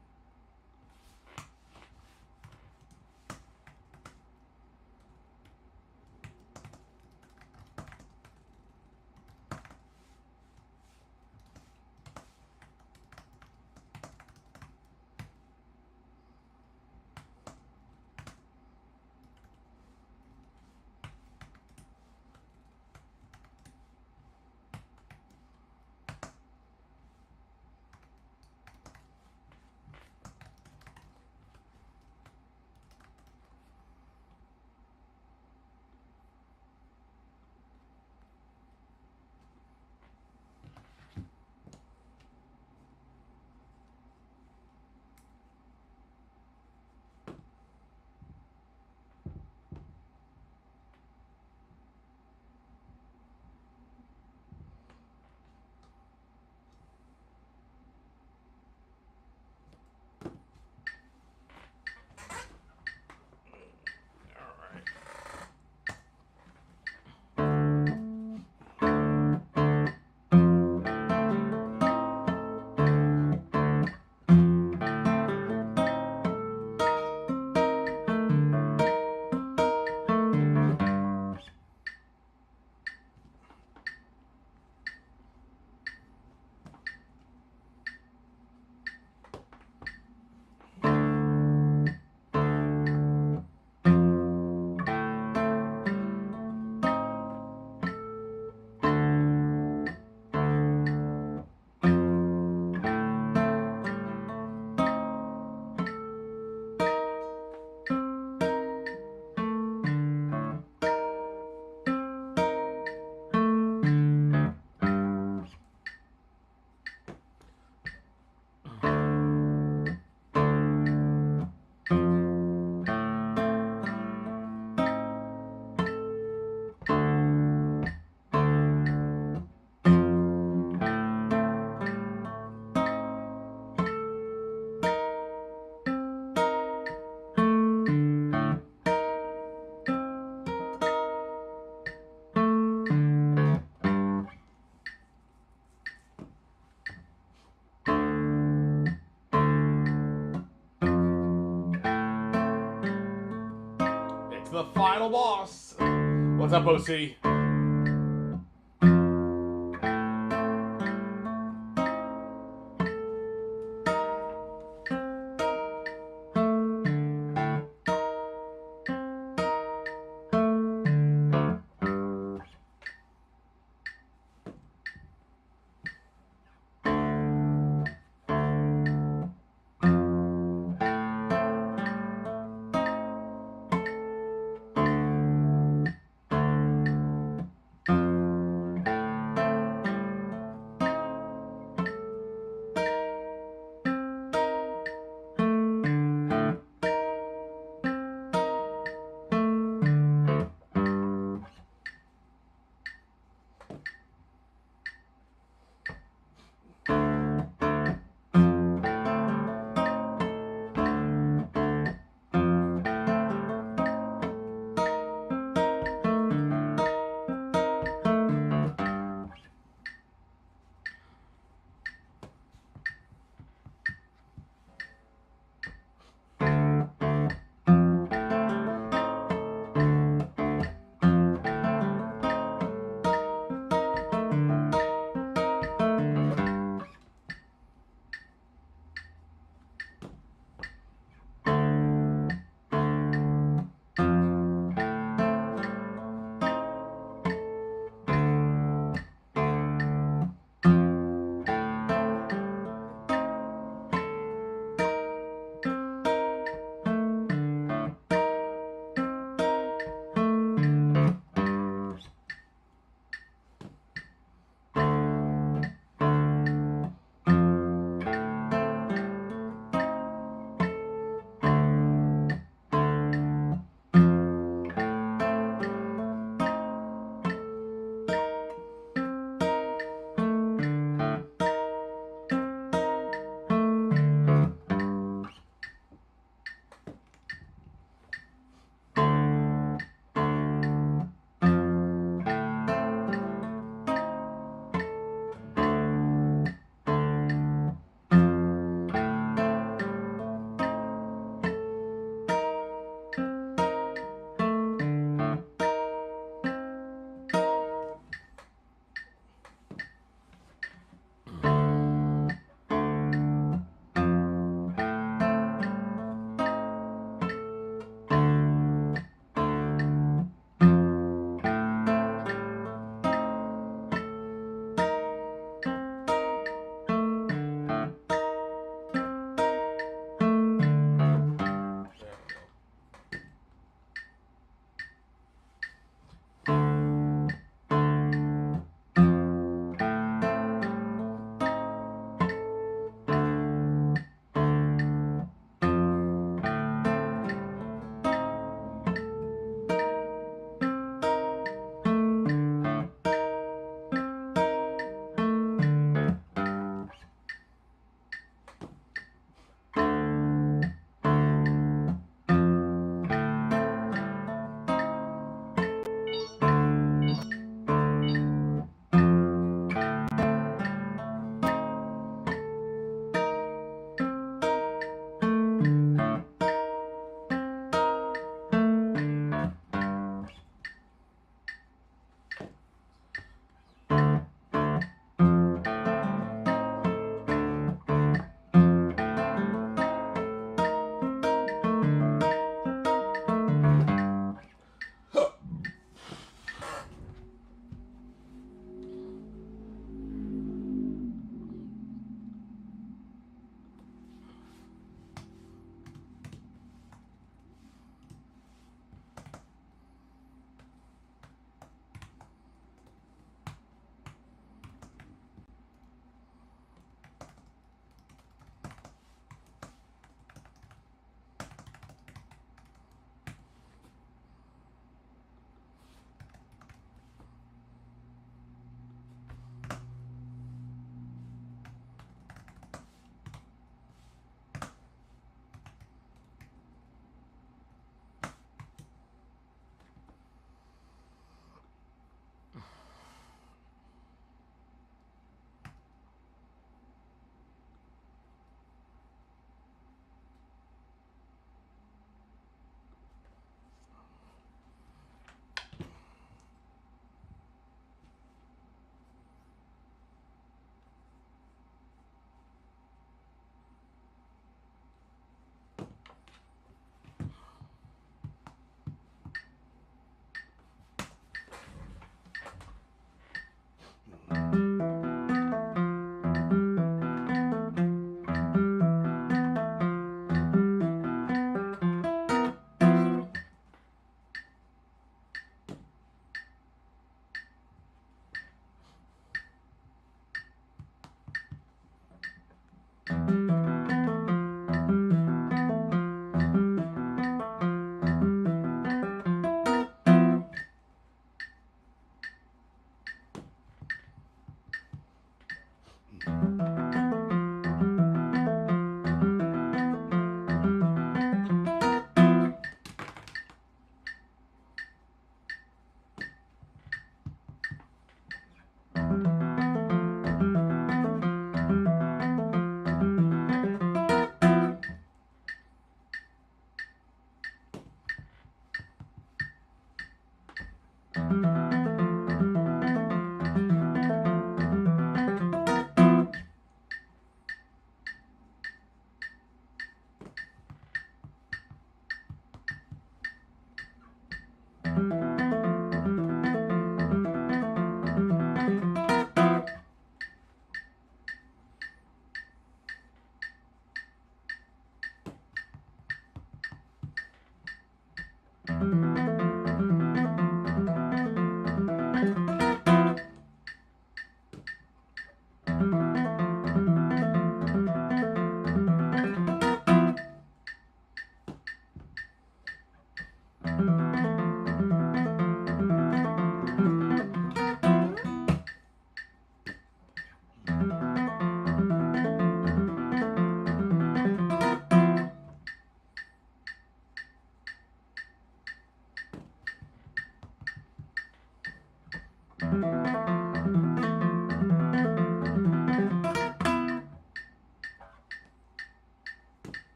The final boss. What's up, OC?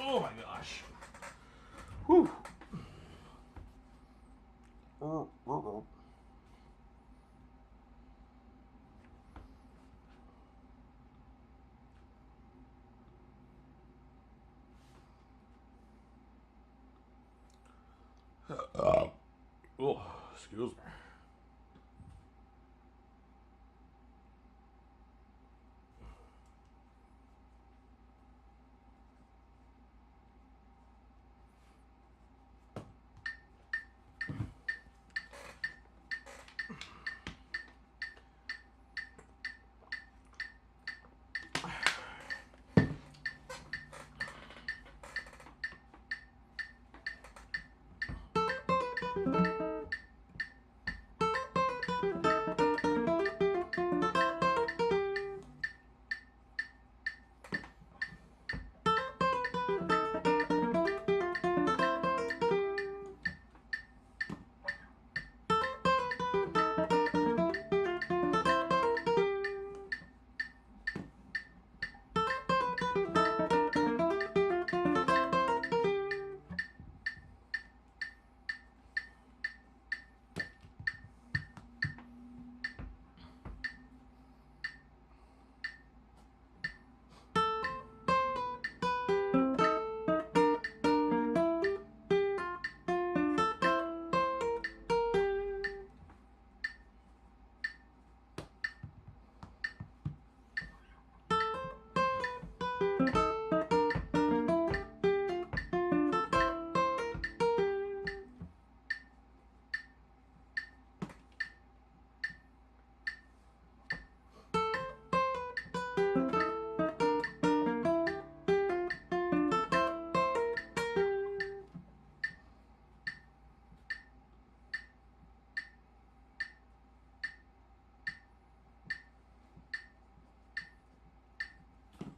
Oh my gosh. Whew. Oh, excuse me.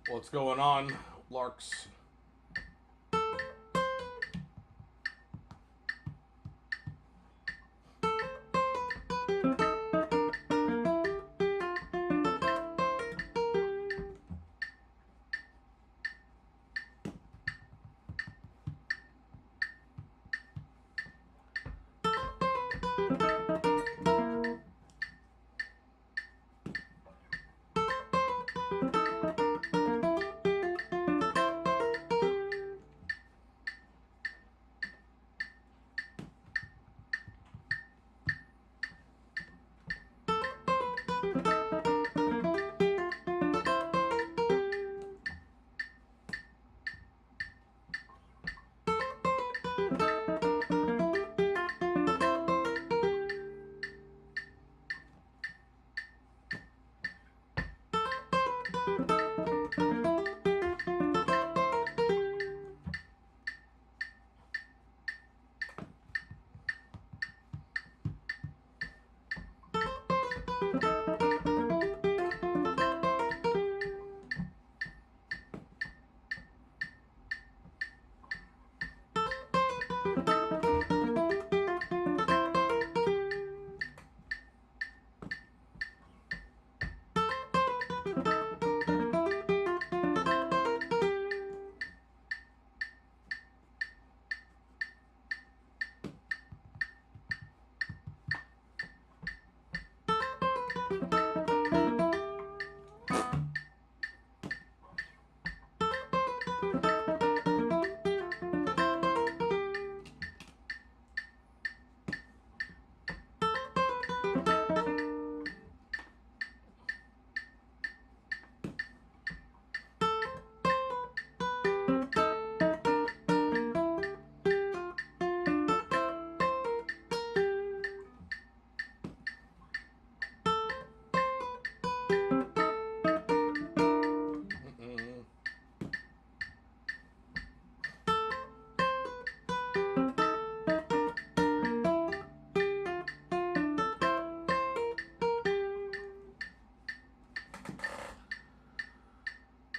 What's going on, Larks?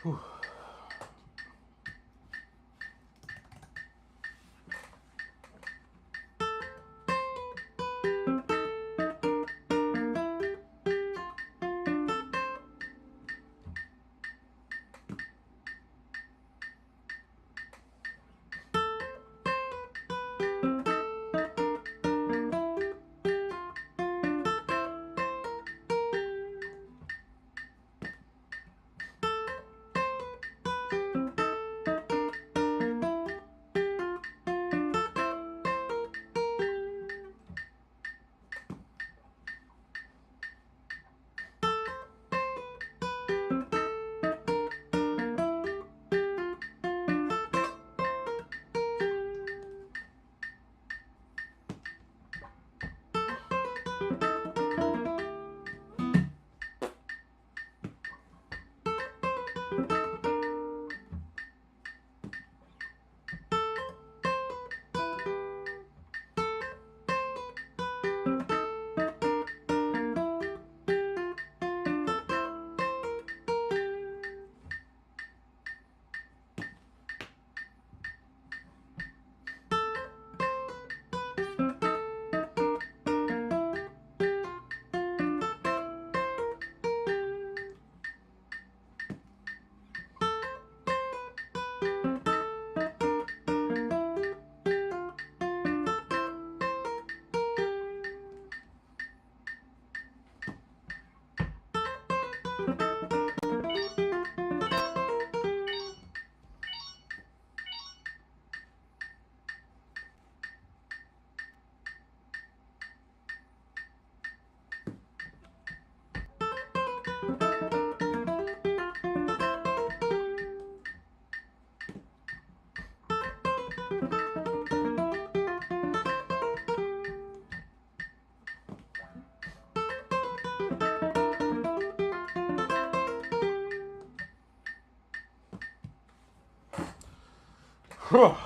Whew. All right.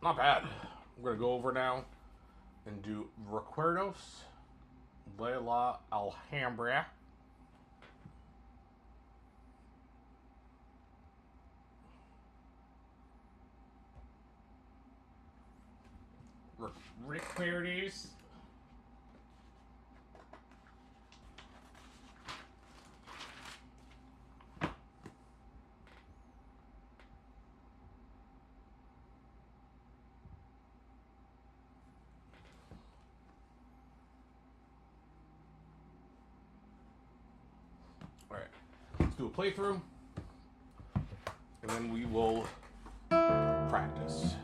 Not bad. I'm going to go over now and do Recuerdos de la Alhambra. Recuerdos. Alright, let's do a playthrough, and then we will practice.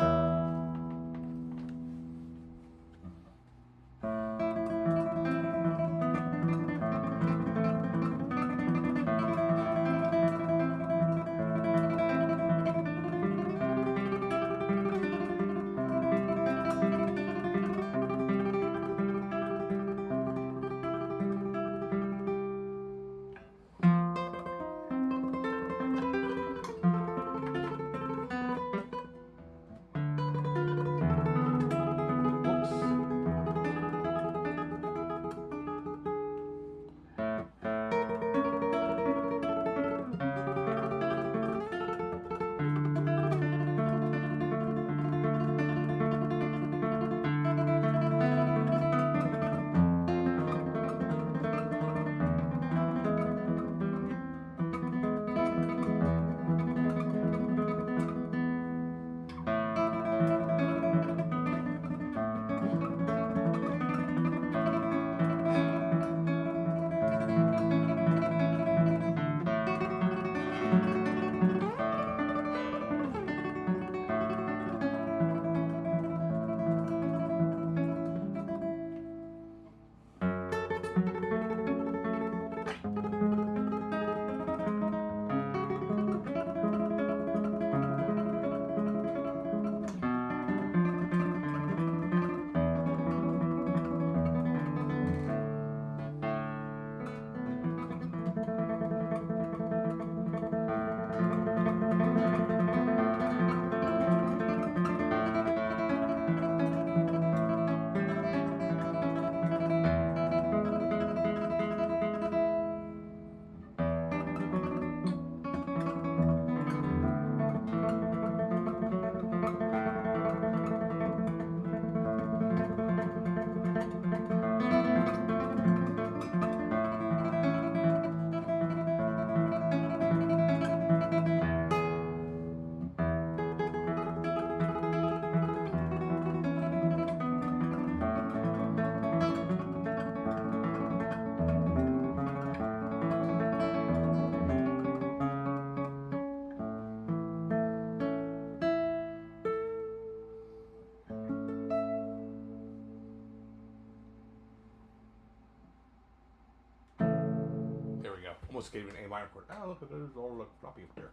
Almost gave an A minor chord. Oh, look at this, all look floppy up there.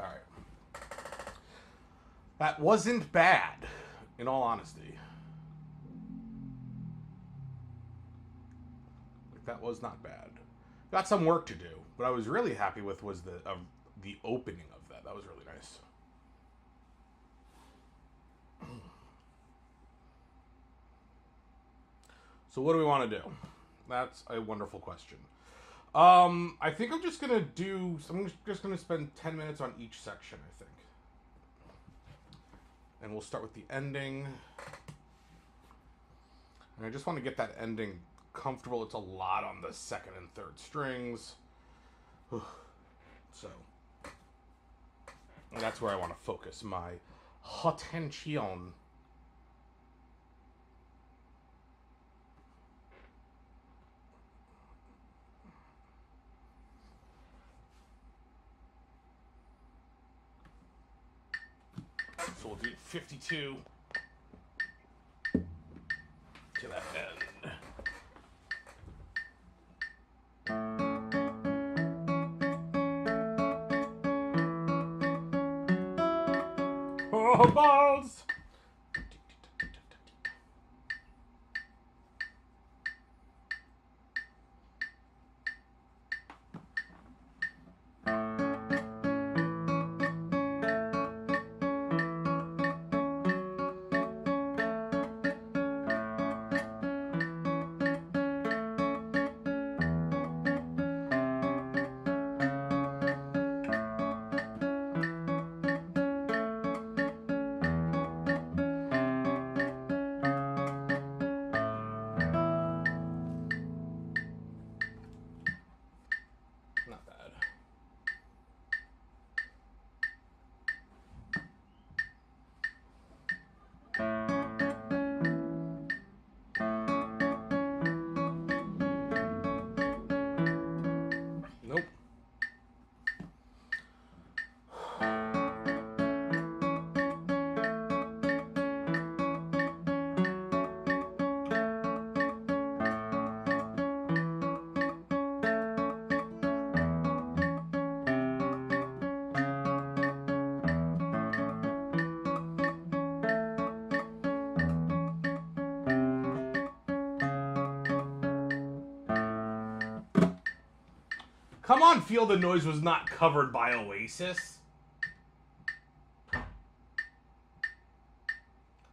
All right. That wasn't bad, in all honesty. Like, that was not bad. Got some work to do. What I was really happy with was the opening of that. That was really nice. So what do we want to do? That's a wonderful question. I think I'm just gonna spend 10 minutes on each section, I think. And we'll start with the ending. And I just want to get that ending comfortable. It's a lot on the second and third strings. So that's where I want to focus my attention. So we'll do 52 to that end. Oh, balls! Not bad. Nope. Come on, Feel the Noise was not covered by Oasis.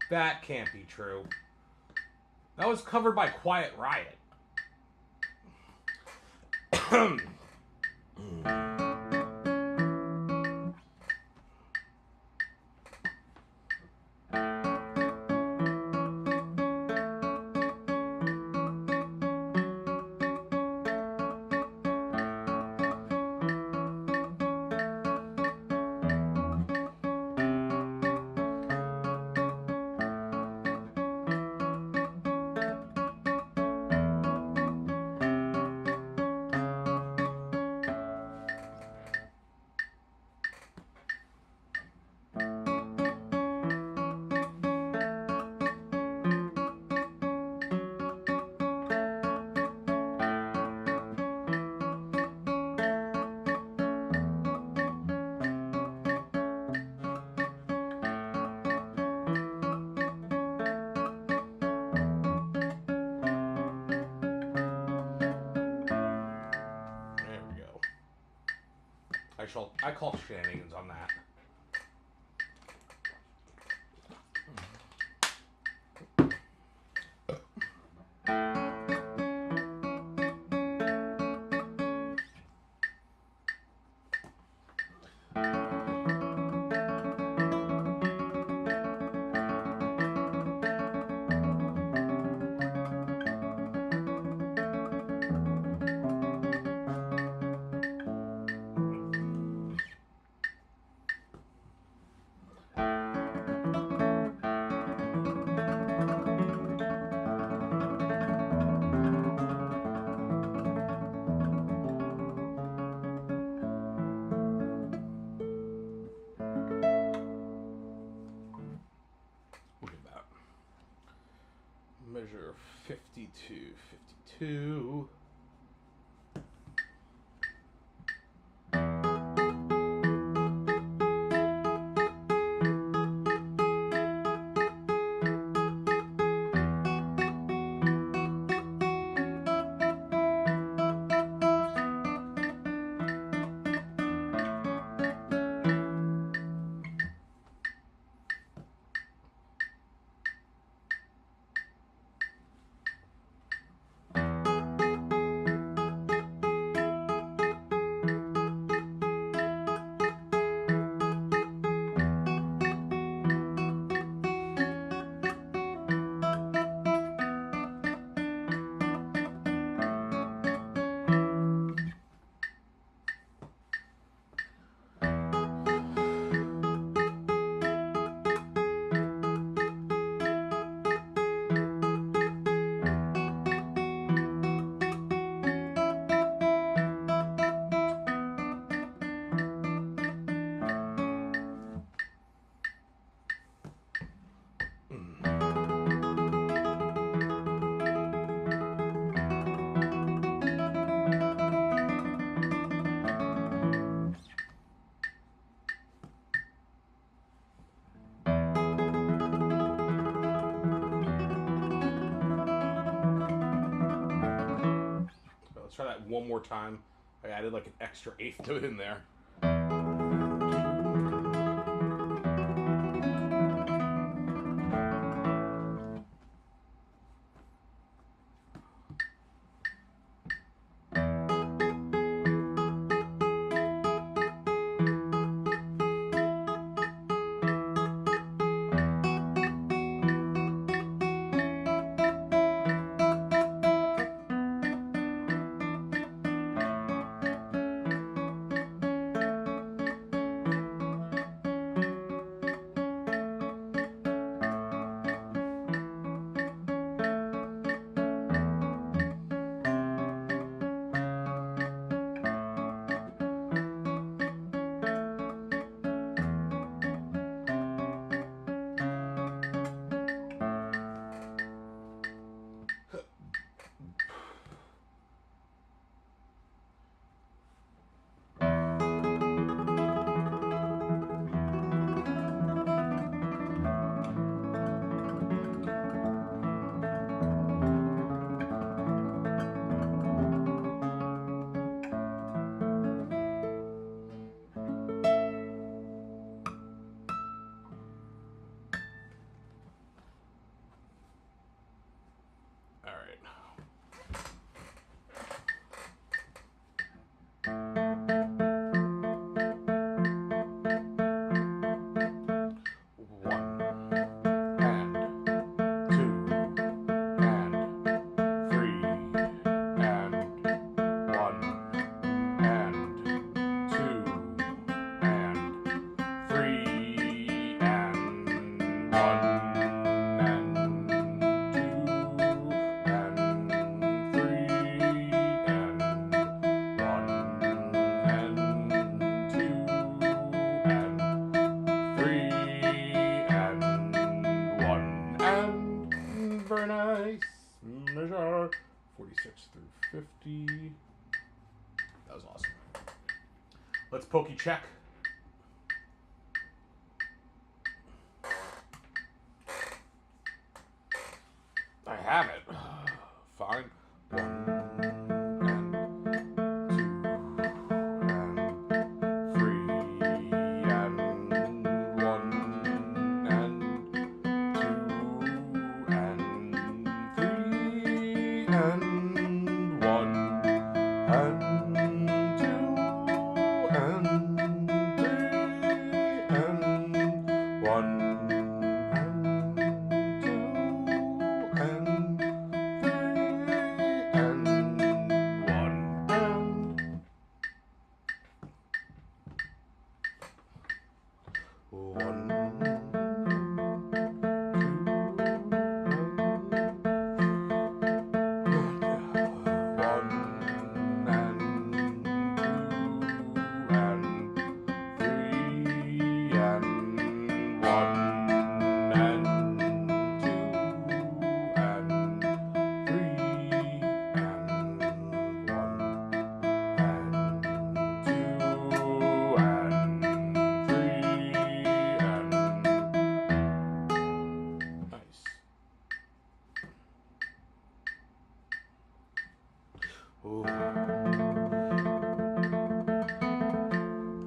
That can't be true. That was covered by Quiet Riot. I call shenanigans on that. Measure 52, 52. one more time. I added like an extra eighth note in there. Very nice. Measure 46 through 50. That was awesome. Let's pokey check. I have it. Fine. 1 and 2 and 3 and 1 and 2 and 3 and 1 and 2 and 3 and 1.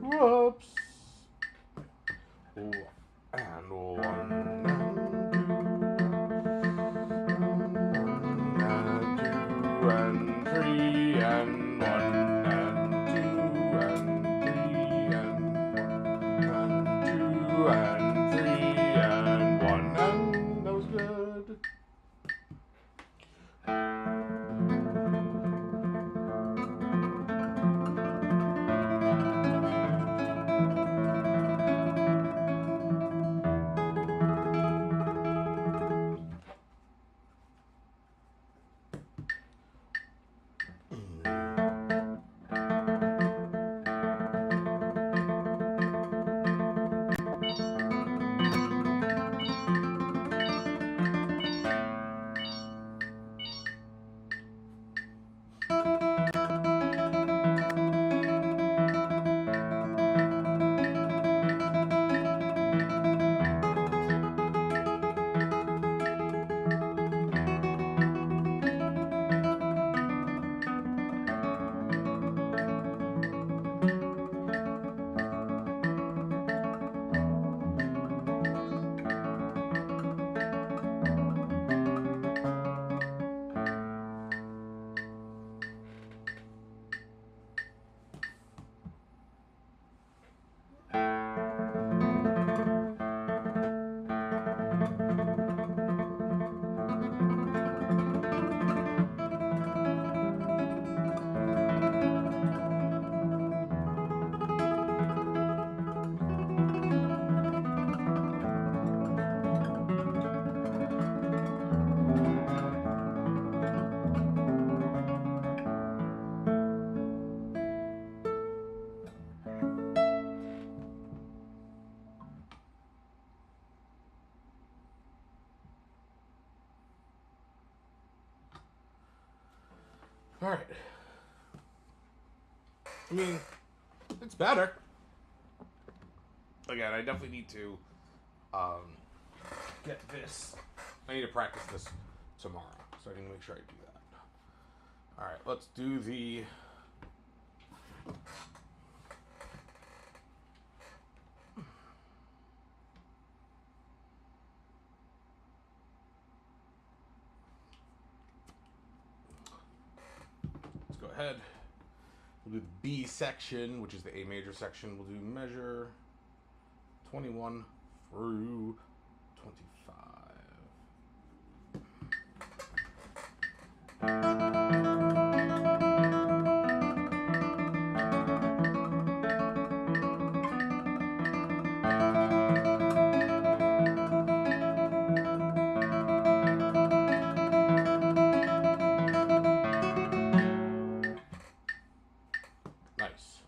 Whoops. And 1 and 2 and 3 and 1 and 2 and 3 and 2 and 3 and 1 and that was good. All right. I mean, it's better. Again, I definitely need to get this. I need to practice this tomorrow, so I need to make sure I do that. All right, let's do the. Let's go ahead. We'll do the B section, which is the A major section. We'll do measure 21 through 25. Nice.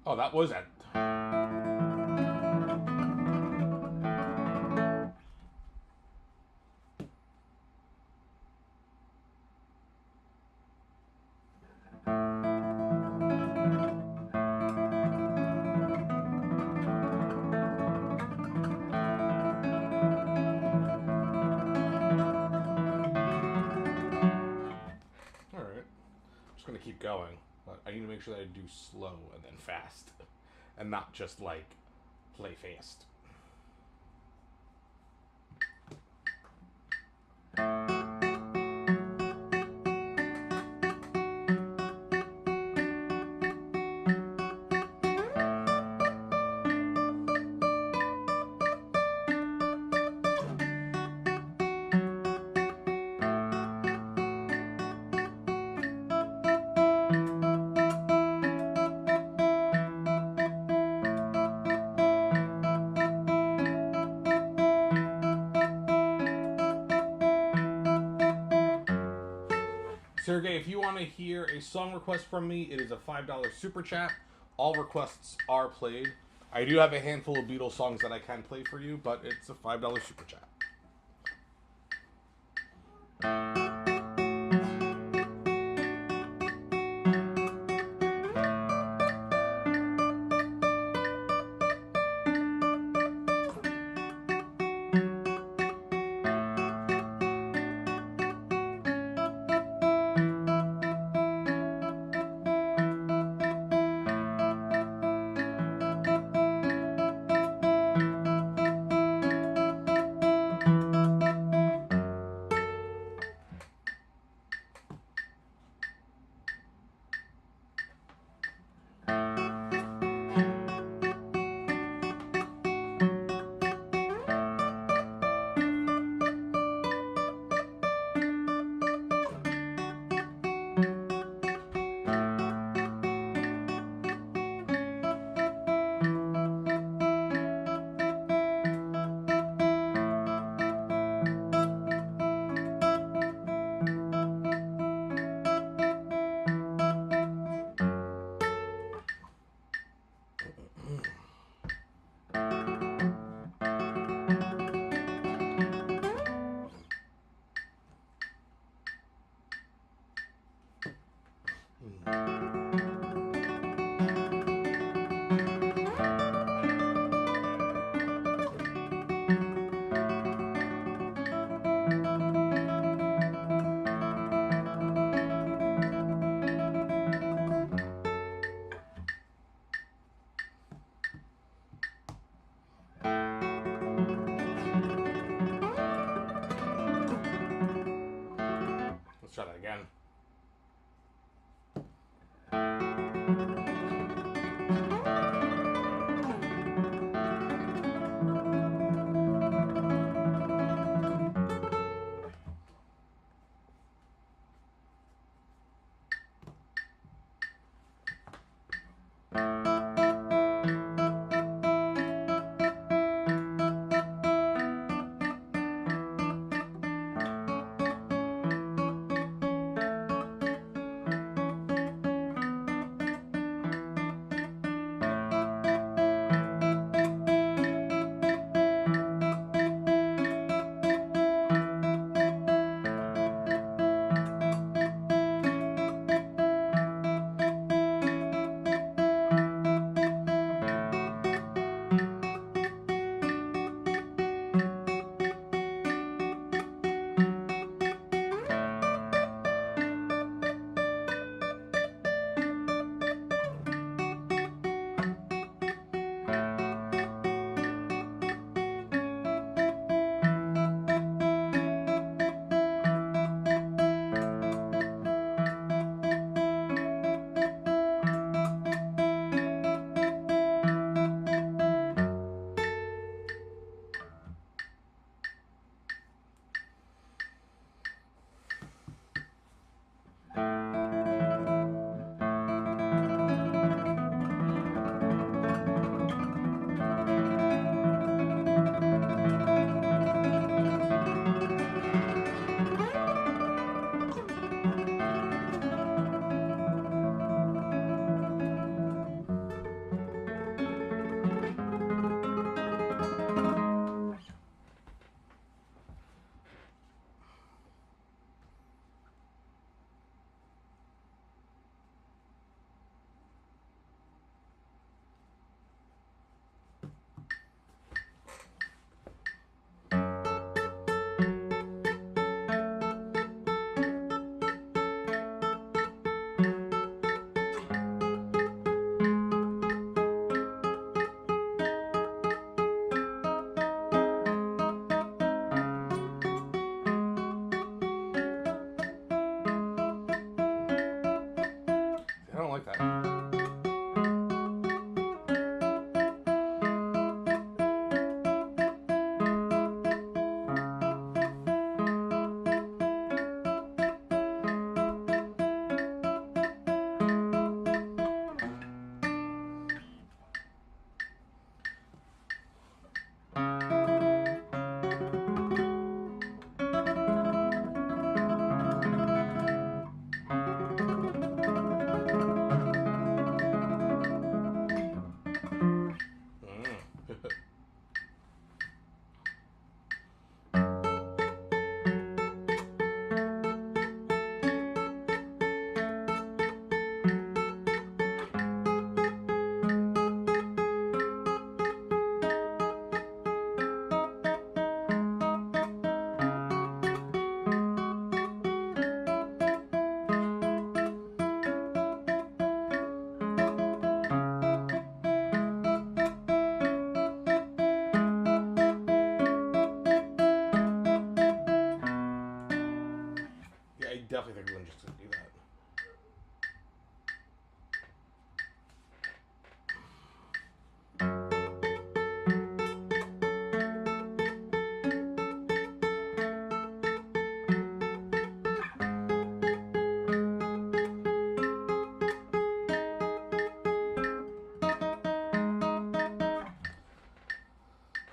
Oh, that was it. All right. I'm just gonna keep going, but I need to make sure that I do slow and then fast, and not just like play fast. Sergey, if you want to hear a song request from me, it is a $5 super chat. All requests are played. I do have a handful of Beatles songs that I can play for you, but it's a $5 super chat.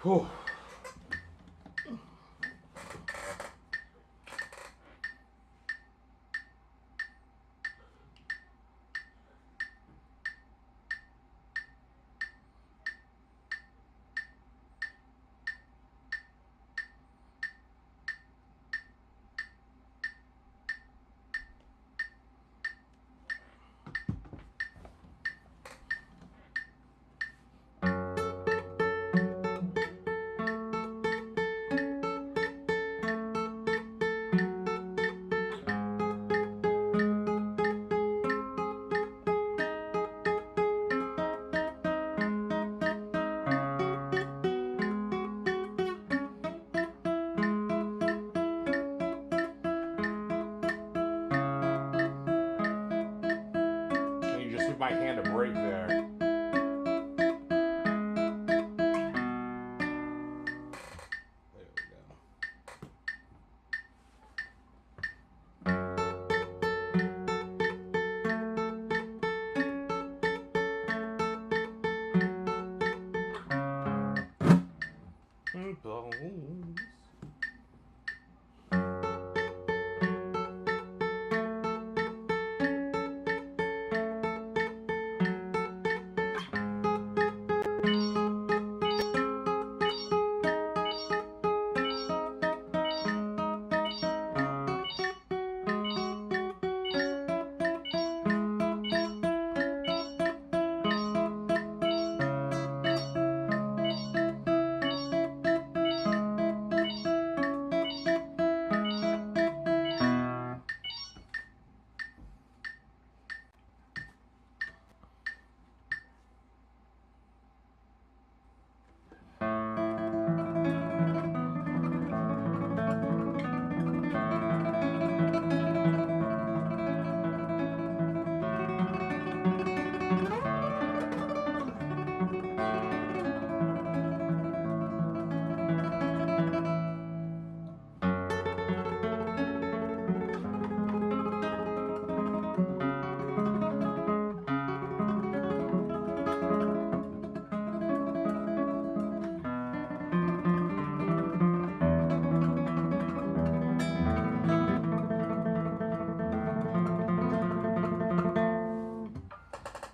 Whew. And you just give my hand a break there. Bones.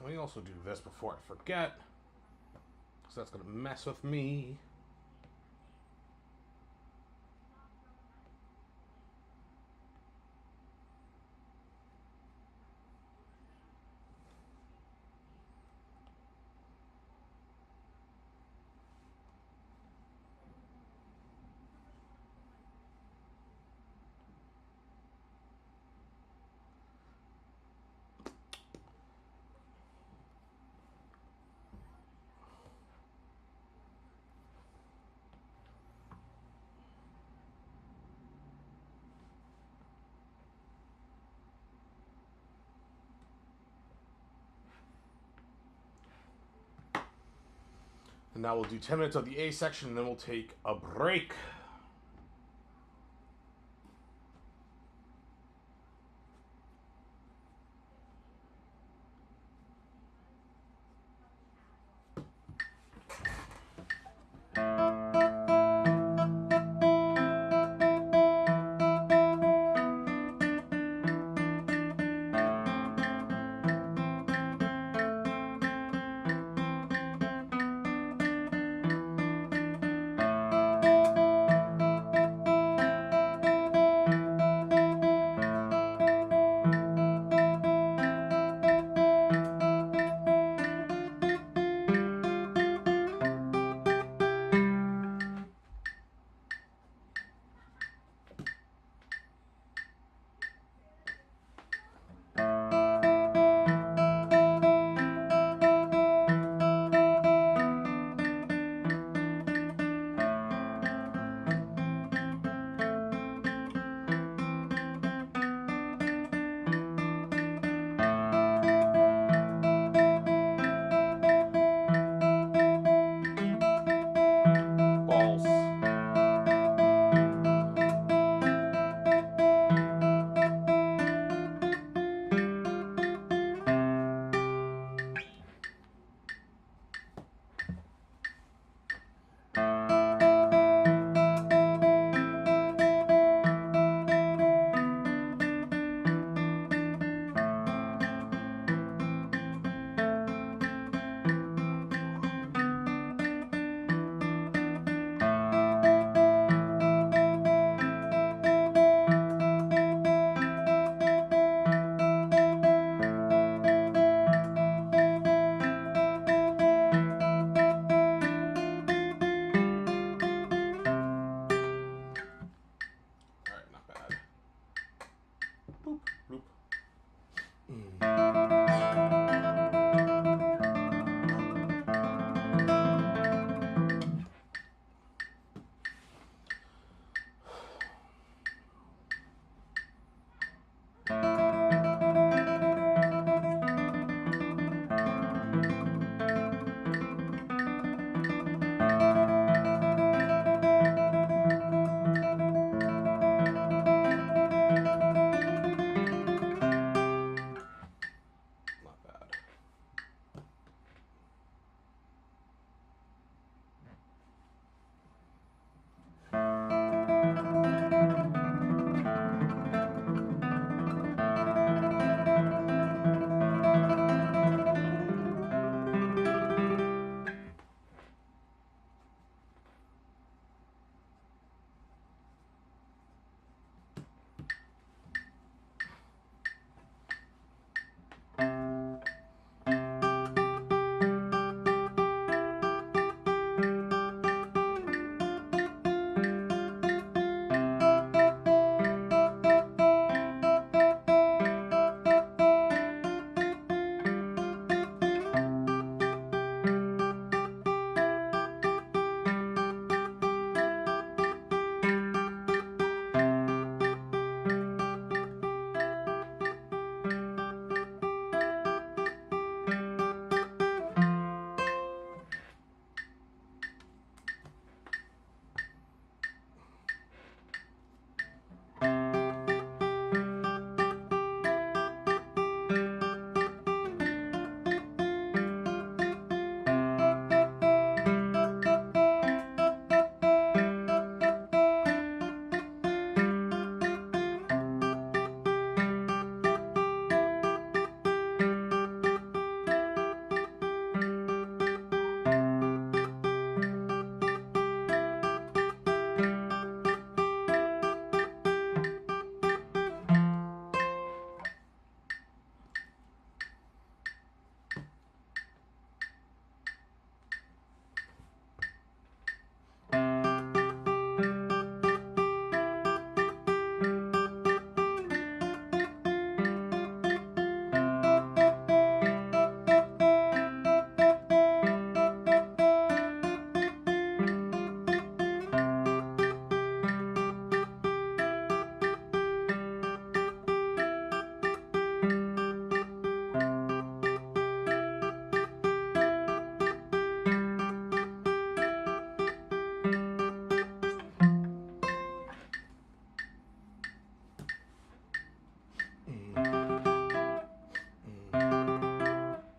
Let me also do this before I forget, because that's going to mess with me. And now we'll do 10 minutes of the A section, and then we'll take a break.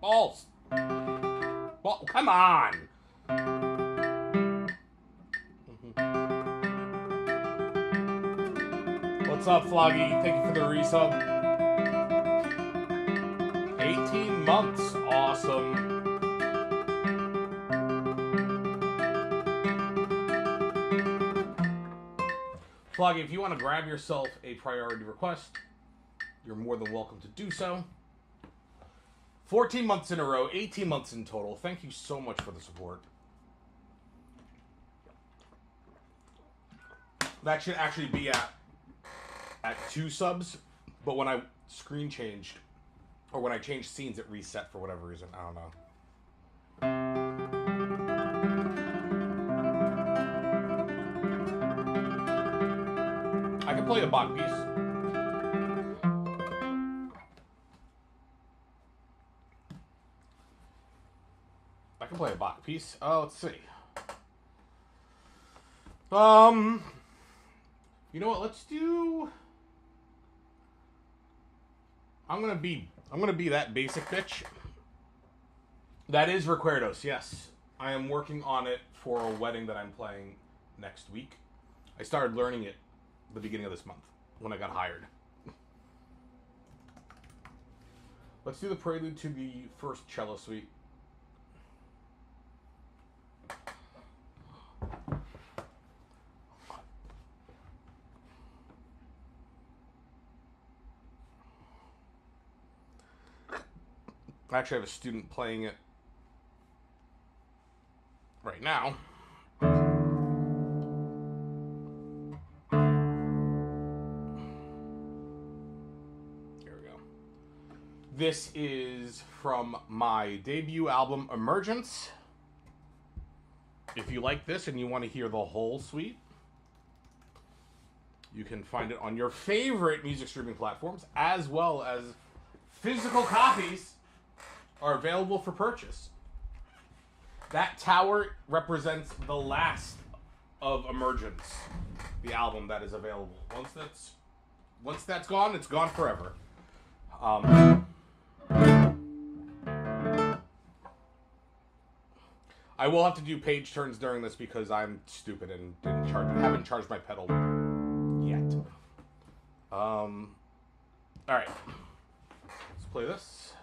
Balls. Well, come on. What's up, Floggy? Thank you for the resub. 18 months. Awesome. Floggy, if you want to grab yourself a priority request, you're more than welcome to do so. 14 months in a row, 18 months in total. Thank you so much for the support. That should actually be at 2 subs, but when I screen changed, or when I changed scenes, it reset for whatever reason. I don't know. I can play a Bach piece. I can play a Bach piece. Let's see. You know what? Let's do. I'm gonna be that basic bitch. That is Recuerdos. Yes, I am working on it for a wedding that I'm playing next week. I started learning it the beginning of this month when I got hired. Let's do the prelude to the first cello suite. I actually have a student playing it right now. Here we go. This is from my debut album, Emergence. If you like this and you want to hear the whole suite, you can find it on your favorite music streaming platforms, as well as physical copies are available for purchase. That tower represents the last of Emergence, the album that is available. Once that's gone, it's gone forever. I will have to do page turns during this because I'm stupid and haven't charged my pedal yet. All right, let's play this.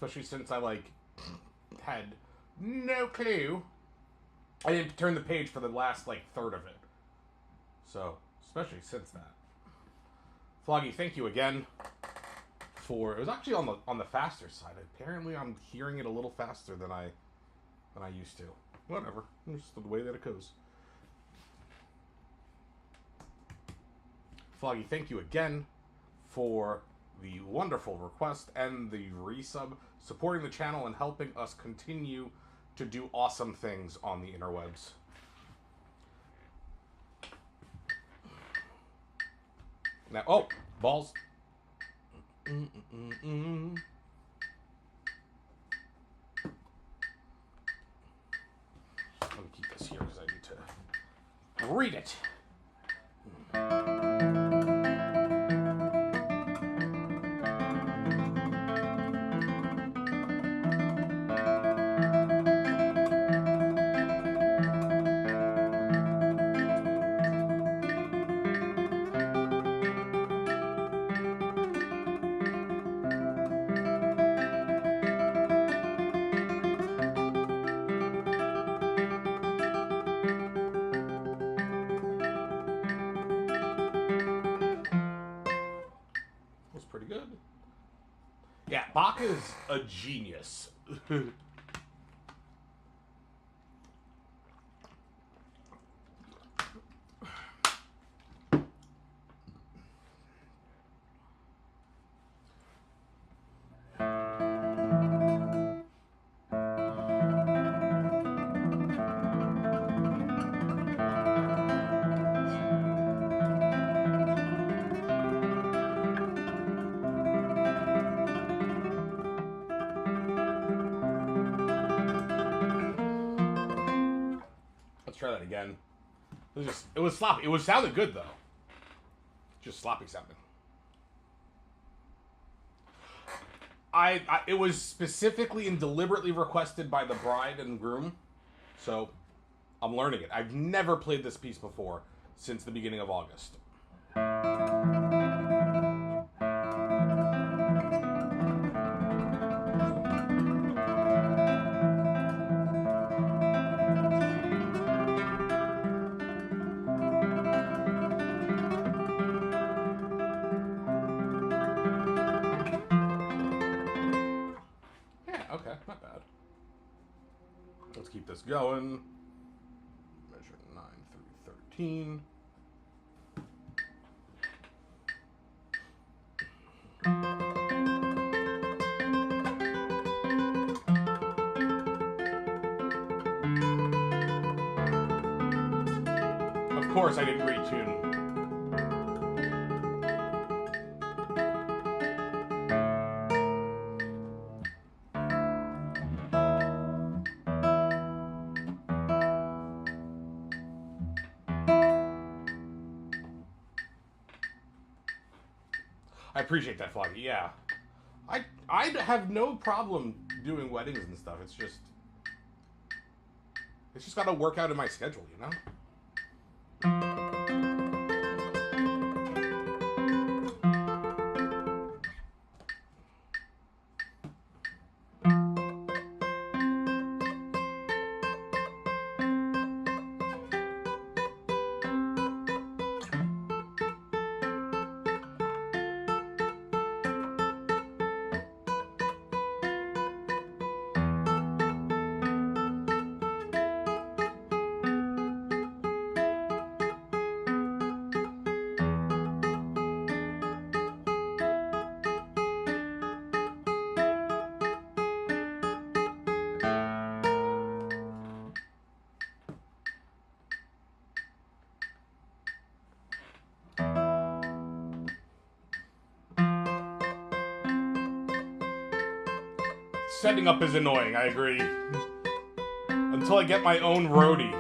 especially since I like had no clue. I didn't turn the page for the last like third of it. So, especially since that. Floggy, thank you again for. It was actually on the faster side. Apparently, I'm hearing it a little faster than I used to. Whatever, it's just the way that it goes. Floggy, thank you again for the wonderful request and the resub, supporting the channel and helping us continue to do awesome things on the interwebs. Now, oh, balls. Let me keep this here because I need to read it. Pretty good. Yeah, Bach is a genius. Try that again. It was sloppy. It sounded good though. Just sloppy sounding. It was specifically and deliberately requested by the bride and groom, so I'm learning it. I've never played this piece before since the beginning of August. Okay, not bad. Let's keep this going. Measure 9 through 13. Of course, I didn't retune. I appreciate that, Floggy. Yeah, I have no problem doing weddings and stuff. It's just got to work out in my schedule, you know. Setting up is annoying, I agree. Until I get my own roadie.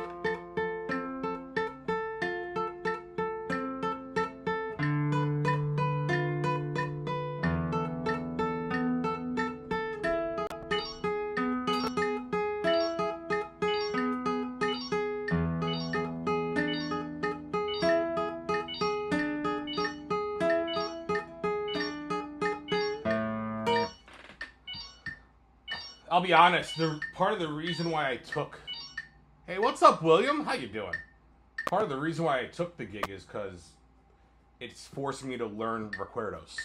I'll be honest. The part of the reason why I took, hey, what's up, William? How you doing? Part of the reason why I took the gig is because it's forcing me to learn recuerdos.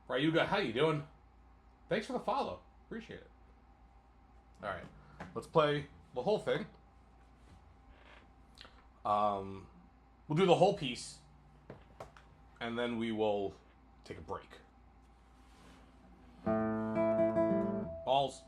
Ryuga, how you doing? Thanks for the follow. Appreciate it. All right, let's play the whole thing. We'll do the whole piece, and then we will take a break. Balls.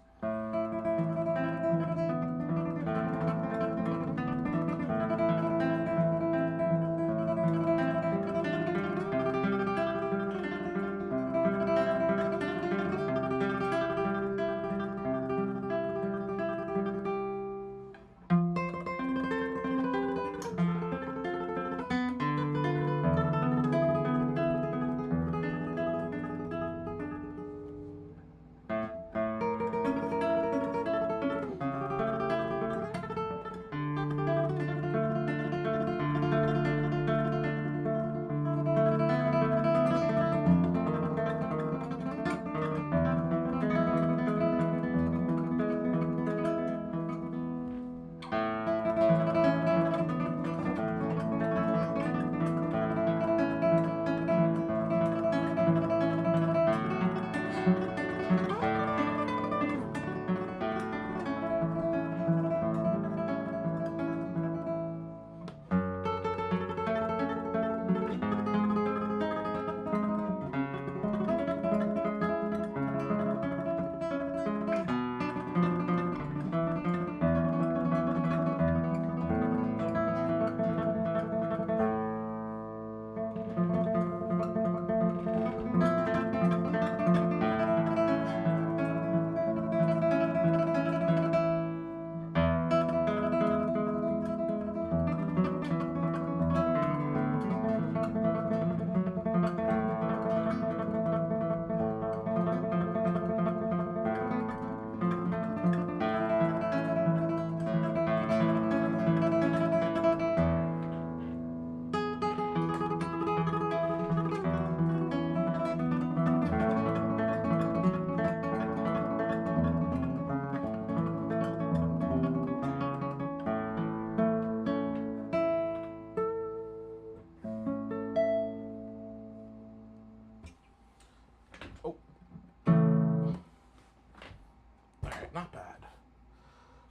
Not bad.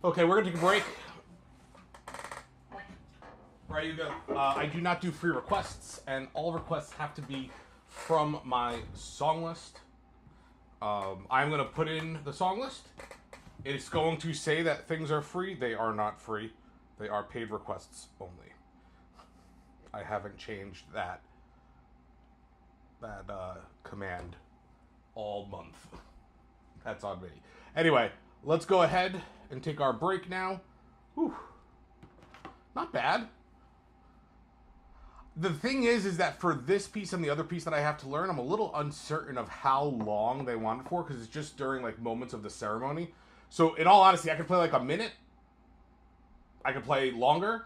Okay, we're gonna take a break. Right, you go. I do not do free requests, and all requests have to be from my song list. I'm gonna put in the song list. It's going to say that things are free. They are not free. They are paid requests only. I haven't changed that command all month. That's on me. Anyway, let's go ahead and take our break now. Whew. Not bad. The thing is that for this piece and the other piece that I have to learn, I'm a little uncertain of how long they want it for, because it's just during like moments of the ceremony. So in all honesty, I could play like a minute. I could play longer.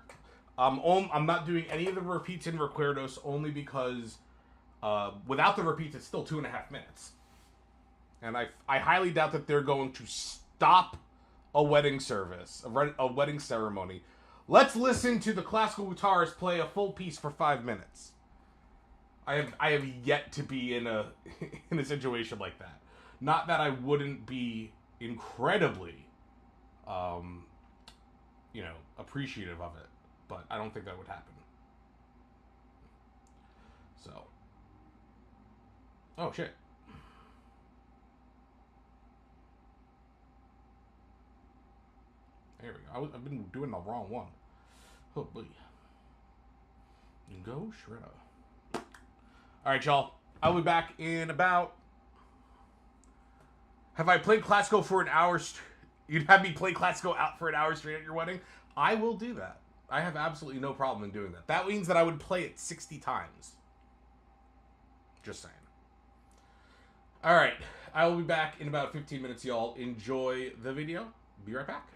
I'm not doing any of the repeats in Recuerdos only because without the repeats, it's still 2.5 minutes. And I highly doubt that they're going to stop a wedding service, a wedding ceremony. Let's listen to the classical guitarist play a full piece for 5 minutes. I have yet to be in a in a situation like that. Not that I wouldn't be incredibly, appreciative of it, but I don't think that would happen. So, oh shit. There we go. I've been doing the wrong one. Oh, boy. Go Shredder. All right, y'all. I'll be back in about... Have I played Classico for an hour? You'd have me play Classico out for an hour straight at your wedding? I will do that. I have absolutely no problem in doing that. That means that I would play it 60 times. Just saying. All right. I will be back in about 15 minutes, y'all. Enjoy the video. Be right back.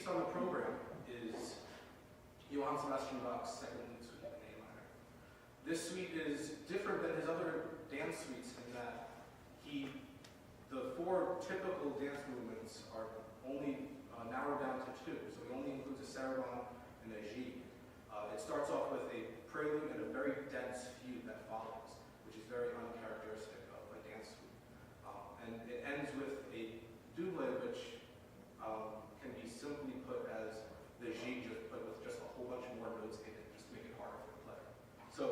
piece on the program is Johann Sebastian Bach's Second Suite in A minor. This suite is different than his other dance suites in that the four typical dance movements are only narrowed down to two, so he only includes a sarabande and a gigue. It starts off with a prelude and a very dense fugue that follows, which is very uncharacteristic of a dance suite. And it ends with a double, which can be simply put as the gigue, but with just a whole bunch more notes in it, just to make it harder for the player. So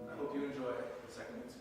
I hope you enjoy the second suite.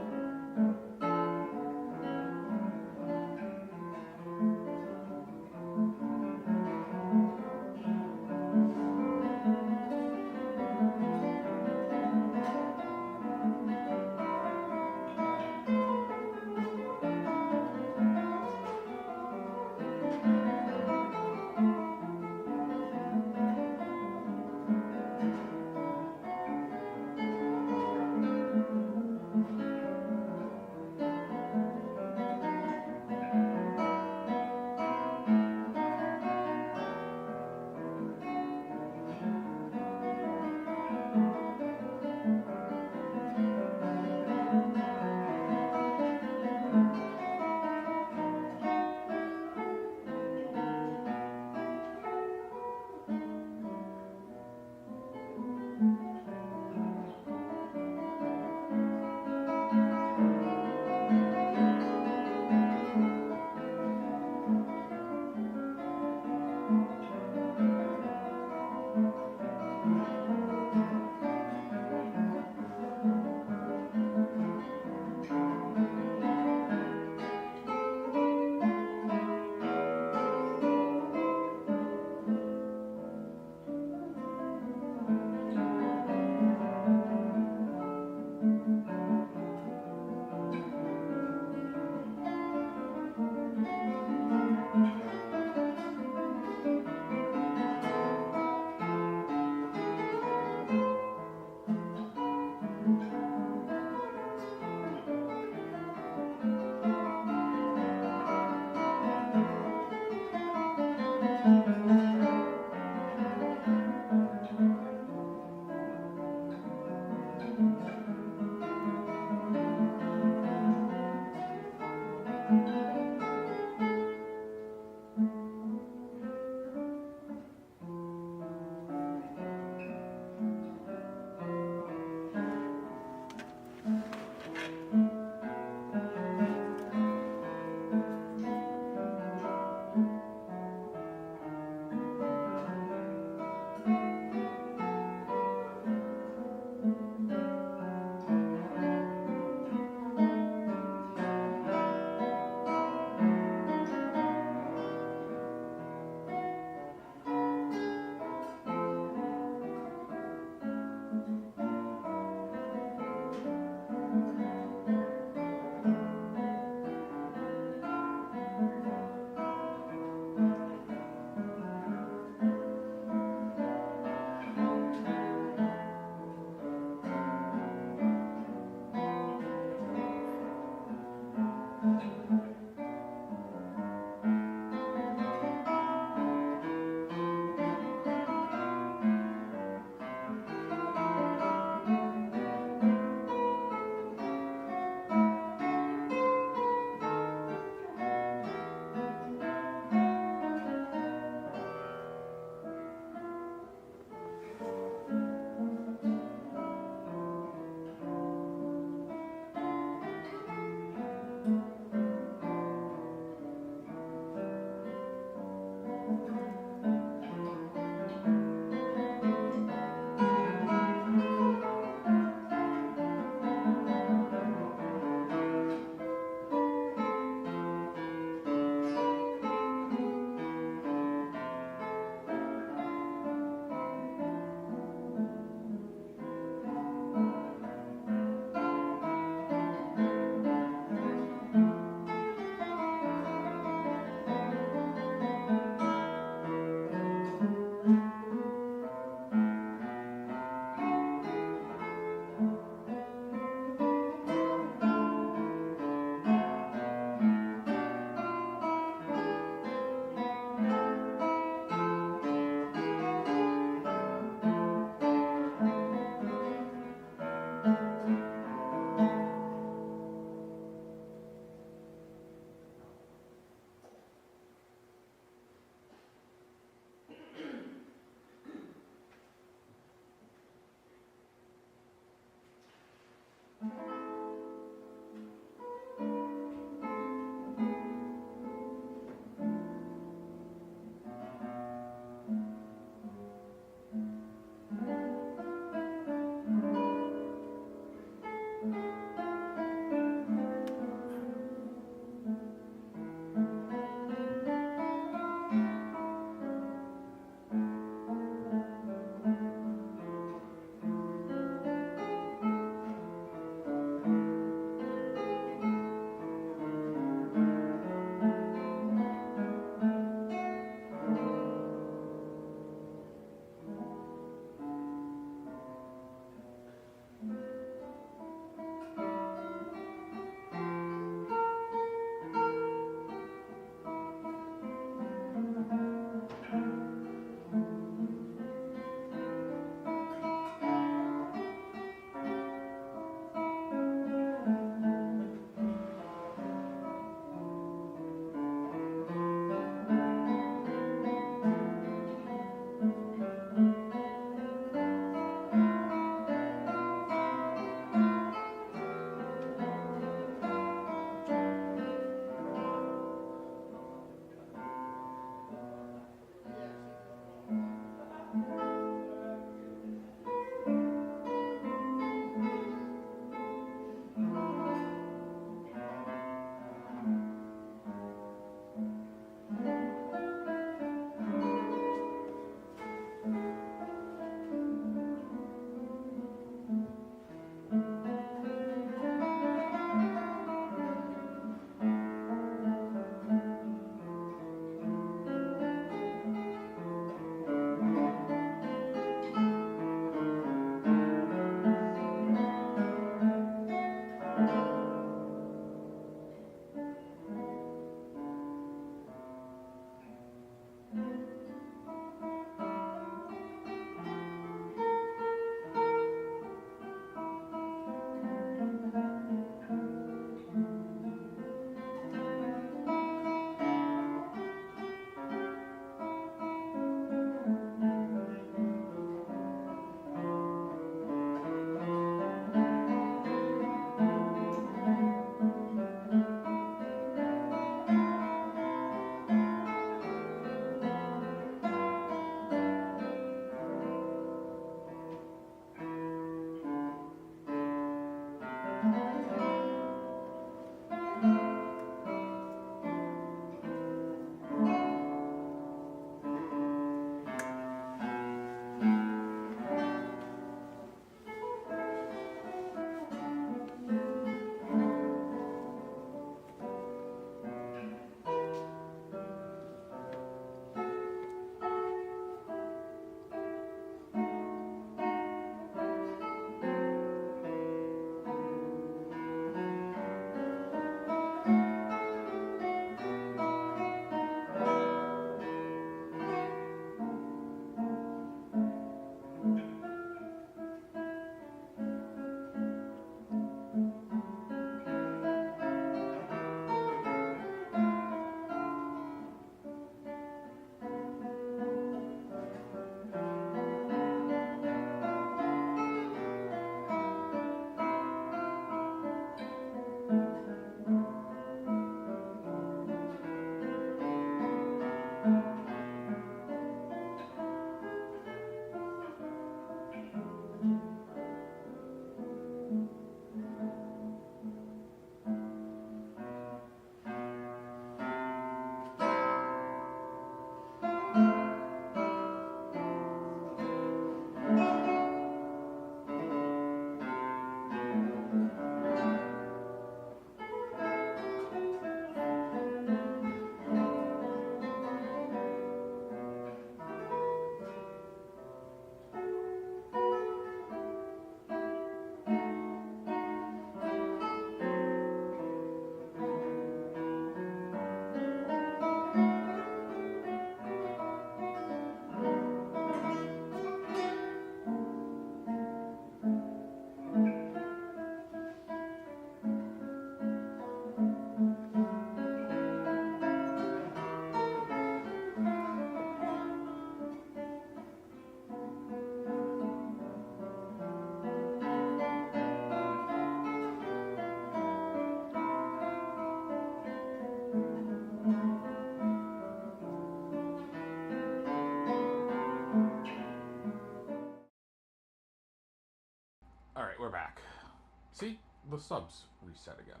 See? The subs reset again.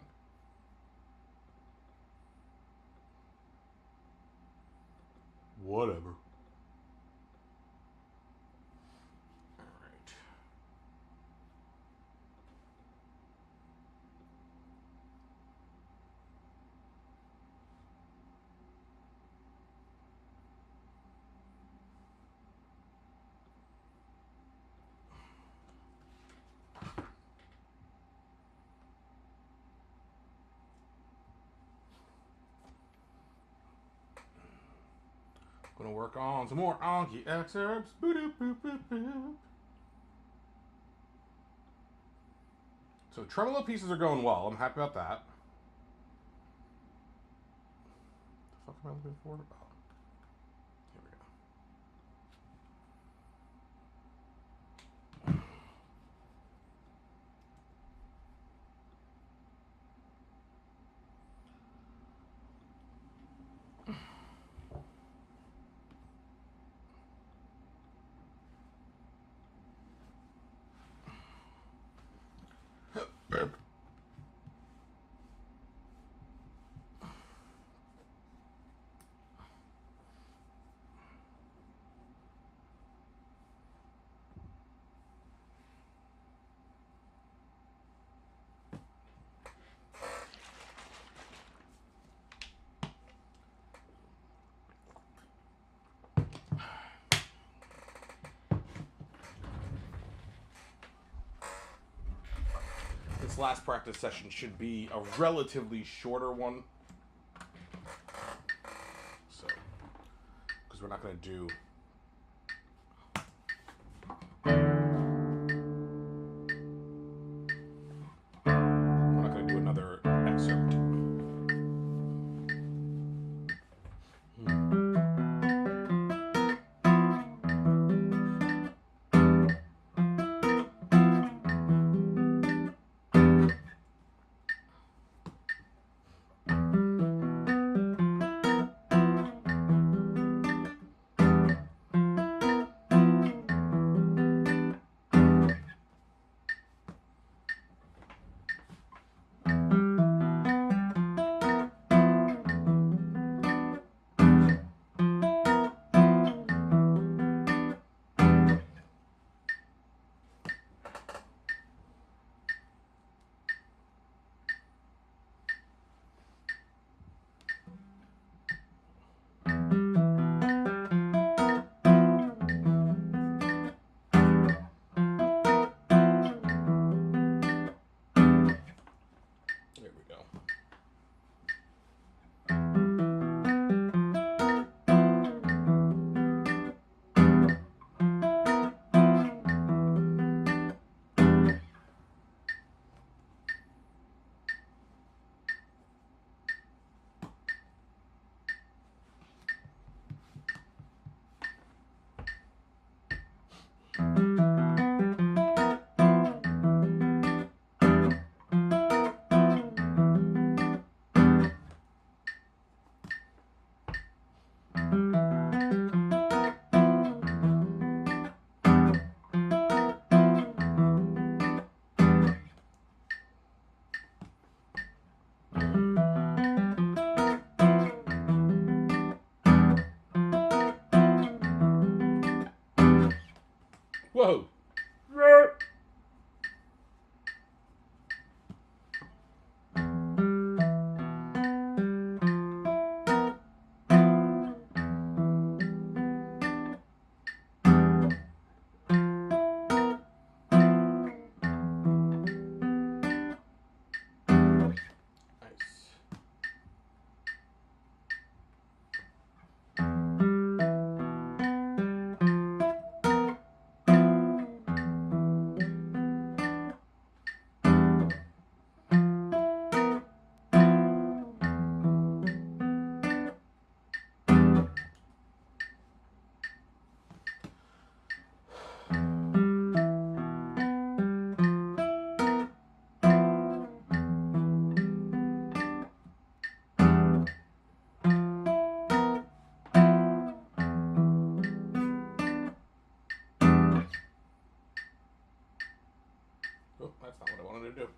Whatever. Alright. Gonna work on some more Anki excerpts. So the tremolo pieces are going well. I'm happy about that. What the fuck am I looking for? Oh. Here we go. This last practice session should be a relatively shorter one. So, because we're not going to do... We're not going to do another excerpt. Whoa. Oh, that's not what I wanted to do.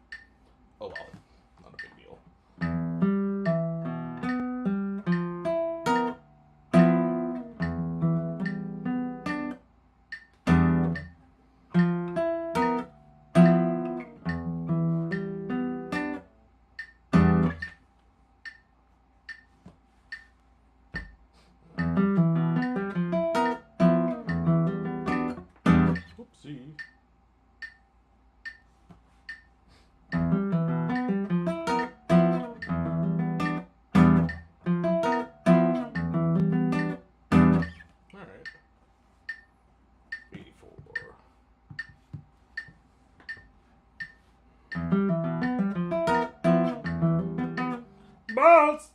balls.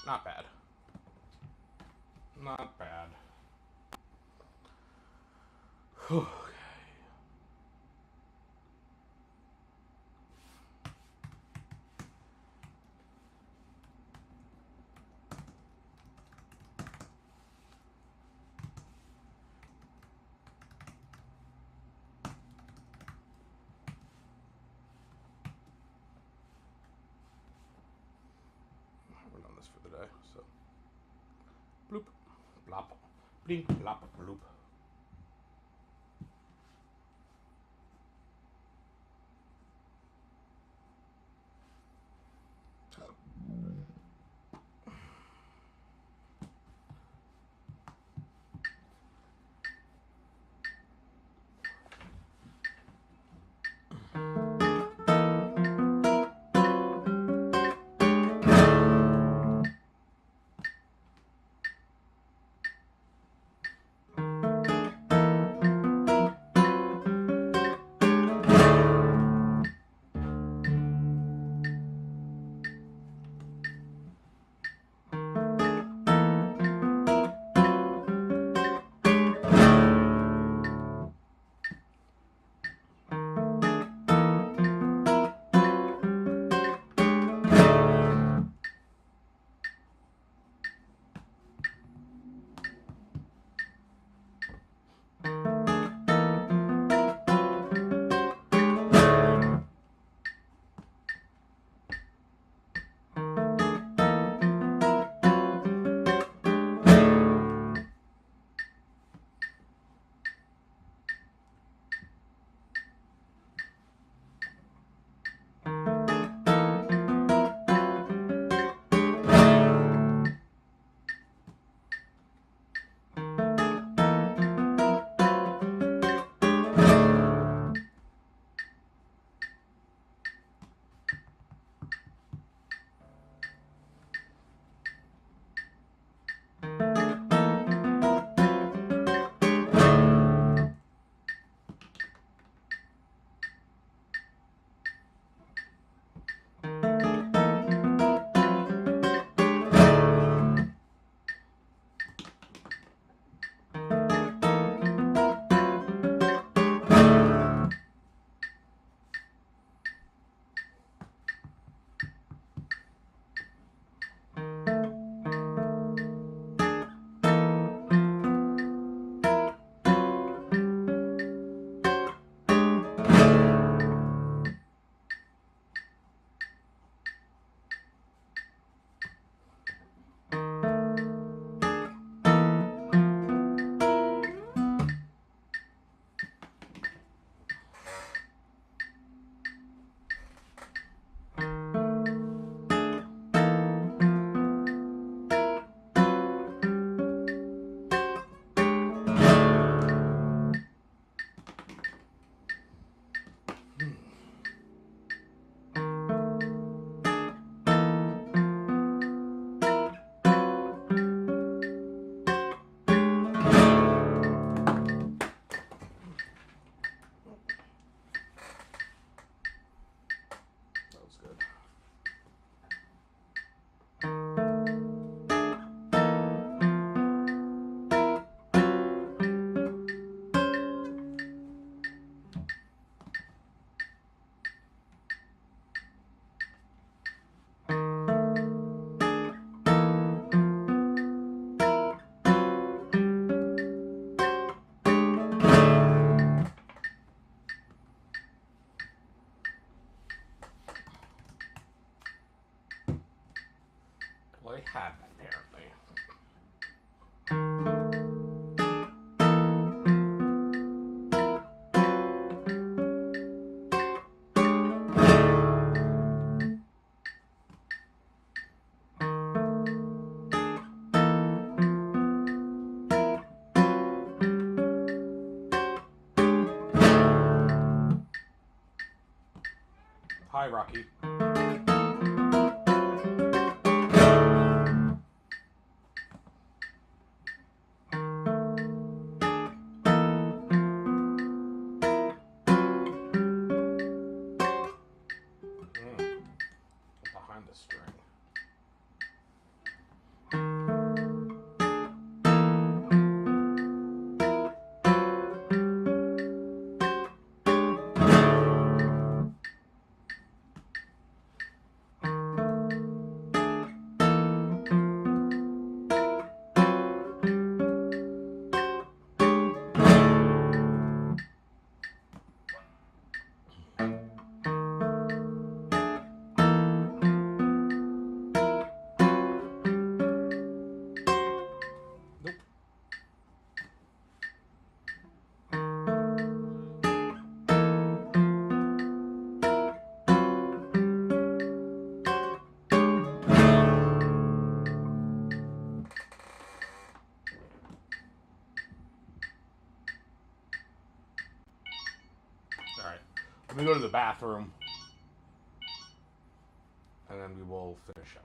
Not bad. Not bad. Okay. We're done this for the day, so. Bloop, blop, blink, blop, bloop. tab, apparently. Hi, Rocky. Behind the string. Alright, let me go to the bathroom, and then we will finish up.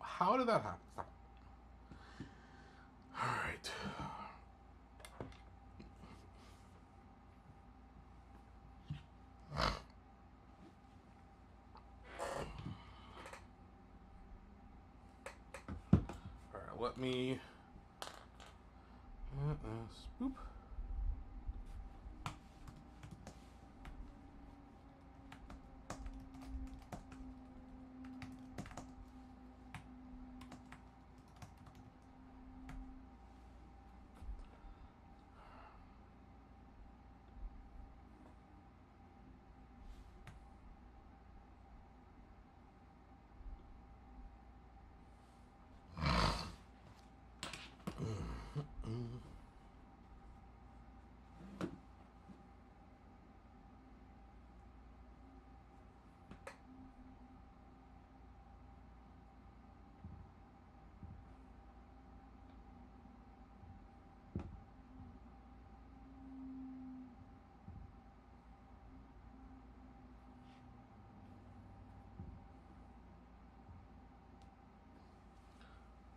How did that happen? Stop. All right. All right, let me spoop.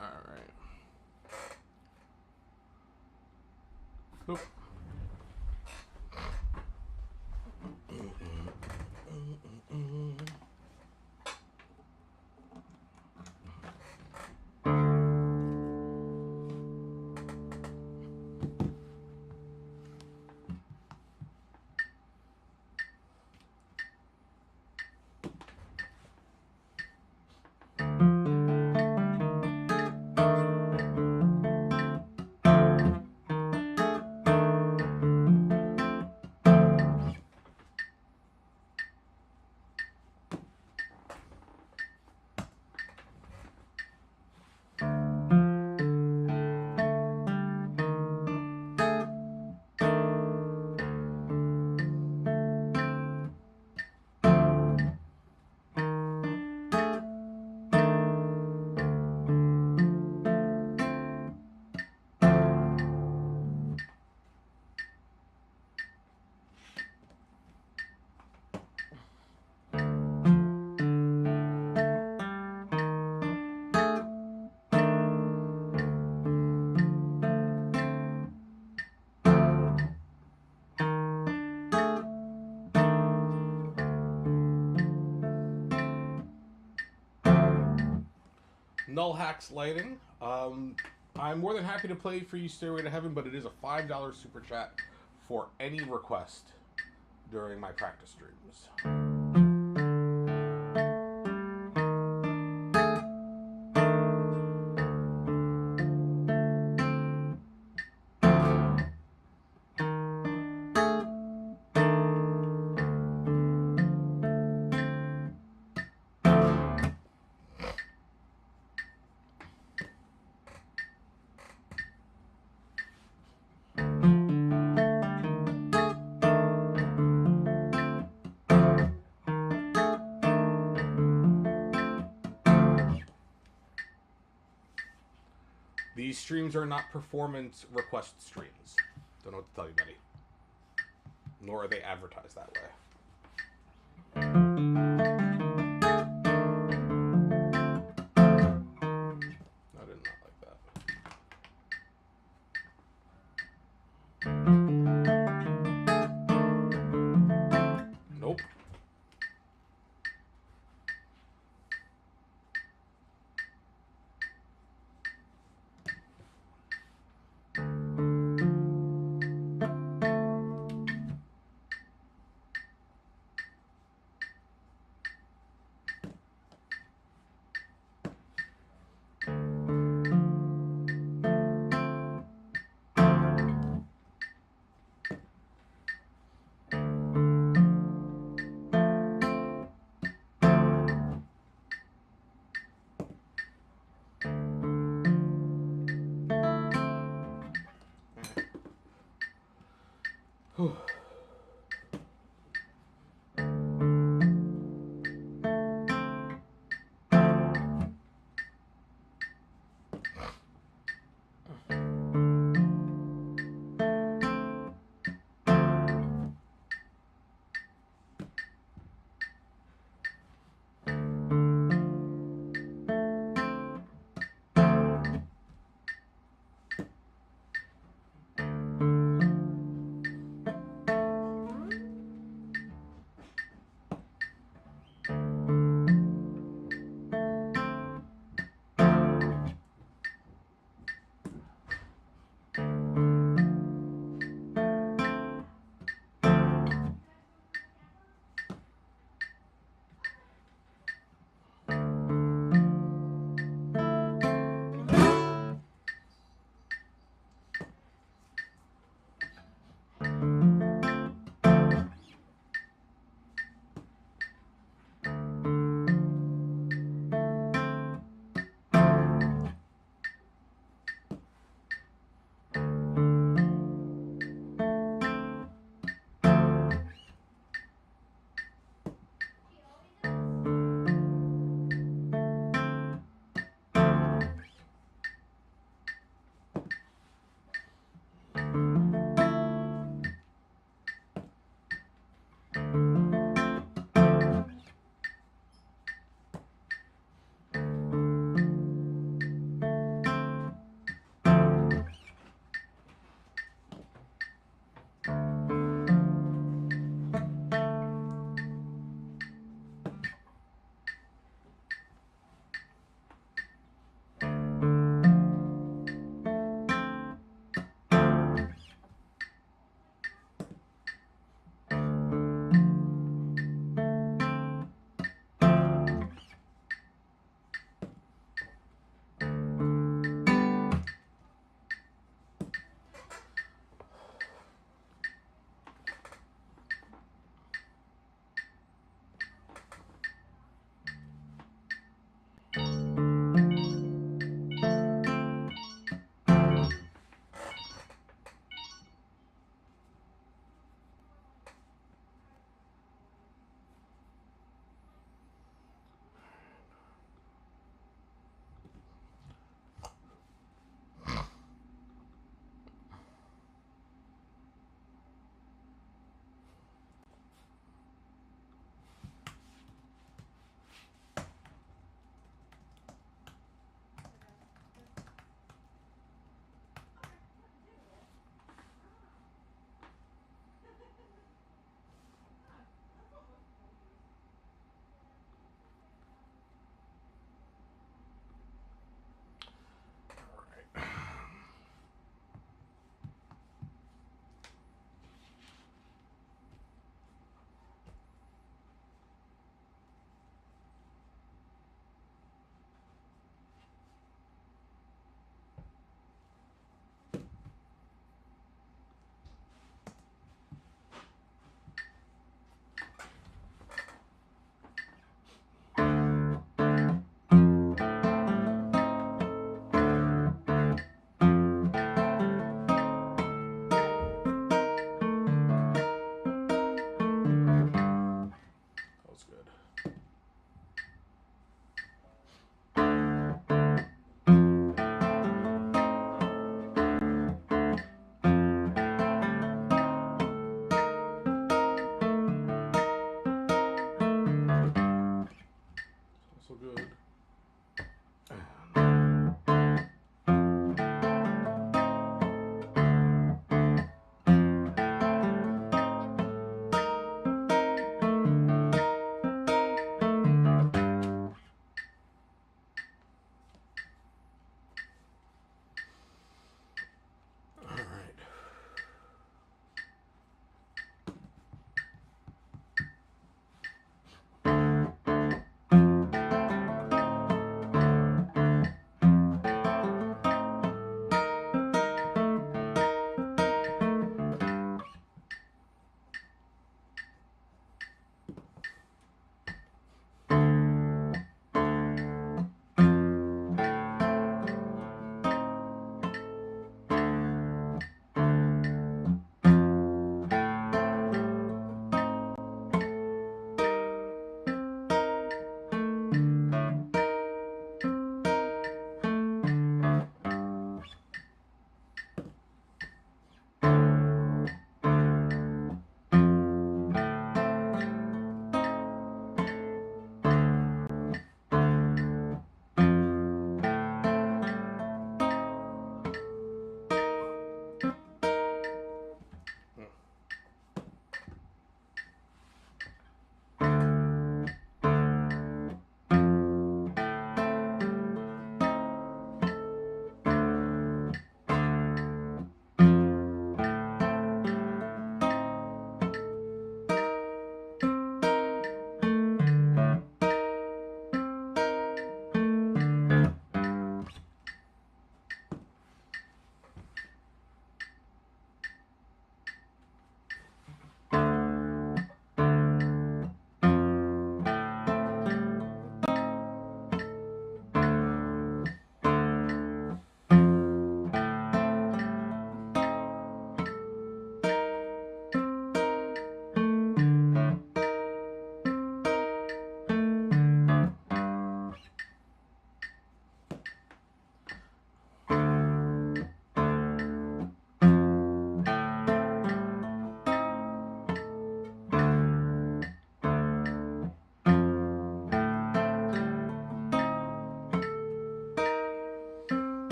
All right. Boop. Null Hacks Lighting. I'm more than happy to play for you Stairway to Heaven, but it is a $5 super chat for any request during my practice streams. These streams are not performance request streams. Don't know what to tell you, buddy. Nor are they advertised that way. I did not like that. Nope. Whew.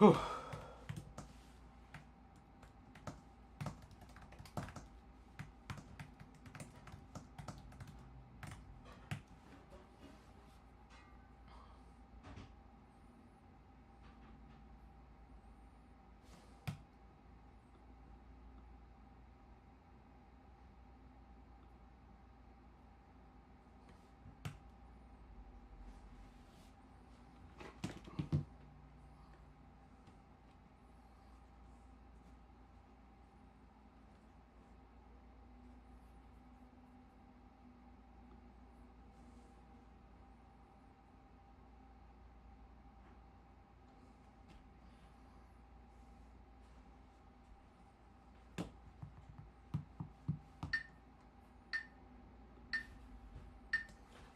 Whew.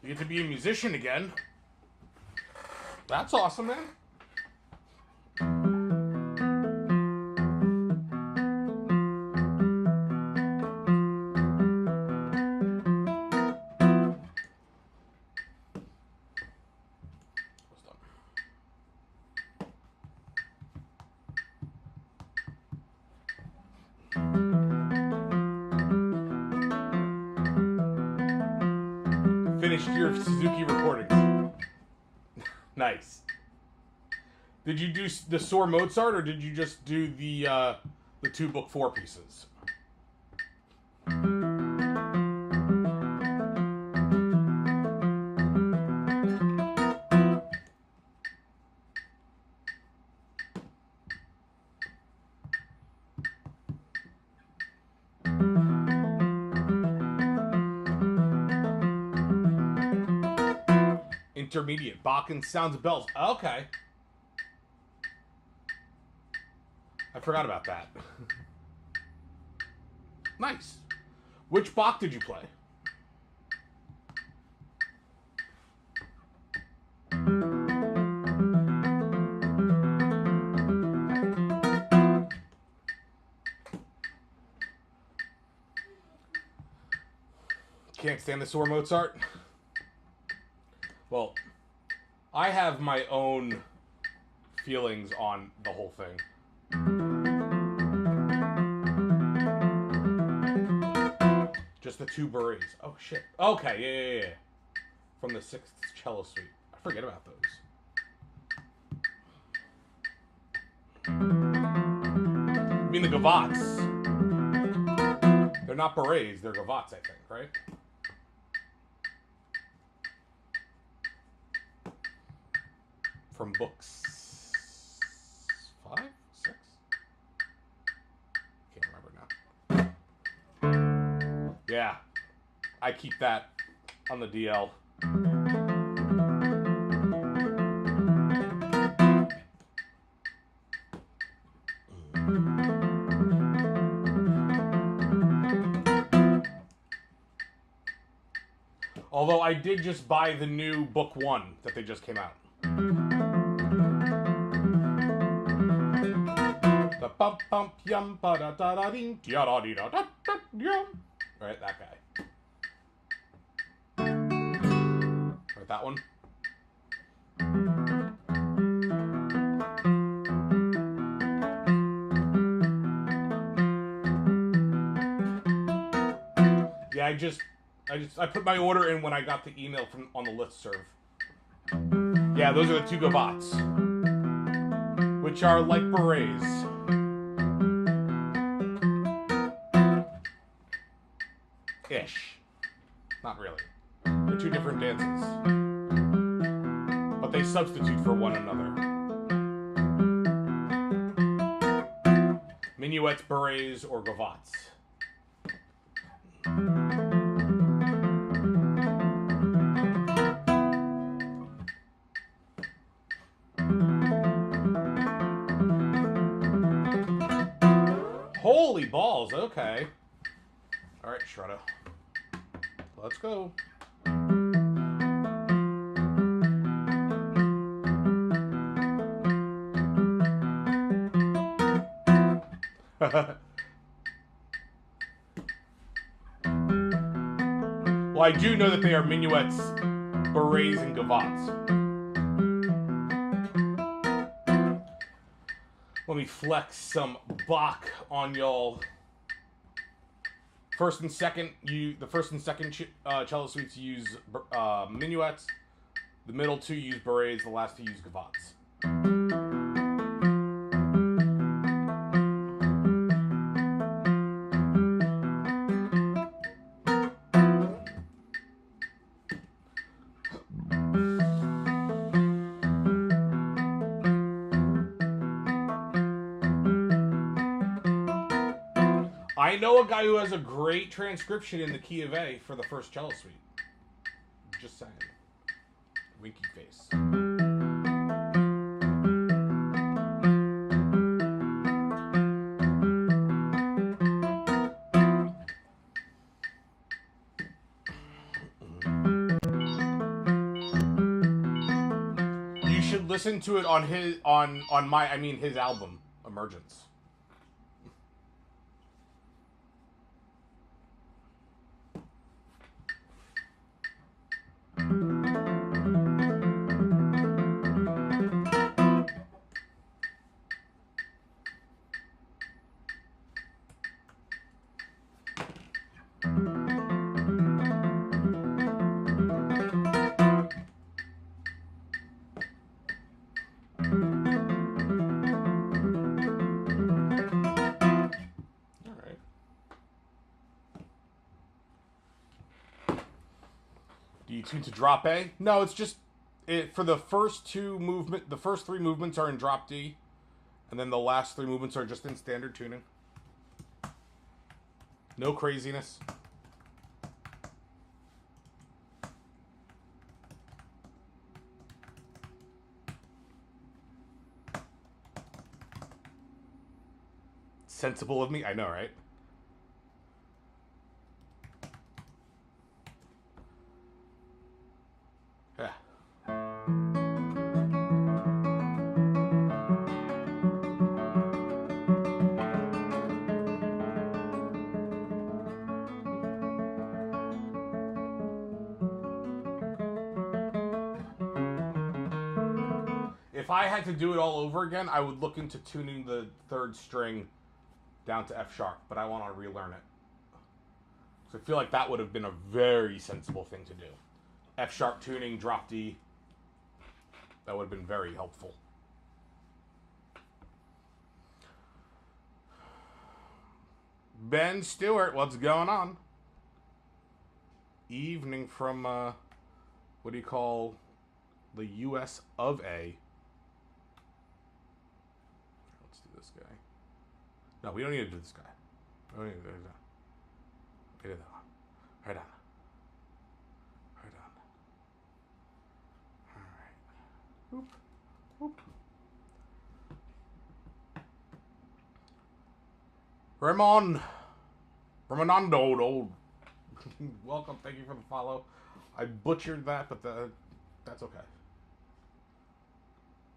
You get to be a musician again. That's awesome, man. Finished your Suzuki recordings. Nice. Did you do the Soar Mozart, or did you just do the 2 book 4 pieces? Intermediate. Bach and Sounds of Bells. Okay. I forgot about that. Nice. Which Bach did you play? Can't stand the Soar Mozart? Well, I have my own feelings on the whole thing. Just the 2 berets. Oh, shit. Okay, yeah. From the 6th cello suite. I forget about those. I mean the gavottes. They're not berets, they're gavottes, I think, right? From books 5, 6? Can't remember now. Yeah, I keep that on the DL. Although I did just buy the new book 1 that they just came out. Right, that guy. Right, that one. Yeah, I put my order in when I got the email from on the listserv. Yeah, those are the 2 gavottes, which are like berets. Ish. Not really. They're 2 different dances. But they substitute for one another. Minuets, berets, or gavottes. Holy balls, okay. Alright, Shredder. Let's go. Well, I do know that they are minuets, berets, and gavottes. me flex some Bach on y'all. The first and second cello suites use minuets. The middle two use berets. The last two use gavottes. I know a guy who has a great transcription in the key of A for the first cello suite. Just saying. Winky face. You should listen to it on his his album Emergence. Tune to drop A? No, it's just for the first three movements are in drop D, and then the last three movements are just in standard tuning. No craziness. Sensible of me, I know, right? Yeah. If I had to do it all over again, I would look into tuning the third string down to F sharp, but I want to relearn it. So I feel like that would have been a very sensible thing to do. F sharp tuning, drop D. That would have been very helpful. Ben Stewart, what's going on? Evening from, what do you call the US of A? Let's do this guy. No, we don't need to do this guy. We don't need to do that. We do that one. Right on. Oop, oop. Ramonando, welcome. Thank you for the follow. I butchered that, but that's okay.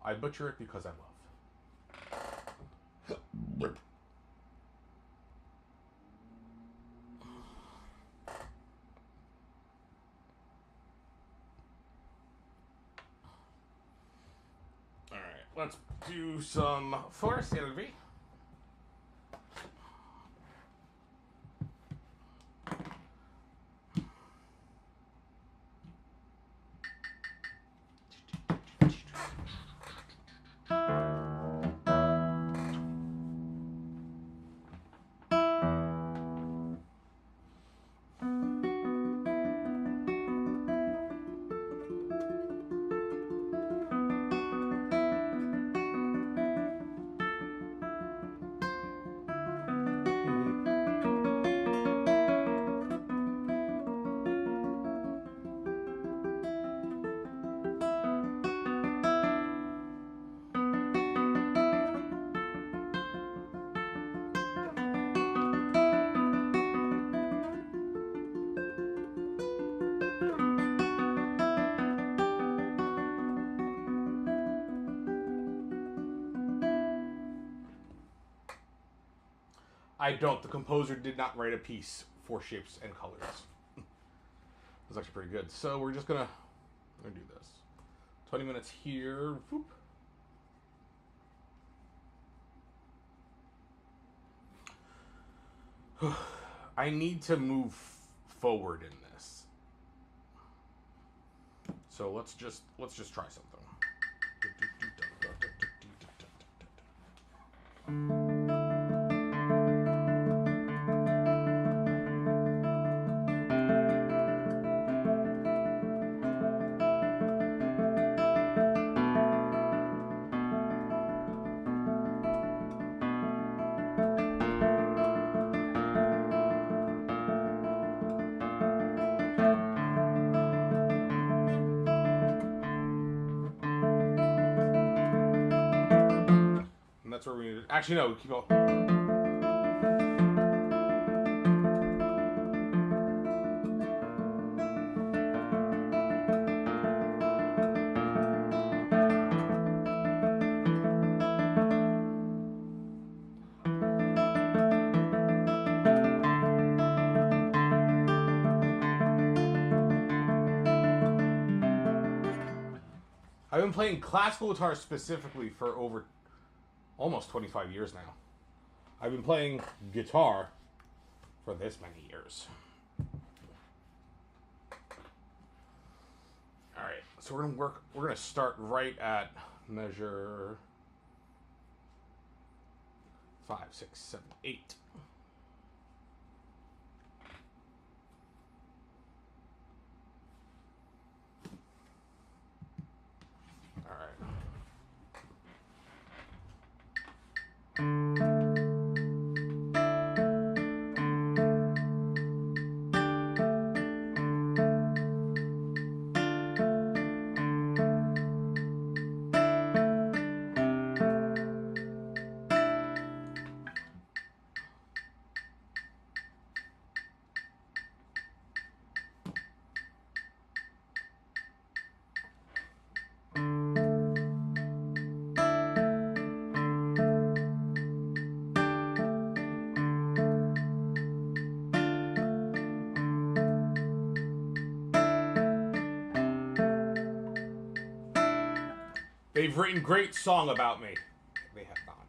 I butcher it because I love. Let's do some Forest Sylvie. I don't. The composer did not write a piece for shapes and colors. It was actually pretty good. So we're just gonna do this. 20 minutes here. Whoop. I need to move forward in this. So let's just try something. And that's where we need to, actually no, keep going. I've been playing classical guitar specifically for over almost 25 years now. I've been playing guitar for this many years. Alright, so we're gonna start right at measure 5, 6, 7, 8. They've written great song about me. They have not.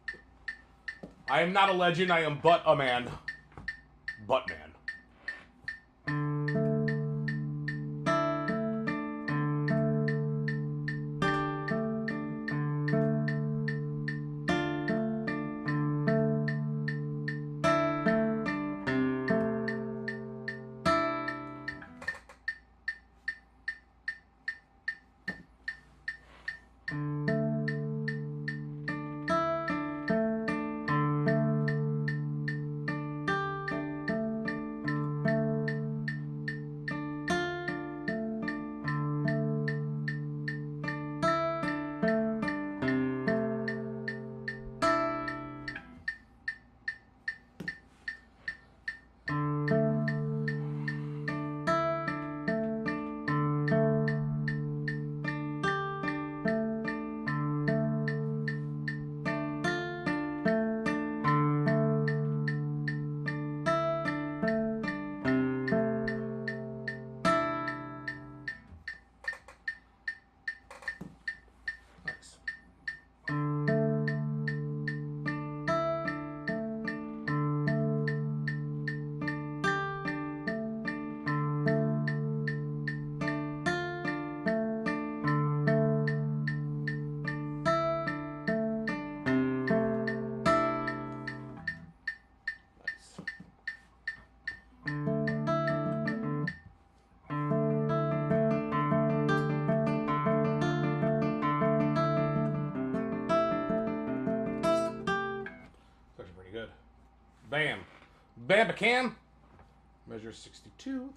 I am not a legend, I am but a man. But man. Bam. Bam-a-cam. Measure 62.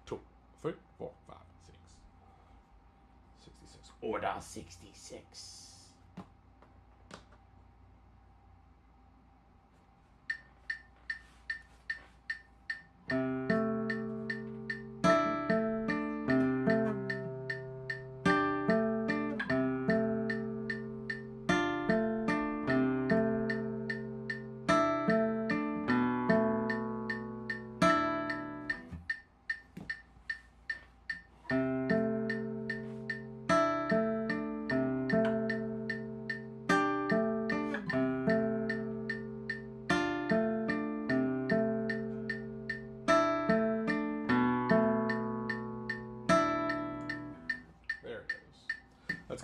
2, 3, 4, 5, 6. 66. Order 66.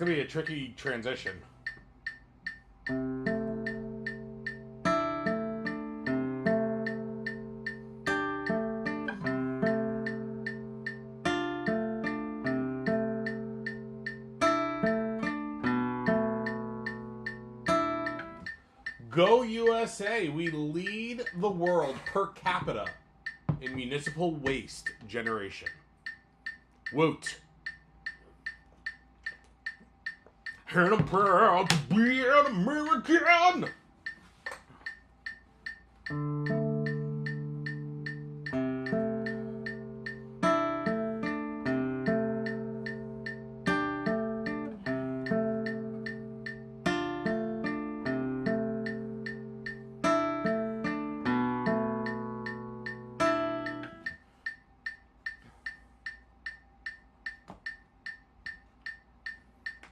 gonna be a tricky transition. Go USA! We lead the world per capita in municipal waste generation. Woot! And I'm proud to be an American!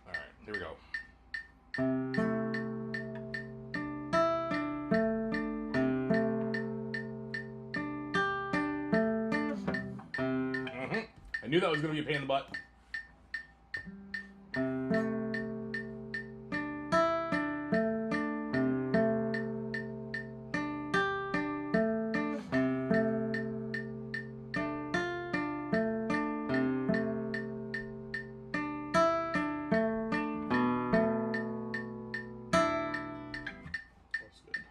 Alright, here we go. I knew that was going to be a pain in the butt. That's good.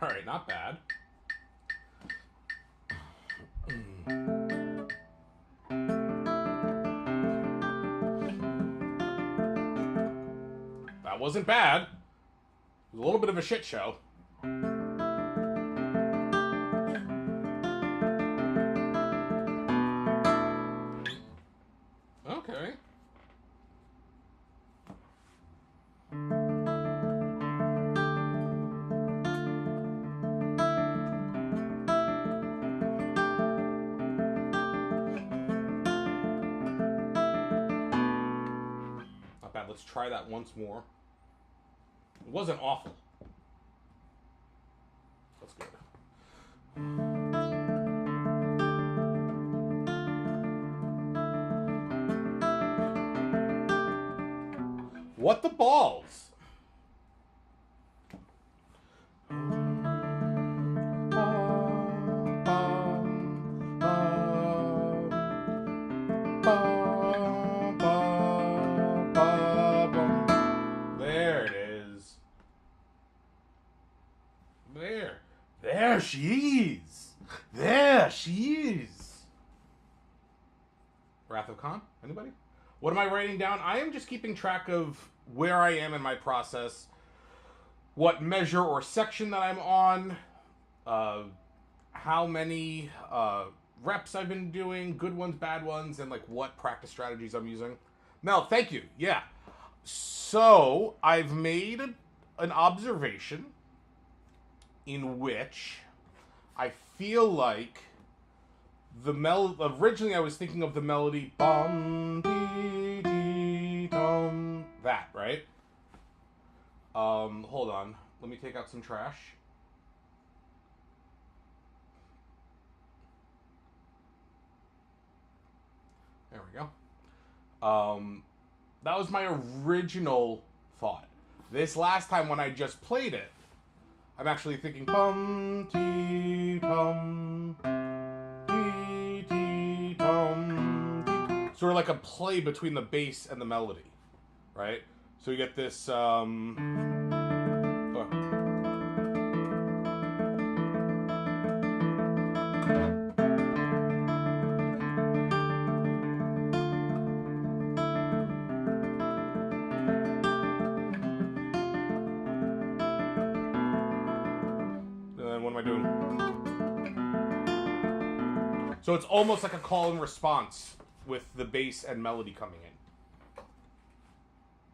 Alright, not bad. That wasn't bad. It was a little bit of a shit show. Okay. Not bad. Let's try that once more. It wasn't awful. That's good. What the balls? There it is. There she is. There she is. Wrath of Khan? Anybody? What am I writing down? I am just keeping track of where I am in my process, what measure or section that I'm on, how many reps I've been doing, good ones, bad ones, and like what practice strategies I'm using. Mel, thank you. Yeah. So I've made an observation in which I feel like the originally I was thinking of the melody bum dee dee dum, that, right? Hold on. Let me take out some trash. There we go. That was my original thought. This last time when I just played it, I'm actually thinking bum dee dum dee dee dum dee. Sort of like a play between the bass and the melody, right? So you get this doing? So it's almost like a call and response with the bass and melody coming in.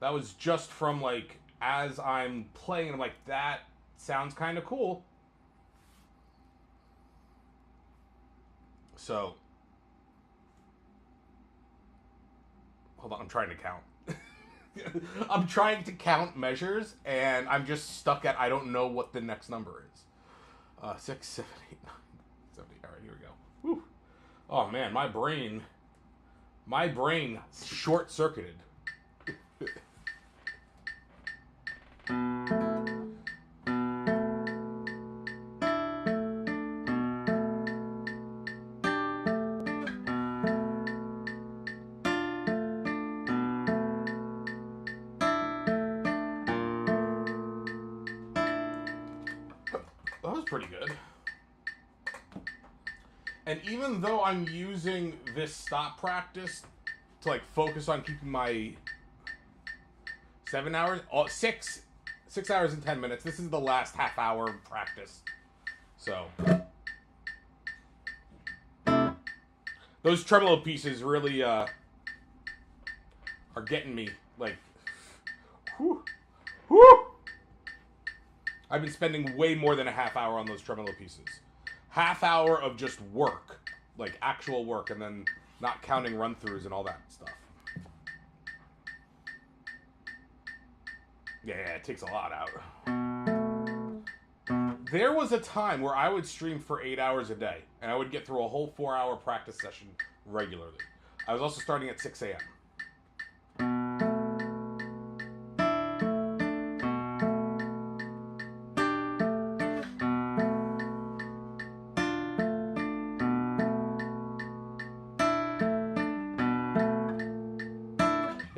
That was just from like, as I'm playing, I'm like, that sounds kind of cool. So, hold on, I'm trying to count. I'm trying to count measures, and I'm just stuck at I don't know what the next number is. 6, 7, 8, 9, 7, 8. All right, here we go. Whew. Oh man, my brain short-circuited. That was pretty good. And even though I'm using this stop practice to like focus on keeping my 6 hours and 10 minutes, this is the last half hour practice. So those tremolo pieces really are getting me like, whew, whew. I've been spending way more than a half hour on those tremolo pieces. Half hour of just work, like actual work, and then not counting run-throughs and all that stuff. Yeah, it takes a lot out. There was a time where I would stream for 8 hours a day, and I would get through a whole 4-hour practice session regularly. I was also starting at 6 a.m.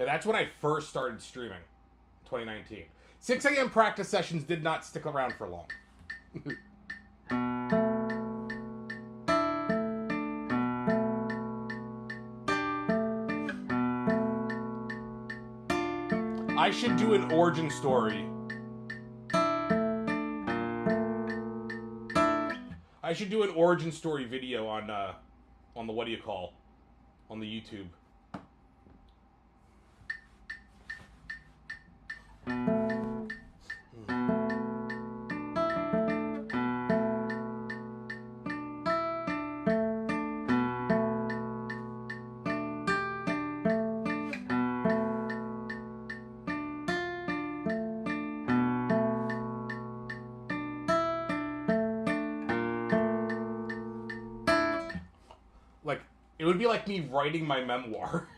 That's when I first started streaming, 2019. 6 a.m. practice sessions did not stick around for long. I should do an origin story. I should do an origin story video on the on the YouTube. Like, it would be like me writing my memoir.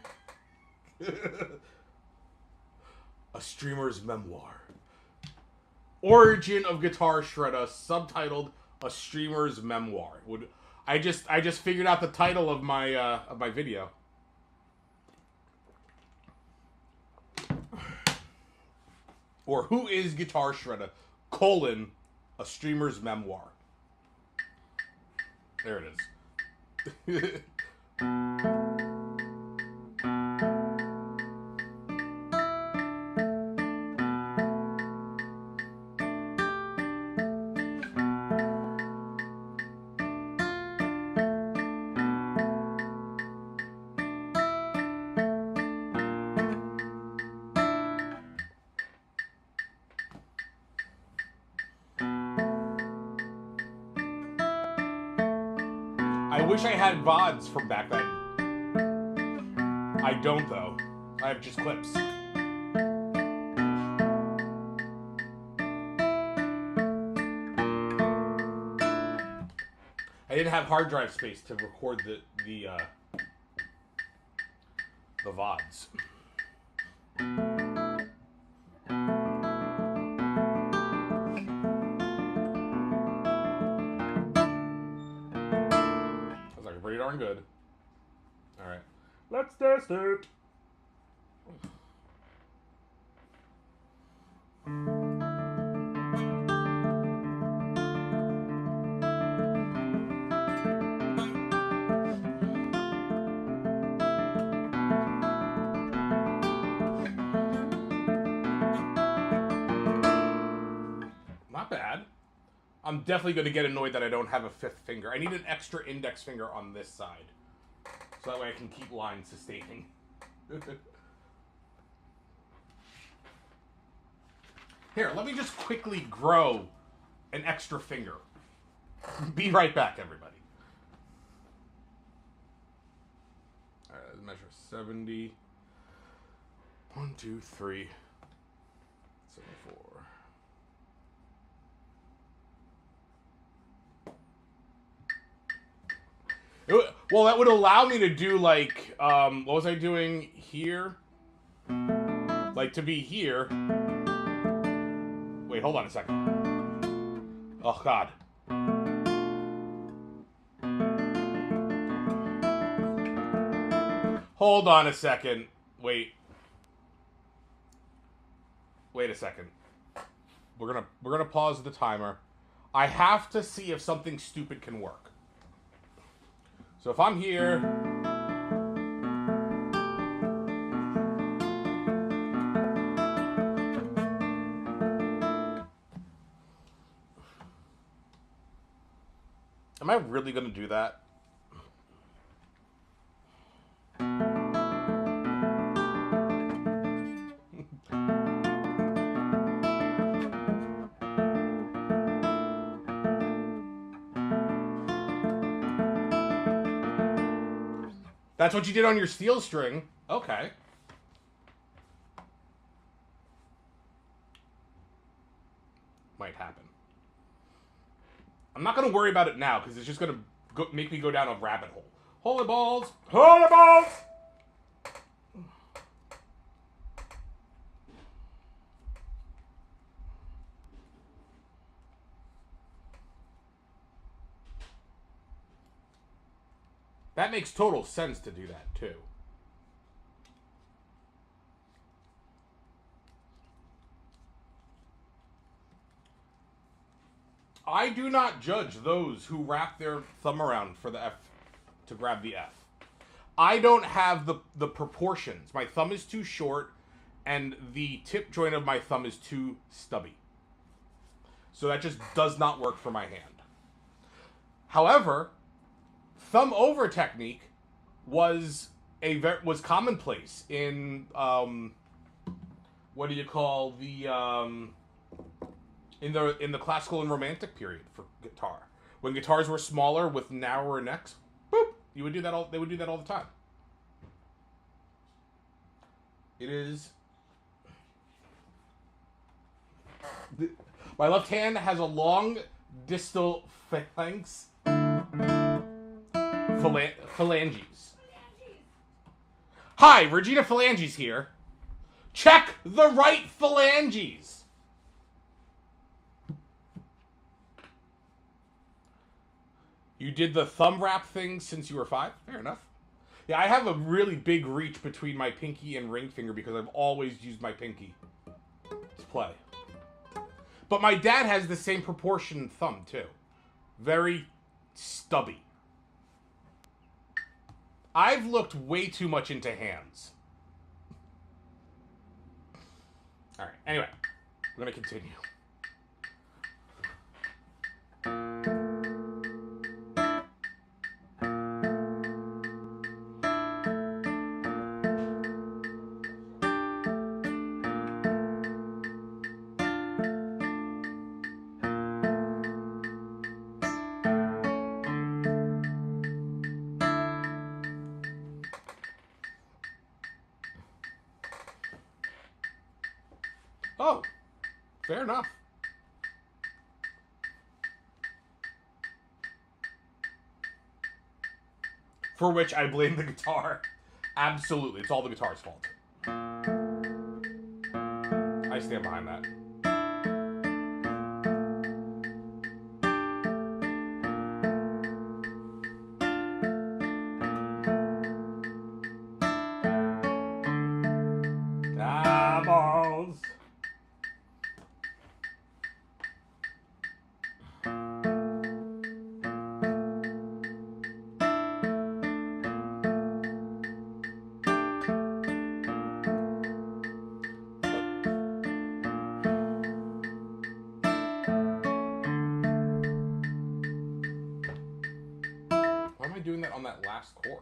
A streamer's memoir. Origin of Guitar Shredder, subtitled A Streamer's Memoir. I just figured out the title of my video. Or Who is Guitar Shredder? A Streamer's Memoir. There it is. I wish I had VODs from back then. I don't, though. I have just clips. I didn't have hard drive space to record the VODs. Pretty darn good. All right, let's test it. Not bad. I'm definitely going to get annoyed that I don't have a fifth finger. I need an extra index finger on this side. So that way I can keep line sustaining. Here, let me just quickly grow an extra finger. Be right back, everybody. All right, let's measure 70. 1, 2, 3, 74. Well, that would allow me to do like, what was I doing here? Like to be here. Wait, hold on a second. Oh, God. Hold on a second. Wait a second. We're gonna pause the timer. I have to see if something stupid can work. So if I'm here, am I really gonna do that? That's what you did on your steel string. Okay. Might happen. I'm not going to worry about it now because it's just going to make me go down a rabbit hole. Holy balls! Holy balls! That makes total sense to do that, too. I do not judge those who wrap their thumb around for the F to grab the F. I don't have the proportions. My thumb is too short, and the tip joint of my thumb is too stubby. So that just does not work for my hand. However, thumb over technique was commonplace in what do you call the in the classical and romantic period for guitar. When guitars were smaller with narrower necks, boop, they would do that all the time. It is my left hand has a long distal phalanges. Hi, Regina Phalanges here. Check the right phalanges. You did the thumb wrap thing since you were 5? Fair enough. Yeah, I have a really big reach between my pinky and ring finger because I've always used my pinky to play. But my dad has the same proportion thumb, too. Very stubby. I've looked way too much into hands. Alright, anyway. We're going to continue. Oh, fair enough. For which I blame the guitar. Absolutely, it's all the guitar's fault. I stand behind that. Ah, balls. that last chord.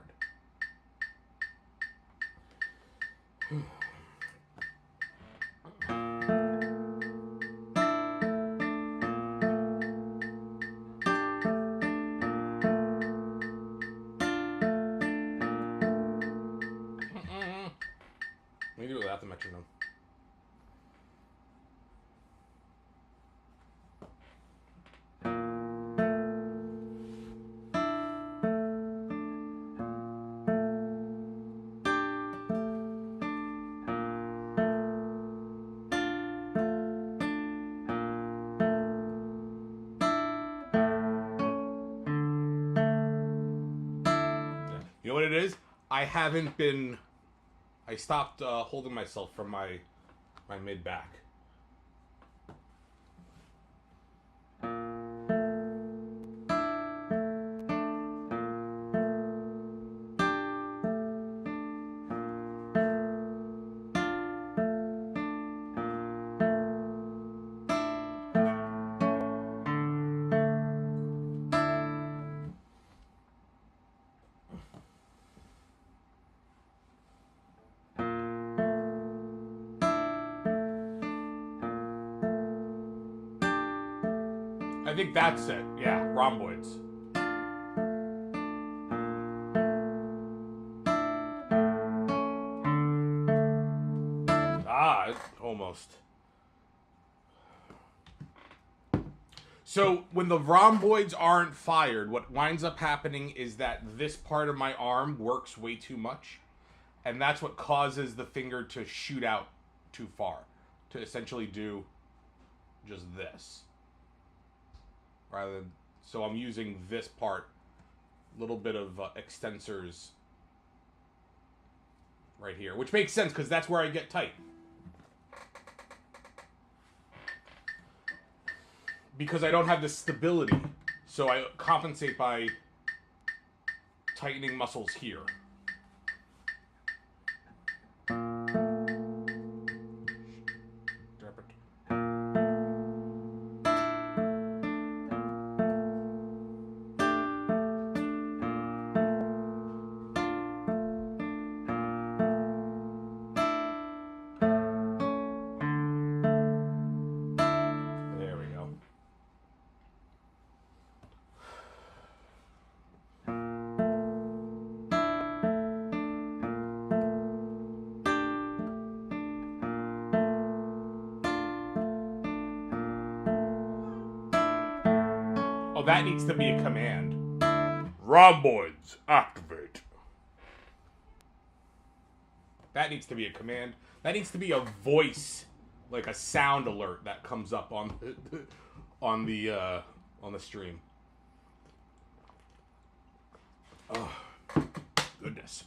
Let me do it without the metronome. You know what it is? I stopped holding myself from my mid back. I think that's it. Yeah, rhomboids. Ah, it's almost. So when the rhomboids aren't fired, what winds up happening is that this part of my arm works way too much. And that's what causes the finger to shoot out too far. To essentially do just this. Rather than, so I'm using this part, a little bit of extensors right here, which makes sense because that's where I get tight. Because I don't have the stability, so I compensate by tightening muscles here. Oh, that needs to be a command. Rhomboids, activate. That needs to be a command. That needs to be a voice, like a sound alert that comes up on the stream. Oh, goodness.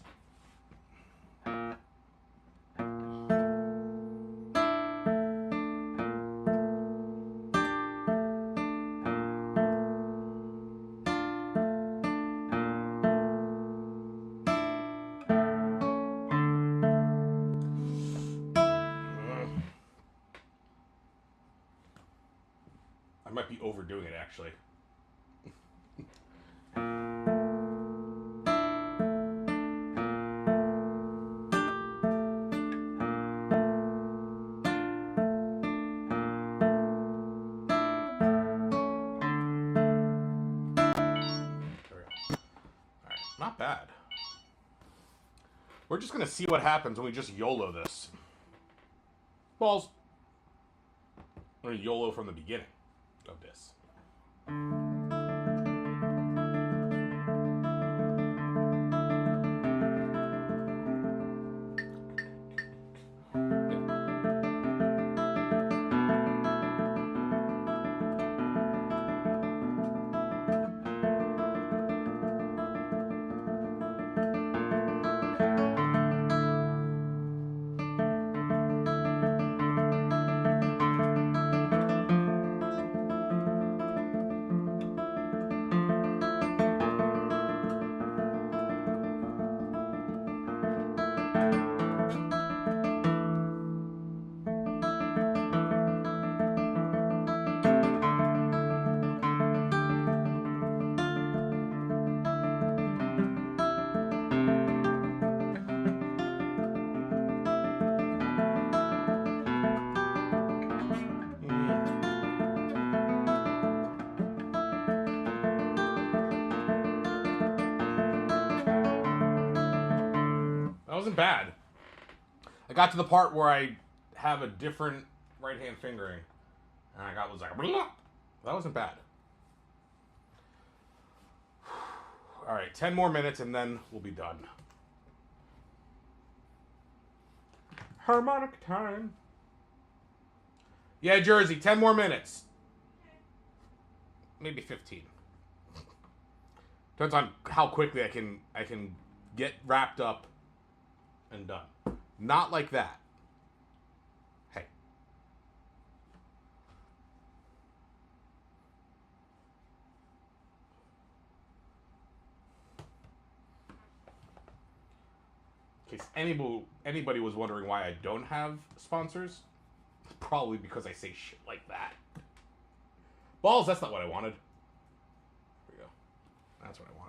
I might be overdoing it, actually. Not bad. We're just gonna see what happens when we just YOLO this. Balls. We're gonna YOLO from the beginning of this. wasn't bad. I got to the part where I have a different right hand fingering, and I was like, blah. That wasn't bad. All right, 10 more minutes, and then we'll be done. Harmonic time. Yeah, Jersey, 10 more minutes. Maybe 15. Depends on how quickly I can get wrapped up and done. Not like that. Hey. In case anybody was wondering why I don't have sponsors, it's probably because I say shit like that. Balls, that's not what I wanted. There we go. That's what I wanted.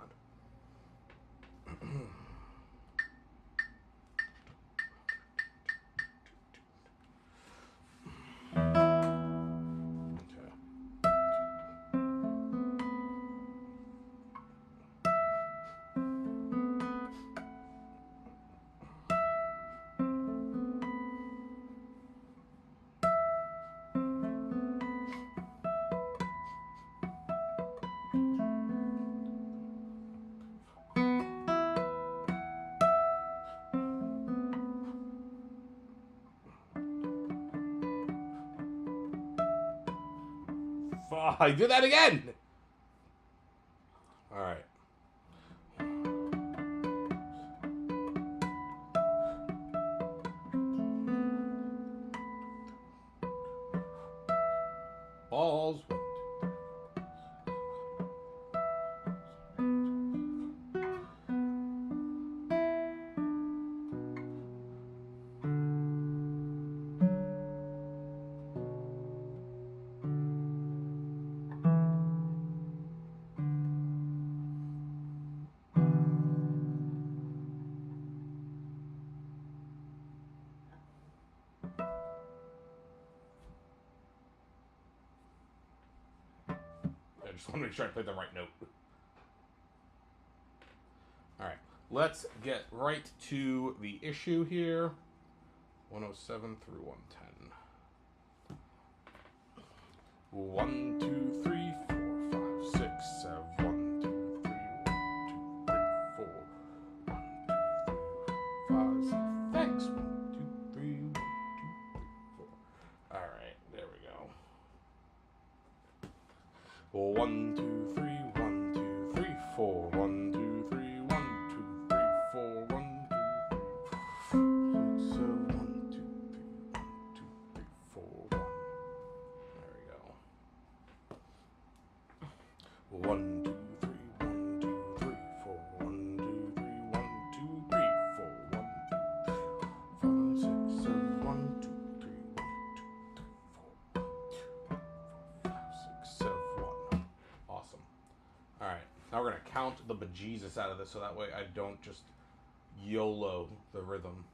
I did that again. All right. Balls. I just want to make sure I played the right note. Alright, let's get right to the issue here. 107 through 110. 1, 2, 3, 4, 5, 6, 7. 1, 2, 3, 1, 2, 3, 4. 1, 2, 3, 5, 6. Thanks. 1, 2, 3, 1, 2, 3, 4. Alright, there we go. 1, 2, 3, 1, 2, 3, 4. 1, 2, 3, 1, 2, 3, 4. 1, 2, 3, 6, 7, 1, 2, 3, 1, 2, 3, 4. There we go. 1, 2, 3, 1, 2, 3, 4. 1, 2, 3, 1, 2, 3, 4. 1, 2, 5, 6, 7, 1, 2, 3, 1, 2, 3, 4. 5, 6, 7, 1. Awesome. All right. Now we're gonna count the bejesus out of this, so that way I don't just YOLO the rhythm.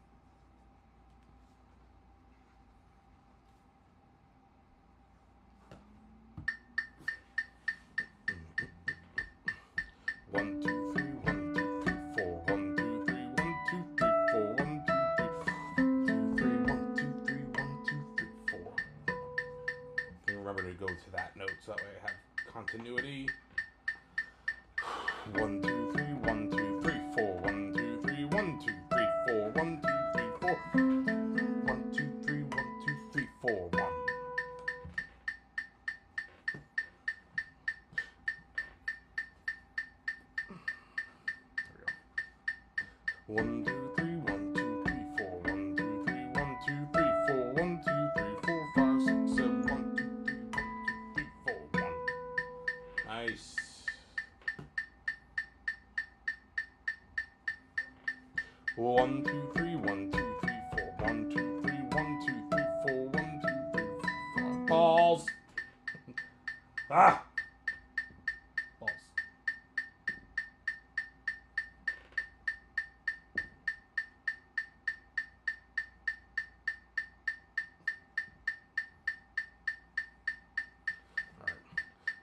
One, two, three, 1, 2, 3, 4. 1, 2, 3, 1, 2, 3, 4. 1, 2, 3, 1, 2, 3, 1, 2, 3, 4. Can you remember to go to that note so that way I have continuity? 1, 2, 3, 1, 2, 3, 4. 1, 2, 3, 1, 2, 3, 4. 1, 2, 3, 4. 1, 2, 3, 1, 2, 3, 4. 1. There we go. 1, 2, 3, 1, 2, 3, 4. 1, 2, 3, 1, 2, 3, 4. 1, 2, 3, 4, 5, 6, 7. 1, 2, 3, 1, 2, 3, 4. 1. Nice. 1, 2, 3, 1, 2, 3, 4. 1, 2, 3, 1, 2, 3, 4. 1, 2, 3, 4. Balls. Ah. Balls. All right.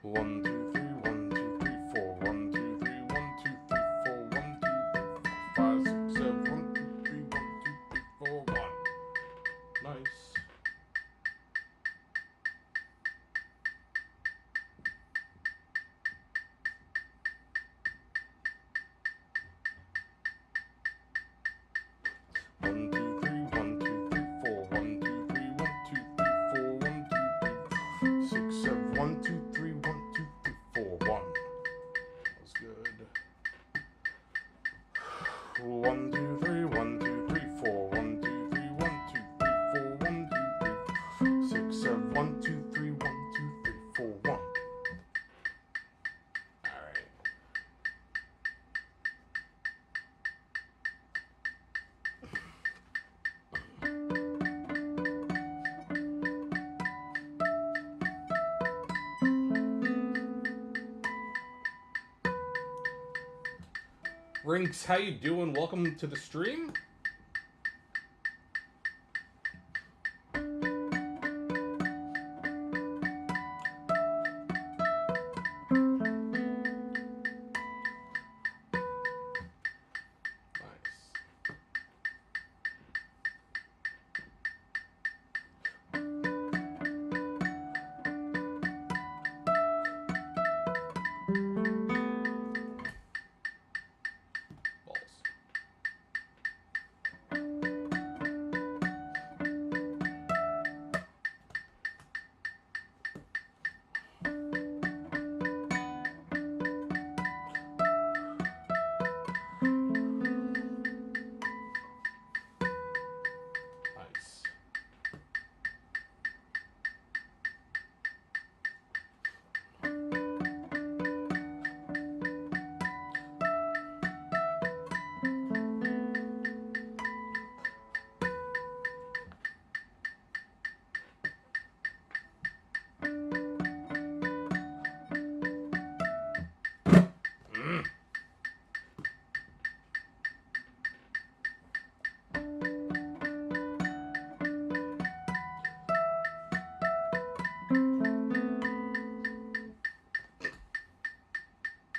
1, 2, 3, 1, 2, 3, 4. 1, 2, 3, 1, 2, 3, 4. 1, 2, 3, 4, 5, 6, 7. 1, 2, 3, 1, 1, 2, 3, 1, 2, 3, 4, 1. That was good. 1, 2, 3, 1, 2, 3, 4, 1, 2, 3, 1, 2, 3, 4, 1, 2, 3, 6, 7, 1, 2, 3, 1, 2, 3, 4, 1. Alright. Rinks, how you doing? Welcome to the stream.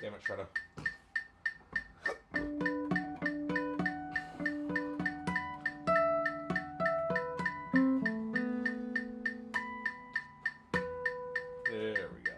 Damn it, Shredder. There we go.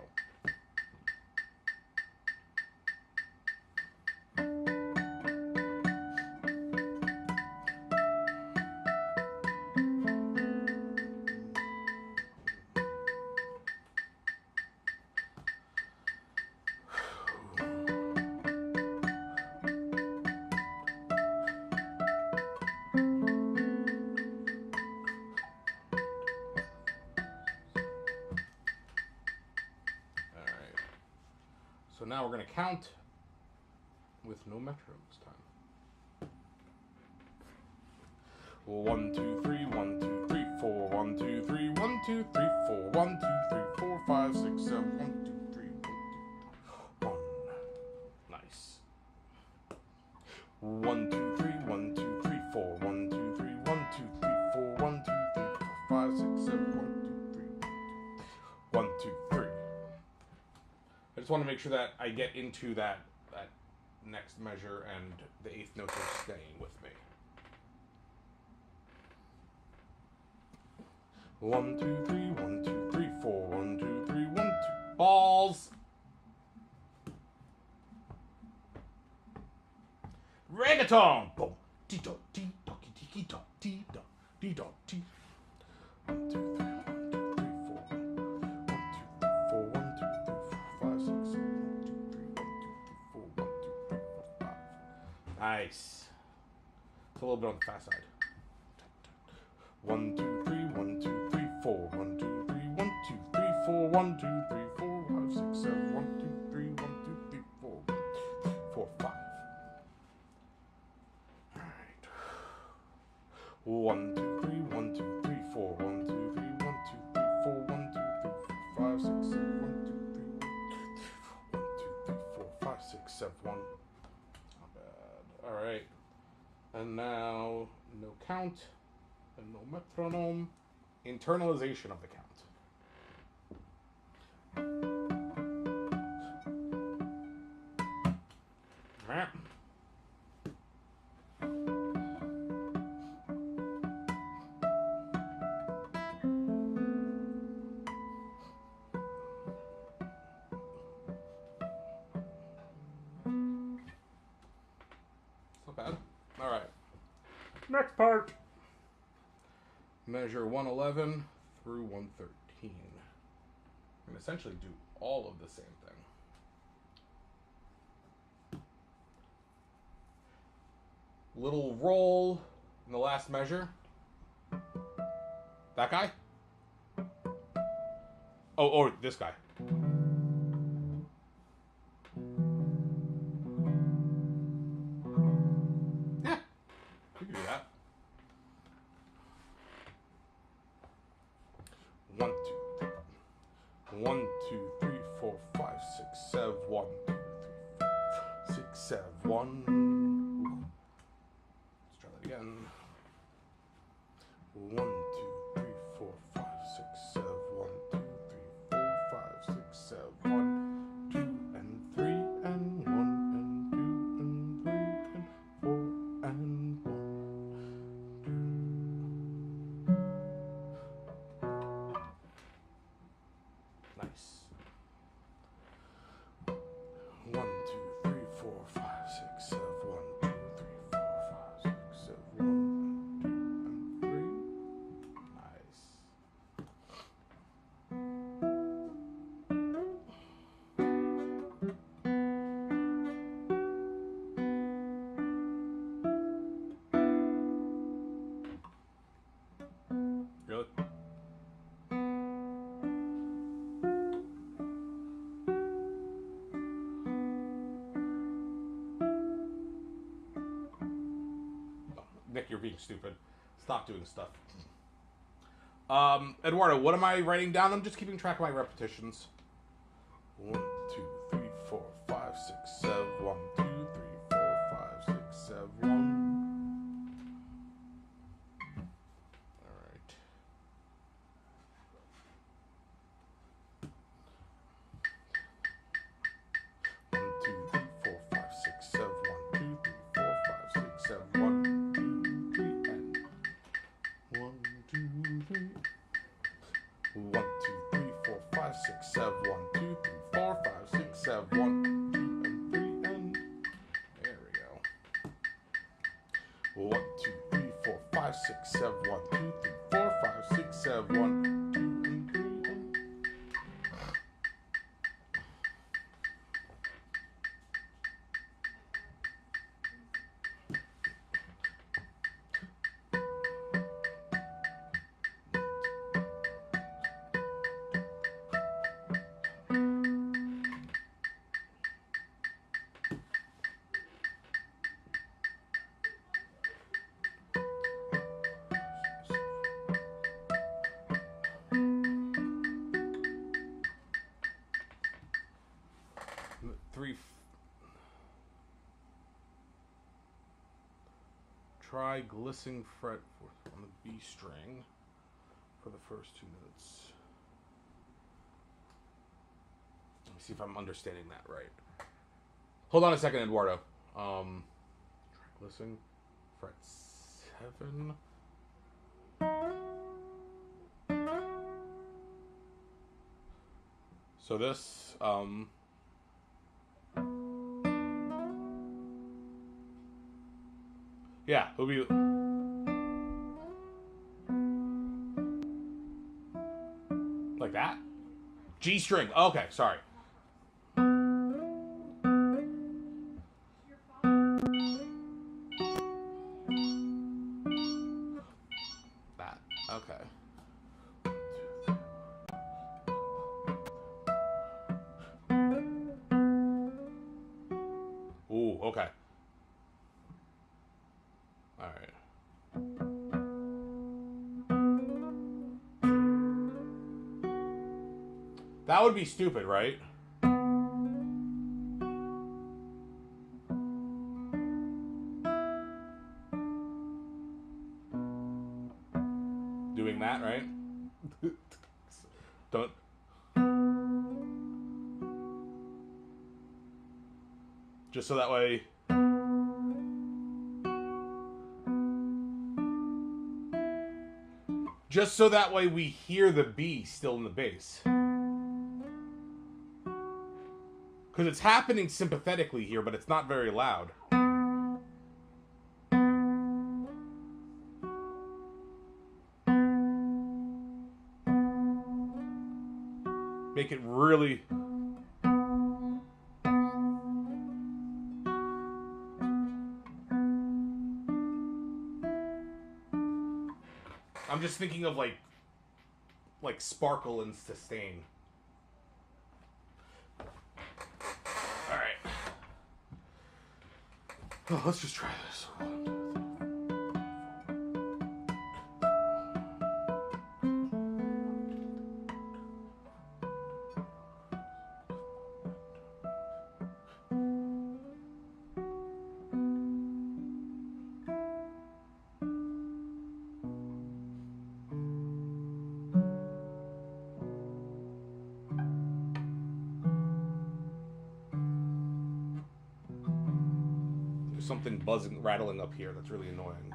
So now we're going to count with no metronome this time. 1, 2, 3, 1, 2, 3, 4, 1, 2, 3, 1, 2, 3, 4, 1, 2, 3, 4, 5, 6, 7, 1, 2, 3, 1, 2, 1. Nice. 1, 2, 3, 1, 2, 3, 4, 1, 2, 3, 1, 2, 3, 4, 1, 2, 3, 4, 5, 6, 7, 1, 2, 3, 1, 2, 3. I just want to make sure that I get into that next measure and the eighth notes are staying with me. 1, 2, 3, 1, 2, 3, 4, 1, 2, 3, 1, 2. Balls! Reggaeton! Boom! Dee-do, dee, doki, dee, do, dee, do, dee, do, dee. 1, 2, 3, 1, 2, 3, 4. 1, 2, 3, 4, 1, 2, 3, 4, 5, 6, 7, 1, 2, 3, 1, 2, 3, 4, 1, 2, 3, 4, 5. Nice. It's a little bit on the fast side. 1, 2, 3, 1, 2, 3, 4, 1, 2, 3, 1, 2, 3, 4, 1, 2, 3, 4, 5, 6, 7, 1, 2, 3, 1, 2, 3, 4, 1, 2, 3, 4, 5. Alright. 1, 2, 3, 1, 2, 3, 4, 1, 2, 3, 1, 2, 3, 4, 1, 2, 3, 4, 5, 6, 7, 1, 2, 3, 1, 2, 3, 4, 5, 6, 7, 1. Not bad. Alright. And now, no count. And no metronome. Internalization of the count. Alright. Not bad. Alright. Next part. Measure 111 through 113. can essentially do all of the same thing. Little roll in the last measure. That guy? Oh, or this guy. Yeah, we can do that. 1, 2, 3. 1, 2, 3, 4, 5, 6, 7. 1, 2, 3, 4, 6, 7, 1. Ooh. Let's try that again. 1, 2, 3, 4, 5, 6, 7. 1, 2, 3, 4, 5, 6, 7. 1, 2, and 3, and 1, and 2, and 3, and 4, and 1. Nice. 1, 2, 3, 4, 5, 6, 7. 1, 2, 3, 4, 5, 6, 7. 1, and 2, and 3. Nice. Really? Nick, you're being stupid. Stop doing stuff. Eduardo, what am I writing down? I'm just keeping track of my repetitions. 1, 2, 3, 4, 5, 6, 7. 1, 2, 3, 4, 5, 6, 7. 1. All right. One, two, three, four, five, six, seven. 1, 2, 3, 4, 5, 6, 7. 1, 2, 3, and 1, 2, 3. 1, 2, 3, 4, 5, 6, 7. 1, 2, 3, 4, 5, 6, 7. 1, 2, and 3, and there we go. 1, 2, 3, 4, 5, 6, 7. 1, 2, 3, 4, 5, 6, 7. 1, 2, and 3, and three. Try glissing fret on the B string for the first 2 notes. Let me see if I'm understanding that right. Hold on a second, Eduardo. Try glissing fret 7. So this, yeah, it'll be like that. G string. Okay, sorry. That. Okay. Ooh, okay. All right. That would be stupid, right? Doing that, right? Don't. Just so that way. Just so that way we hear the B still in the bass. Because it's happening sympathetically here, but it's not very loud. make it really... I'm just thinking of like sparkle and sustain. All right. Oh, let's just try this. There's something buzzing, rattling up here that's really annoying.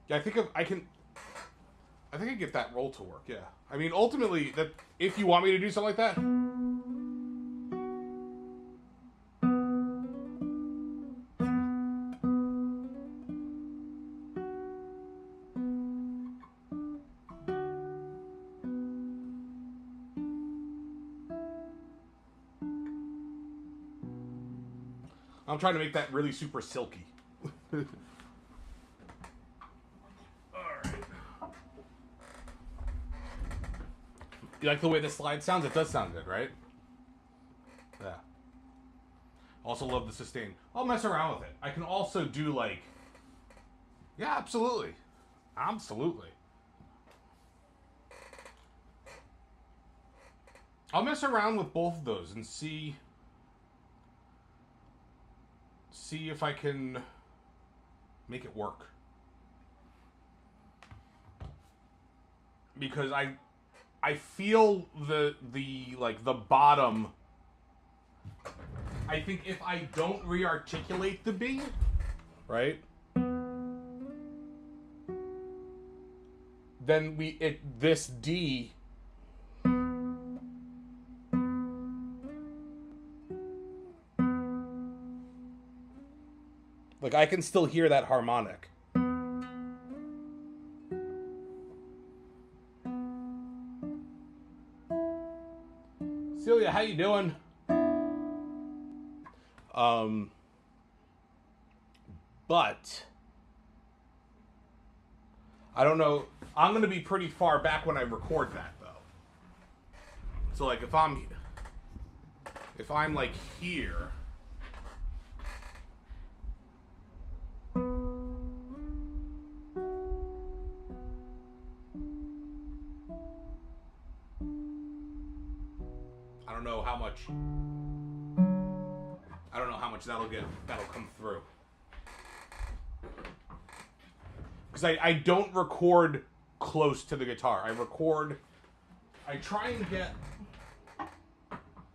Yeah, I think I can get that roll to work. Yeah, I mean, ultimately, that if you want me to do something like that, I'm trying to make that really super silky. You like the way the slide sounds? It does sound good, right? Yeah. Also love the sustain. I'll mess around with it. I can also do like... Yeah, absolutely. Absolutely. I'll mess around with both of those and see if I can make it work. Because I feel the bottom. I think if I don't re-articulate the B, right? Then this D like I can still hear that harmonic. Celia, how you doing? But I don't know. I'm gonna be pretty far back when I record that, though. So, like, if I'm like here, I don't know how much that'll come through. Because I don't record close to the guitar. I try and get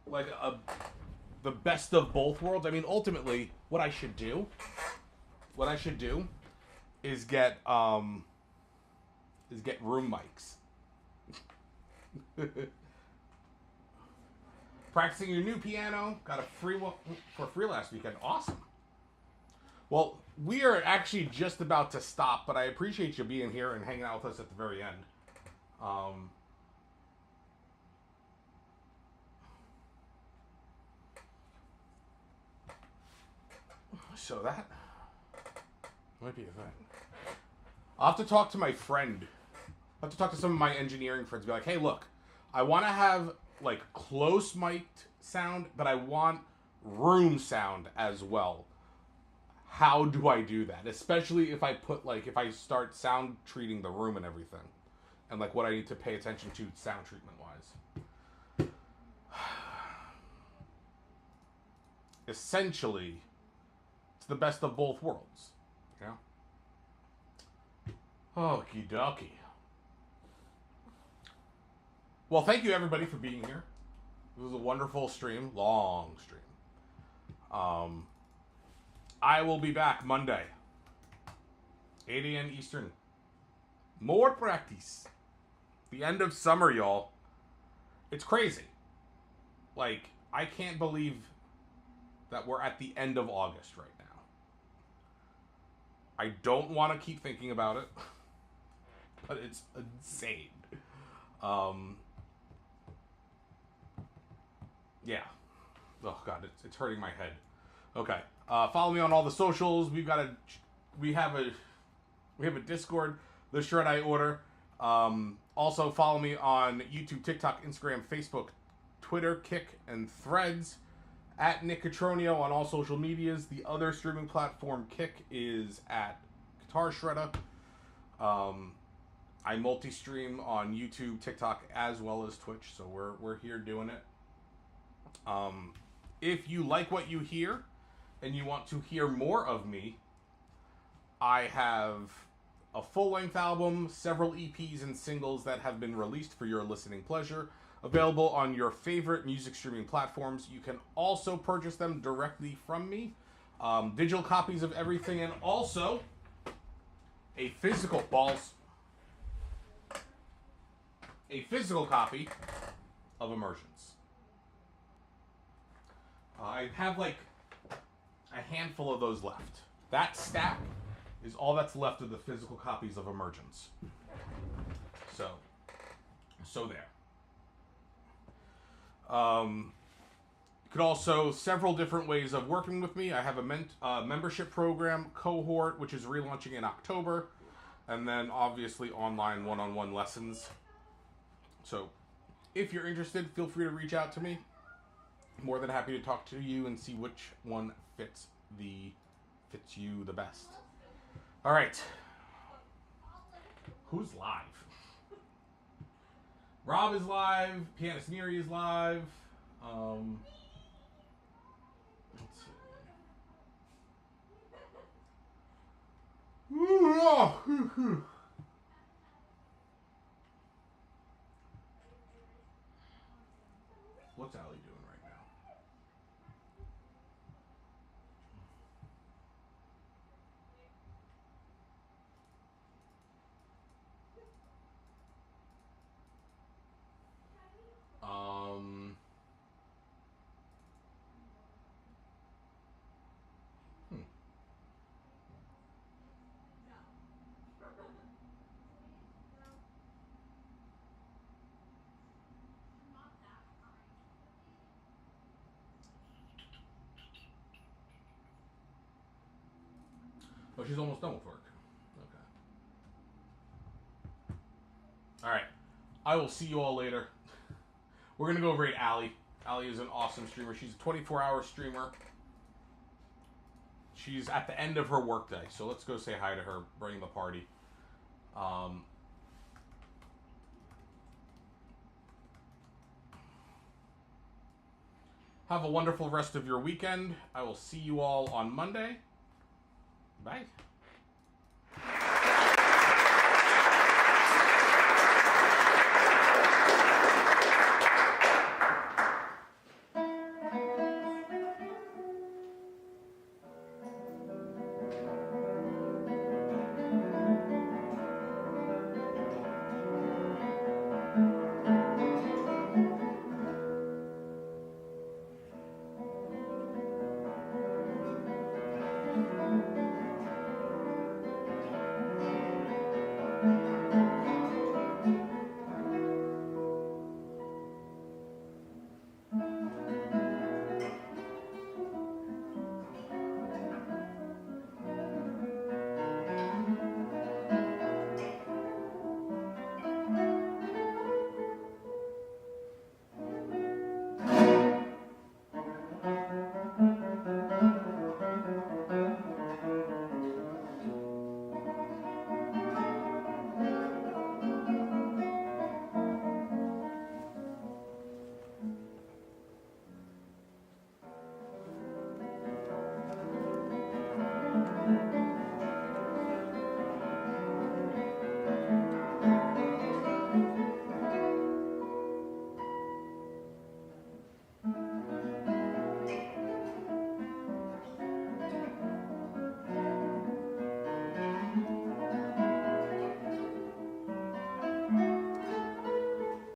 like the best of both worlds. I mean, ultimately, what I should do is get room mics. Practicing your new piano. Got a free one for free last weekend. Awesome. Well, we are actually just about to stop, but I appreciate you being here and hanging out with us at the very end. So that might be a thing. I'll have to talk to my friend. I'll have to talk to some of my engineering friends. Be like, hey, look, I want to have like close mic'd sound, but I want room sound as well. How do I do that? Especially if I start sound treating the room and everything. And like what I need to pay attention to sound treatment wise. Essentially, it's the best of both worlds. Yeah. Okie dokie. Well, thank you everybody for being here. It was a wonderful stream. Long stream. I will be back Monday. 8 a.m. Eastern. More practice. The end of summer, y'all. It's crazy. Like, I can't believe that we're at the end of August right now. I don't want to keep thinking about it, but it's insane. Yeah. Oh God, it's hurting my head. Okay. Follow me on all the socials. We have a Discord, the shirt I order. Also follow me on YouTube, TikTok, Instagram, Facebook, Twitter, Kick, and Threads. At Nick Catronio on all social medias. The other streaming platform, Kick, is at Guitar Shredder. I multi-stream on YouTube, TikTok, as well as Twitch, so we're here doing it. If you like what you hear and you want to hear more of me, I have a full-length album, several EPs and singles that have been released for your listening pleasure, available on your favorite music streaming platforms. You can also purchase them directly from me. Digital copies of everything, and also a physical copy of Immersions. I have like a handful of those left. That stack is all that's left of the physical copies of Immersions. So there. Could also several different ways of working with me. I have a membership program, Cohort, which is relaunching in October, and then obviously online one-on-one lessons. So if you're interested, feel free to reach out to me. More than happy to talk to you and see which one fits you the best. All right. Who's live? Rob is live. Pianist Miri is live. Let's see. What's Allie doing right now? Oh, she's almost done with work. Okay. All right. I will see you all later. We're going to go rate Allie. Allie is an awesome streamer. She's a 24-hour streamer. She's at the end of her workday, so let's go say hi to her, bring the party. Have a wonderful rest of your weekend. I will see you all on Monday. Bye.